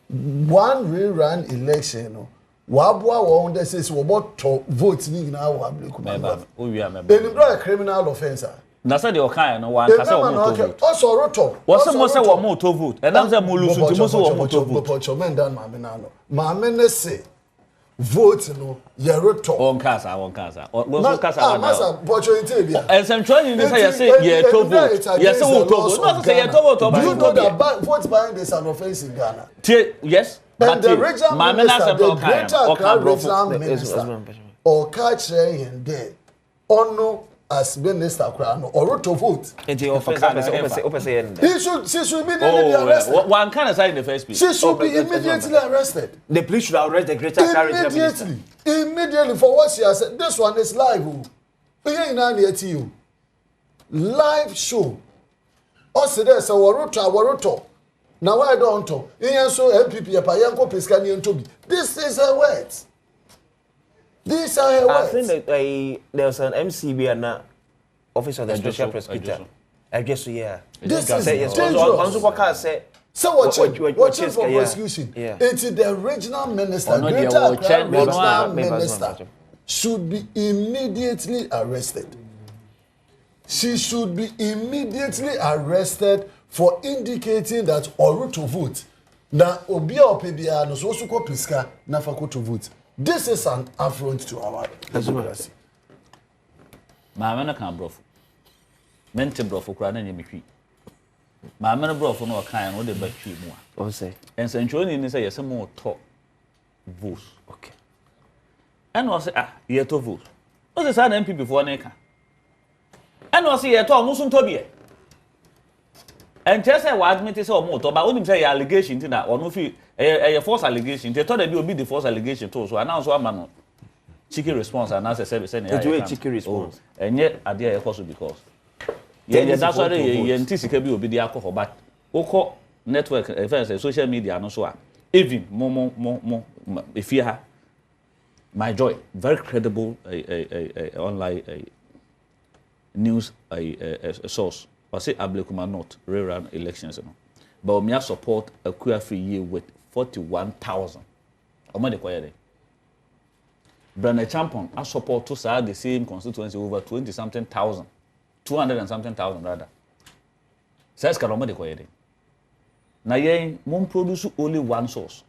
one re-run election, Wabwa won't say what votes ni na Ablekuma North. Then a criminal offencer. Na say the okan no one kasa o moto vote. Also roto. What's mo say wo moto vote? And am say mo lose nti mo say wo moto vote. But men dan ma me na no. Ma me ne say vote no ye roto. On kasa. Wo so kasa na. Masa bocho nti bia. And some training say you say ye to vote. Yes say wo to vote. No say ye to vote. Do you know that vote buying is an offense in Ghana? Yes. And the regional minister, the greater Accra regional minister, or catch in there, ono as minister Accra, or to vote. She should immediately be arrested. One can aside in the first place. She should be immediately arrested. The police should arrest the greater Accra regional minister. Immediately for what she has said. This one is live. Live show. Also there's a waruto. Now I don't talk. So MPP Payanko Piscani and Toby. This is her words. These are her words. I think that there's an MCB and Office of the Special Prosecutor. I guess yeah. This is dangerous. So watching for prosecution. It's the regional minister, greater Accra regional minister should be immediately arrested. She should be immediately arrested for indicating that oru to vote. Na obia opebia no so ko piska na fako to vote. This is an affront to our democracy. Ma na kan brofo. Mente brofo kura na nyemtwi. Ma na brofo no kan no de batwi mu a. O say. Ensancho ni say yese mo to vote. Okay. And o say ye to vote. O say sa na MP before na ka. And o say ye to omusun to bie. And just say what admit say omo to ba onim say allegation tin na ono fi false allegation. They thought they be the false allegation too. So announce one man cheeky response and answer say na a cheeky response. Enye ade e koso because that's why ye ntisika bi obi dey akọ but okọ network social media no so a even mo if you have my joy very credible online news source. I say Ablekuma North Re-run elections, but we support a queer free year with 41,000. How de quiet? Brand Champion, I support to say the same constituency over 20-something thousand, 200 and something thousand rather. Says Karoma de quiet. Na ye mon produce only one source.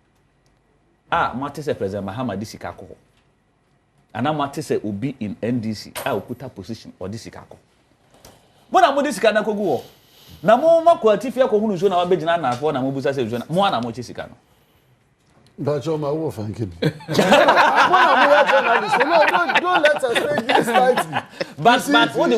Mate se President Mahama Disikako. And I mate se ubi in NDC. I will put a position or Disikako. But I'm this kind of go. Na mo makwati ko hunu so na wabegina na afọ na mo busa se so na mo ana mo chisika no. But you're my wolf and kid. Don't let us say this lightly. But what the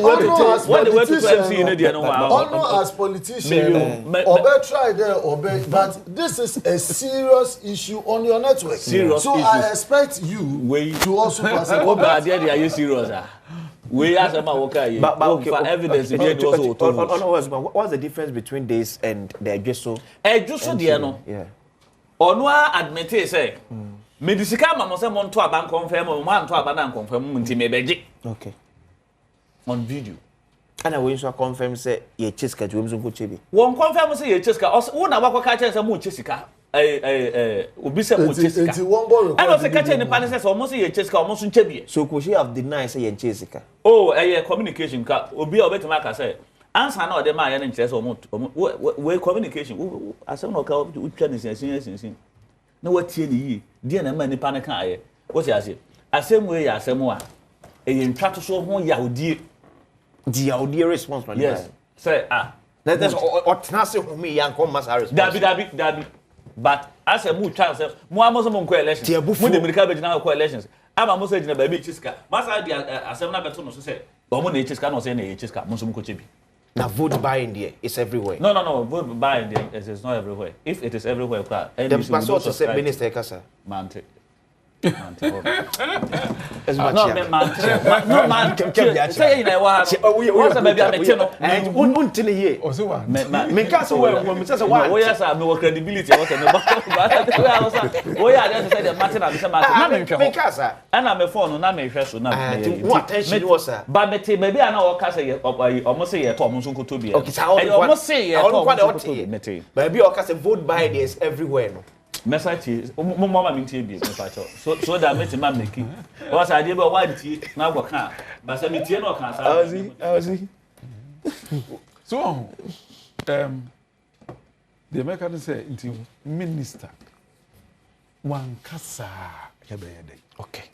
way to MC in the no one. As politician, or try there or but this is a serious issue on your network. Serious so issues. I expect you to also pass it. What bad are you serious? We ask about okay, for evidence. What's the difference between this and the Ejuso? Ejuso, dear no. Yeah. Onwa admit say. Me disika ma mo say mo nto aban confirm mo nto aban confirm nti me beje. Okay. On video. And I will so confirm say ye chiska to emzo ko chebi. Won confirm say ye chiska. Wo na ba ko ka che say mo chisika. Obi say mo chisika. It's one ball. I don't say catch any pan say almost ye chiska almost nchebi. So ko she have denied say ye chisika. Oh, communication ka obi obetima ka say answer na ode ma ye nche say we communication asem no ka utwa ni sin na watie ni yi die na ma ni pan ka aye what you say asem we ya asem a eye ntwa to so ho yaudie response man. Yes say that's otna say ho me yan come mass response dabi but asem mu twa say mo amoso mo nko elections mo de medical be na ko elections ama mo say jina ba bi chiska masa dia asem na beto no so say o mo na chiska no say na chiska mo so mo ko chebi. Now vote buying there is everywhere. No. Vote buying there is not everywhere. If it is everywhere, the pastor say minister Kasa. Mante. No, man. Say you know what? What's the baby? I'm telling you. Won't tell you. Me can't say well. Me say why? Oh yes, I have credibility. What? Oh yeah, that's say the Martin and Mr. Martin. Me can't say. And I'm a phone. Na me hwe so na me. What attention was sir? But me maybe I know what say almost say to almost nko to be. Okay, so almost say almost me. Maybe I can say vote by this everywhere no. Message mama me tie bi me pacho so that me ma make was I dey be one tie na go kan but say me tie no kan sa I see so the American say into minister one kasa yebeyede okay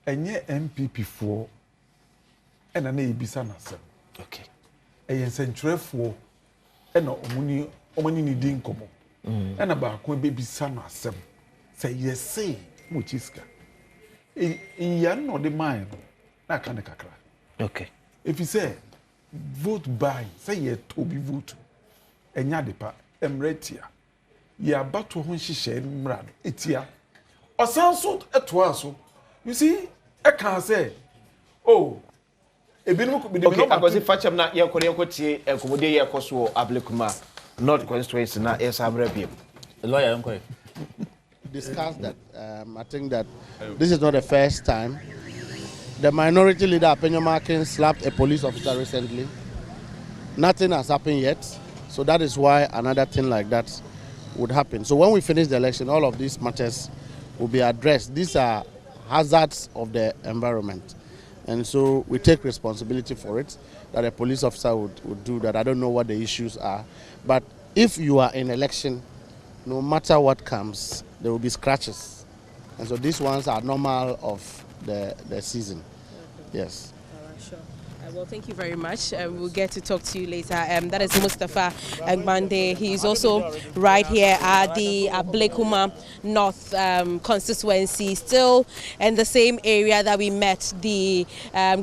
enye MPP for ena na ebisa na sem okay eyen sentrefo ena omuni ni din komo and about when baby son or some say yes, say which is in yan or the mind. That kind of cacra. Okay. If you say vote by, say ye to be vote, and yadepa, emretia, ye about to when she shed mran, etia, or sounds so at once. You see, I can't say, oh, a bit more could be okay. I was if I'm not your Korean coaching, a commodity, a coso, Ablekuma North constituency na yes Abraham. Lawyer uncle. Discussed that I think that this is not the first time. The minority leader Apenyomakin slapped a police officer recently. Nothing has happened yet. So that is why another thing like that would happen. So when we finish the election, all of these matters will be addressed. These are hazards of the environment. And so we take responsibility for it, that a police officer would do that. I don't know what the issues are. But if you are in election, no matter what comes, there will be scratches. And so these ones are normal of the season. Yes. Sure. Well, thank you very much. We'll get to talk to you later. That is Mustafa Agbande. He's also right here at the Ablekuma North constituency, still in the same area that we met the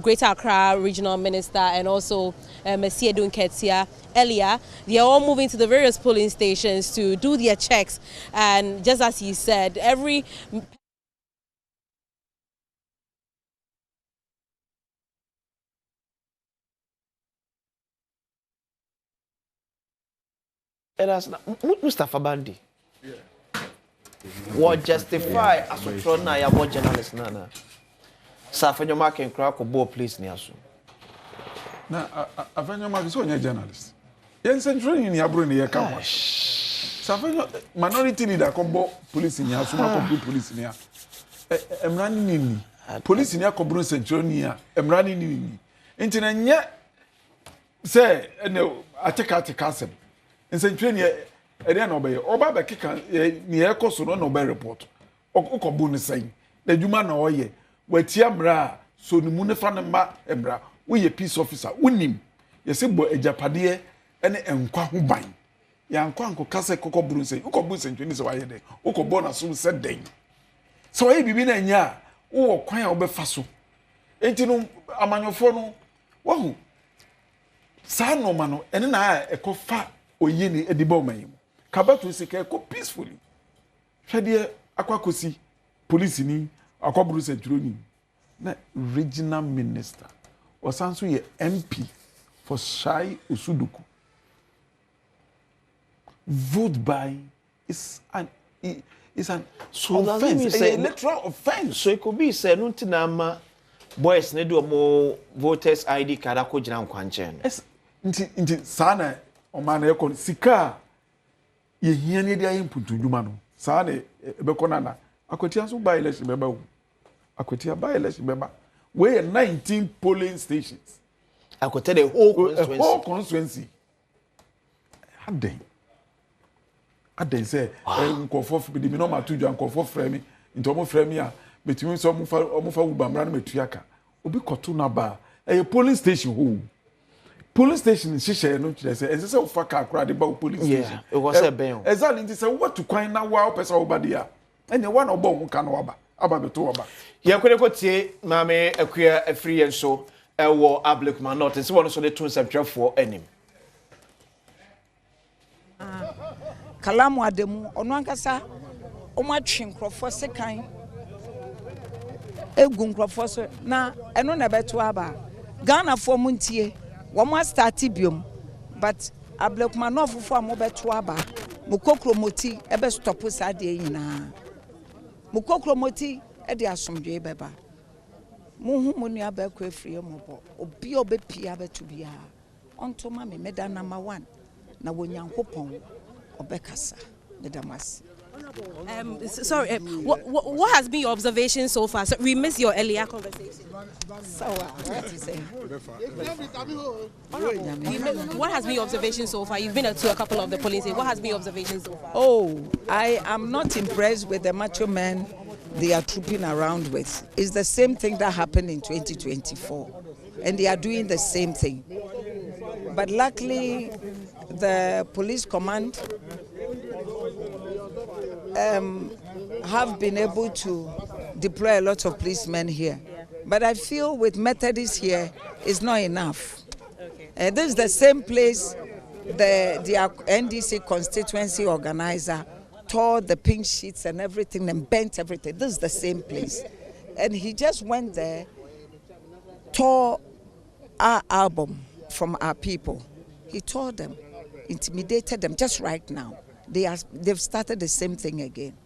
Greater Accra Regional Minister and also Monsieur Dunketia earlier. They are all moving to the various polling stations to do their checks. And just as he said, every and as Mustafa Bandi. What justify as a tron na ya bo journalist na. Safenyo can crack or please ni aso. Na Afenyo so nya journalist. Yen central ni abro ni ye ka. Safenyo minority leader ko police ni aso ma ko police ni a. Emrani ni. Police ni akobro central ni a. Emrani ni. Enti na nya say ateka asem. Nsentwe ni ere na obeye oba be keka ni ekoso no na obey report okobu ni sai na djuma na oye watia mra so ni mu ne fa ne ma emra wo ye peace officer wonim yesi bo ejapade ene enkwa ho ban ya nkwa nko kase kokoburu sai ukobu nsentwe ni se waye de ukobo na so se den so waye bibi na nya wo kwan a obefa so enti no amanyofo no wahu sa no ma no ene na ekofa oyini edibo mayim kabatu sika ko peacefully hwede akwakosi police ni akwaburu centro ni na regional minister osanso ye MP for Shai Usuduku vote by is an so offense, an electoral offense. So it could be said nuntinama boys ne do mo voters ID card akogina nkwanche no nti sana omana yekon sika ye hia ne dia yimputu dwuma no sana ebeko na akotia so by election beba wo akotia by election beba we 19 polling stations akotia the whole constituency aden say nkofo bi mi no ma tudwa nkofo frame nti omo frame a betumi so omo fa wubamra na metuaka obi koto na ba polling station ho police station shisha no kire say ese say fa ka akra de ba police station yeah it was a ben exactly nti say what to kwan na wa person obade a ene wa na obo ho ka na waba aba beto waba ye kwere ko tie maame akua afiri yen so ewo Ablekuma North nse wono so de tun sabtwafo anim Kalamu Ademu ono ankasa o ma twe nkrofo sekan egu nkrofo so na eno na beto aba Ghana for muntie wo mo start biom but Ablekuma North for mo beto aba mo kokromoti ebe stop sa de nyina mo kokromoti e de asomdwe beba mo hu mo nua ba kwa free mo bo obi obepia beto bia onto ma me meda number 1 na wonyankopon obekasa medamasi. Sorry, what has been your observation so far? So we missed your earlier conversation. So what to say? What has been your observation so far? You've been to a couple of the police. What has been your observation so far? Oh, I am not impressed with the macho men they are trooping around with. It's the same thing that happened in 2024, and they are doing the same thing. But luckily, the police command have been able to deploy a lot of policemen here. But I feel with Methodists here is not enough. This is the same place the NDC constituency organizer tore the pink sheets and everything and bent everything. This is the same place. And he just went there, tore our album from our people. He tore them, intimidated them just right now. They've started the same thing again.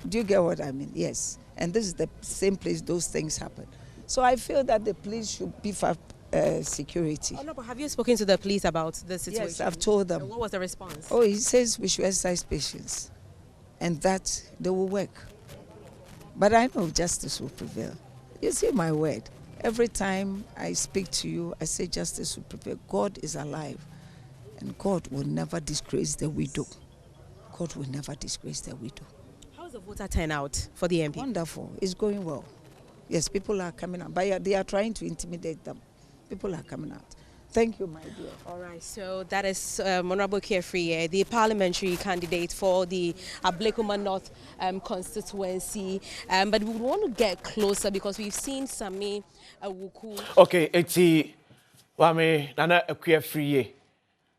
Do you get what I mean? Yes. And this is the same place those things happen. So I feel that the police should beef up security. Oh, no, but have you spoken to the police about the situation? Yes, I've told them. And what was the response? Oh, he says we should exercise patience and that they will work. But I know justice will prevail. You see my word. Every time I speak to you, I say justice will prevail. God is alive and God will never disgrace the widow. God will never disgrace the widow. How is the voter turnout for the MP? Wonderful. It's going well. Yes, people are coming out. But they are trying to intimidate them. People are coming out. Thank you, my dear. All right, so that is Honorable Carefree, the parliamentary candidate for the Ablekuma North constituency. But we want to get closer because we've seen Sami Awuku. Okay, eti wame nana Carefree,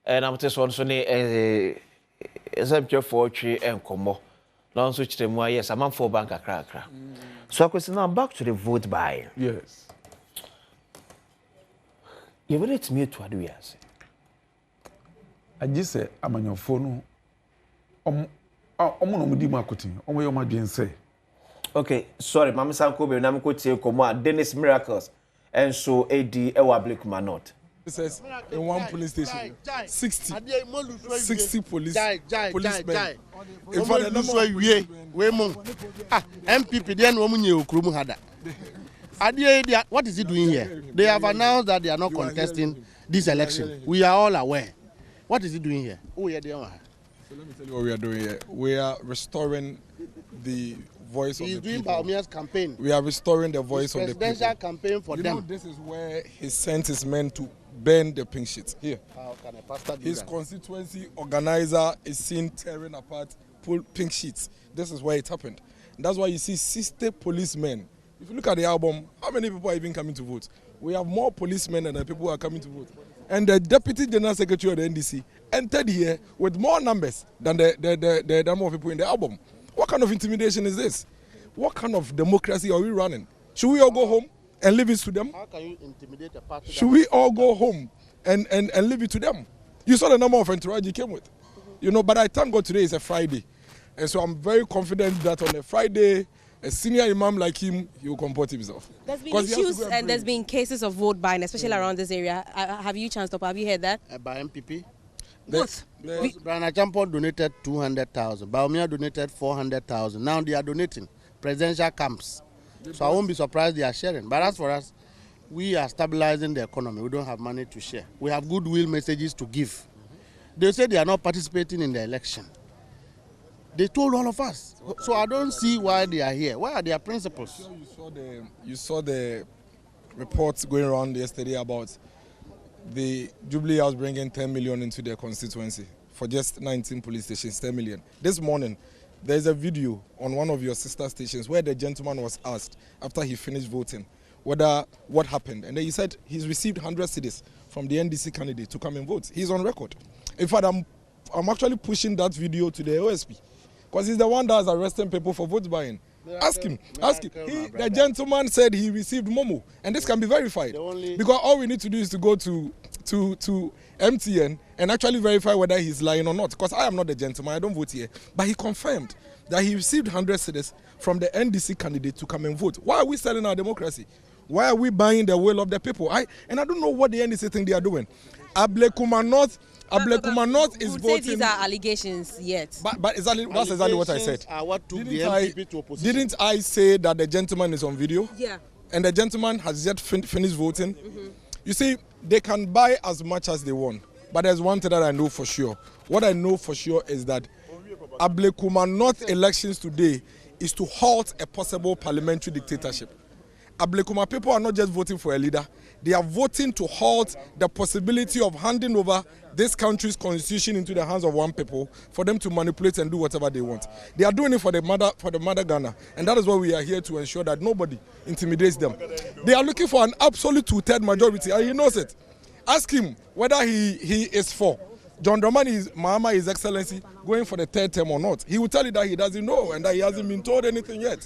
and I'm just wondering, example for tree and combo. Now, switch them why yes, I'm on for bank a cracker. So I question now back to the vote buy. Yes. You will let me to do yes. I just say I'm on your phone. No mudi marketing. Your madrin say. Okay, sorry, Mama Sanko be na ko tie komo Dennis Miracles and so AD Ablekuma North. It says in one police station 60 policemen. In fact, the number of MPP then hada. What is he doing here? They have announced that they are not contesting this election. We are all aware. What is he doing here? Oh, yeah, so let me tell you what we are doing here. We are restoring the voice of the people. He's doing Baumia's campaign. We are restoring the voice of the people. Presidential campaign for them. You know, this is where he sent his men to burn the pink sheets. Here. How can a pastor do his that? Constituency organizer is seen tearing apart pink sheets. This is where it happened. And that's why you see 60 policemen. If you look at the album, how many people are even coming to vote? We have more policemen than the people who are coming to vote. And the Deputy General Secretary of the NDC entered here with more numbers than the number of people in the album. What kind of intimidation is this? What kind of democracy are we running? Should we all go home and leave it to them? How can you intimidate a party? Should we all go home and leave it to them? You saw the number of entourage he came with. You know, but I thank God today is a Friday. And so I'm very confident that on a Friday, a senior imam like him, he will comport himself. There's been issues and there's been cases of vote buying, especially around this area. Have you chanced up? Have you heard that? By MPP? What? Brian Achampo donated 200,000. Baumia donated 400,000. Now they are donating presidential camps. So I won't be surprised they are sharing. But as for us, we are stabilizing the economy. We don't have money to share. We have goodwill messages to give. They say they are not participating in the election. They told all of us. So I don't see why they are here. Why are their principles? You saw the reports going around yesterday about the Jubilee House bringing 10 million into their constituency for just 19 police stations, 10 million. This morning, there's a video on one of your sister stations where the gentleman was asked after he finished voting what happened. And then he said he's received 100 cedis from the NDC candidate to come and vote. He's on record. In fact, I'm actually pushing that video to the OSP because he's the one that's arresting people for vote buying. Ask him. The gentleman said he received Momo, and this can be verified. Because all we need to do is to go to MTN and actually verify whether he's lying or not. Because I am not the gentleman, I don't vote here. But he confirmed that he received 100 cedis from the NDC candidate to come and vote. Why are we selling our democracy? Why are we buying the will of the people? I don't know what the NDC think they are doing. Ablekuma North is voting. These are allegations yet. But that's exactly what I said. Didn't I say that the gentleman is on video? Yeah. And the gentleman has yet finished voting? You see, they can buy as much as they want. But there's one thing that I know for sure. What I know for sure is that Ablekuma North elections today is to halt a possible parliamentary dictatorship. Ablekuma people are not just voting for a leader. They are voting to halt the possibility of handing over this country's constitution into the hands of one people for them to manipulate and do whatever they want. They are doing it for the mother Ghana, and that is why we are here to ensure that nobody intimidates them. They are looking for an absolute 2/3 majority, and he knows it. Ask him whether he is for John Dramani Mahama, His Excellency, going for the 3rd term or not. He will tell you that he doesn't know and that he hasn't been told anything yet.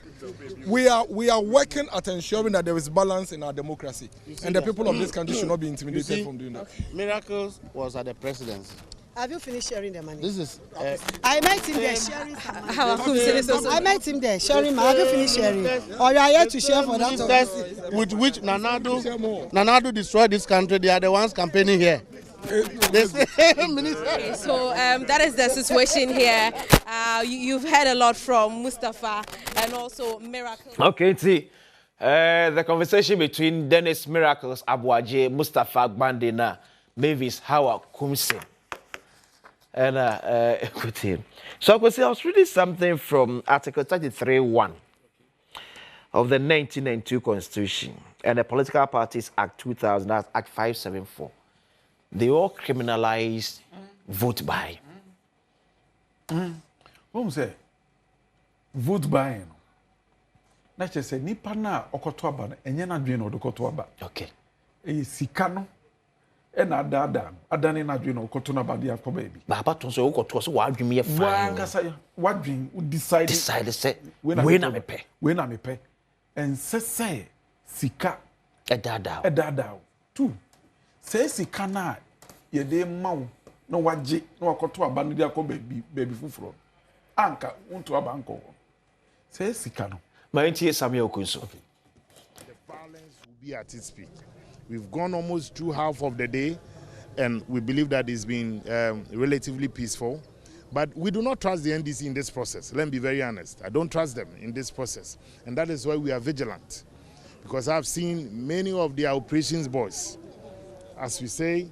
We are working at ensuring that there is balance in our democracy, and the people of this country should not be intimidated from doing that. Miracles was at the presidency. Have you finished sharing the money? This is. I met him there sharing some money. I met him there sharing money. Have you finished sharing? Or you are here to share for that? With which Nanado destroyed this country, they are the ones campaigning here. Okay, so that is the situation here. You've heard a lot from Mustafa and also Miracle. Okay, see, the conversation between Dennis Miracles Abuaje, Mustafa Gbandena, Mavis Howard Kumse. And so I was reading something from Article 33(1) of the 1992 Constitution and the Political Parties Act 2000, that's Act 574. They all criminalize vote buying. What say? Vote buying. Na che say nipa na okoto aba na enye na dwen na okoto aba. Okay. Sika no e na adane na dwen na okoto na aba dia ko ba bi. Ba to so okoto so wa adwen ye fa. Wa nkasa wa dwen decide say we na me pe. En say sika e dada. Two. Say sika na ye de mawo na waje na wakoto aba no dia ko baby fufuro. Anka unto aba anko. Say sika no. The violence will be at its peak. We've gone almost through half of the day, and we believe that it's been relatively peaceful. But we do not trust the NDC in this process. Let me be very honest. I don't trust them in this process. And that is why we are vigilant. Because I've seen many of their operations boys. As we say,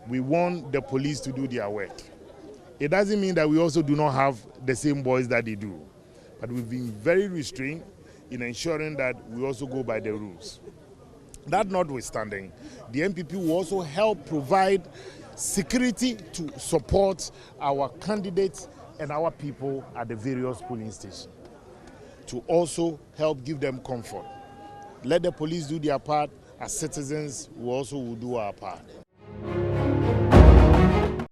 we want the police to do their work. It doesn't mean that we also do not have the same boys that they do. But we've been very restrained in ensuring that we also go by the rules. That notwithstanding, the MPP will also help provide security to support our candidates and our people at the various polling stations, to also help give them comfort. Let the police do their part. As citizens, we also will do our part.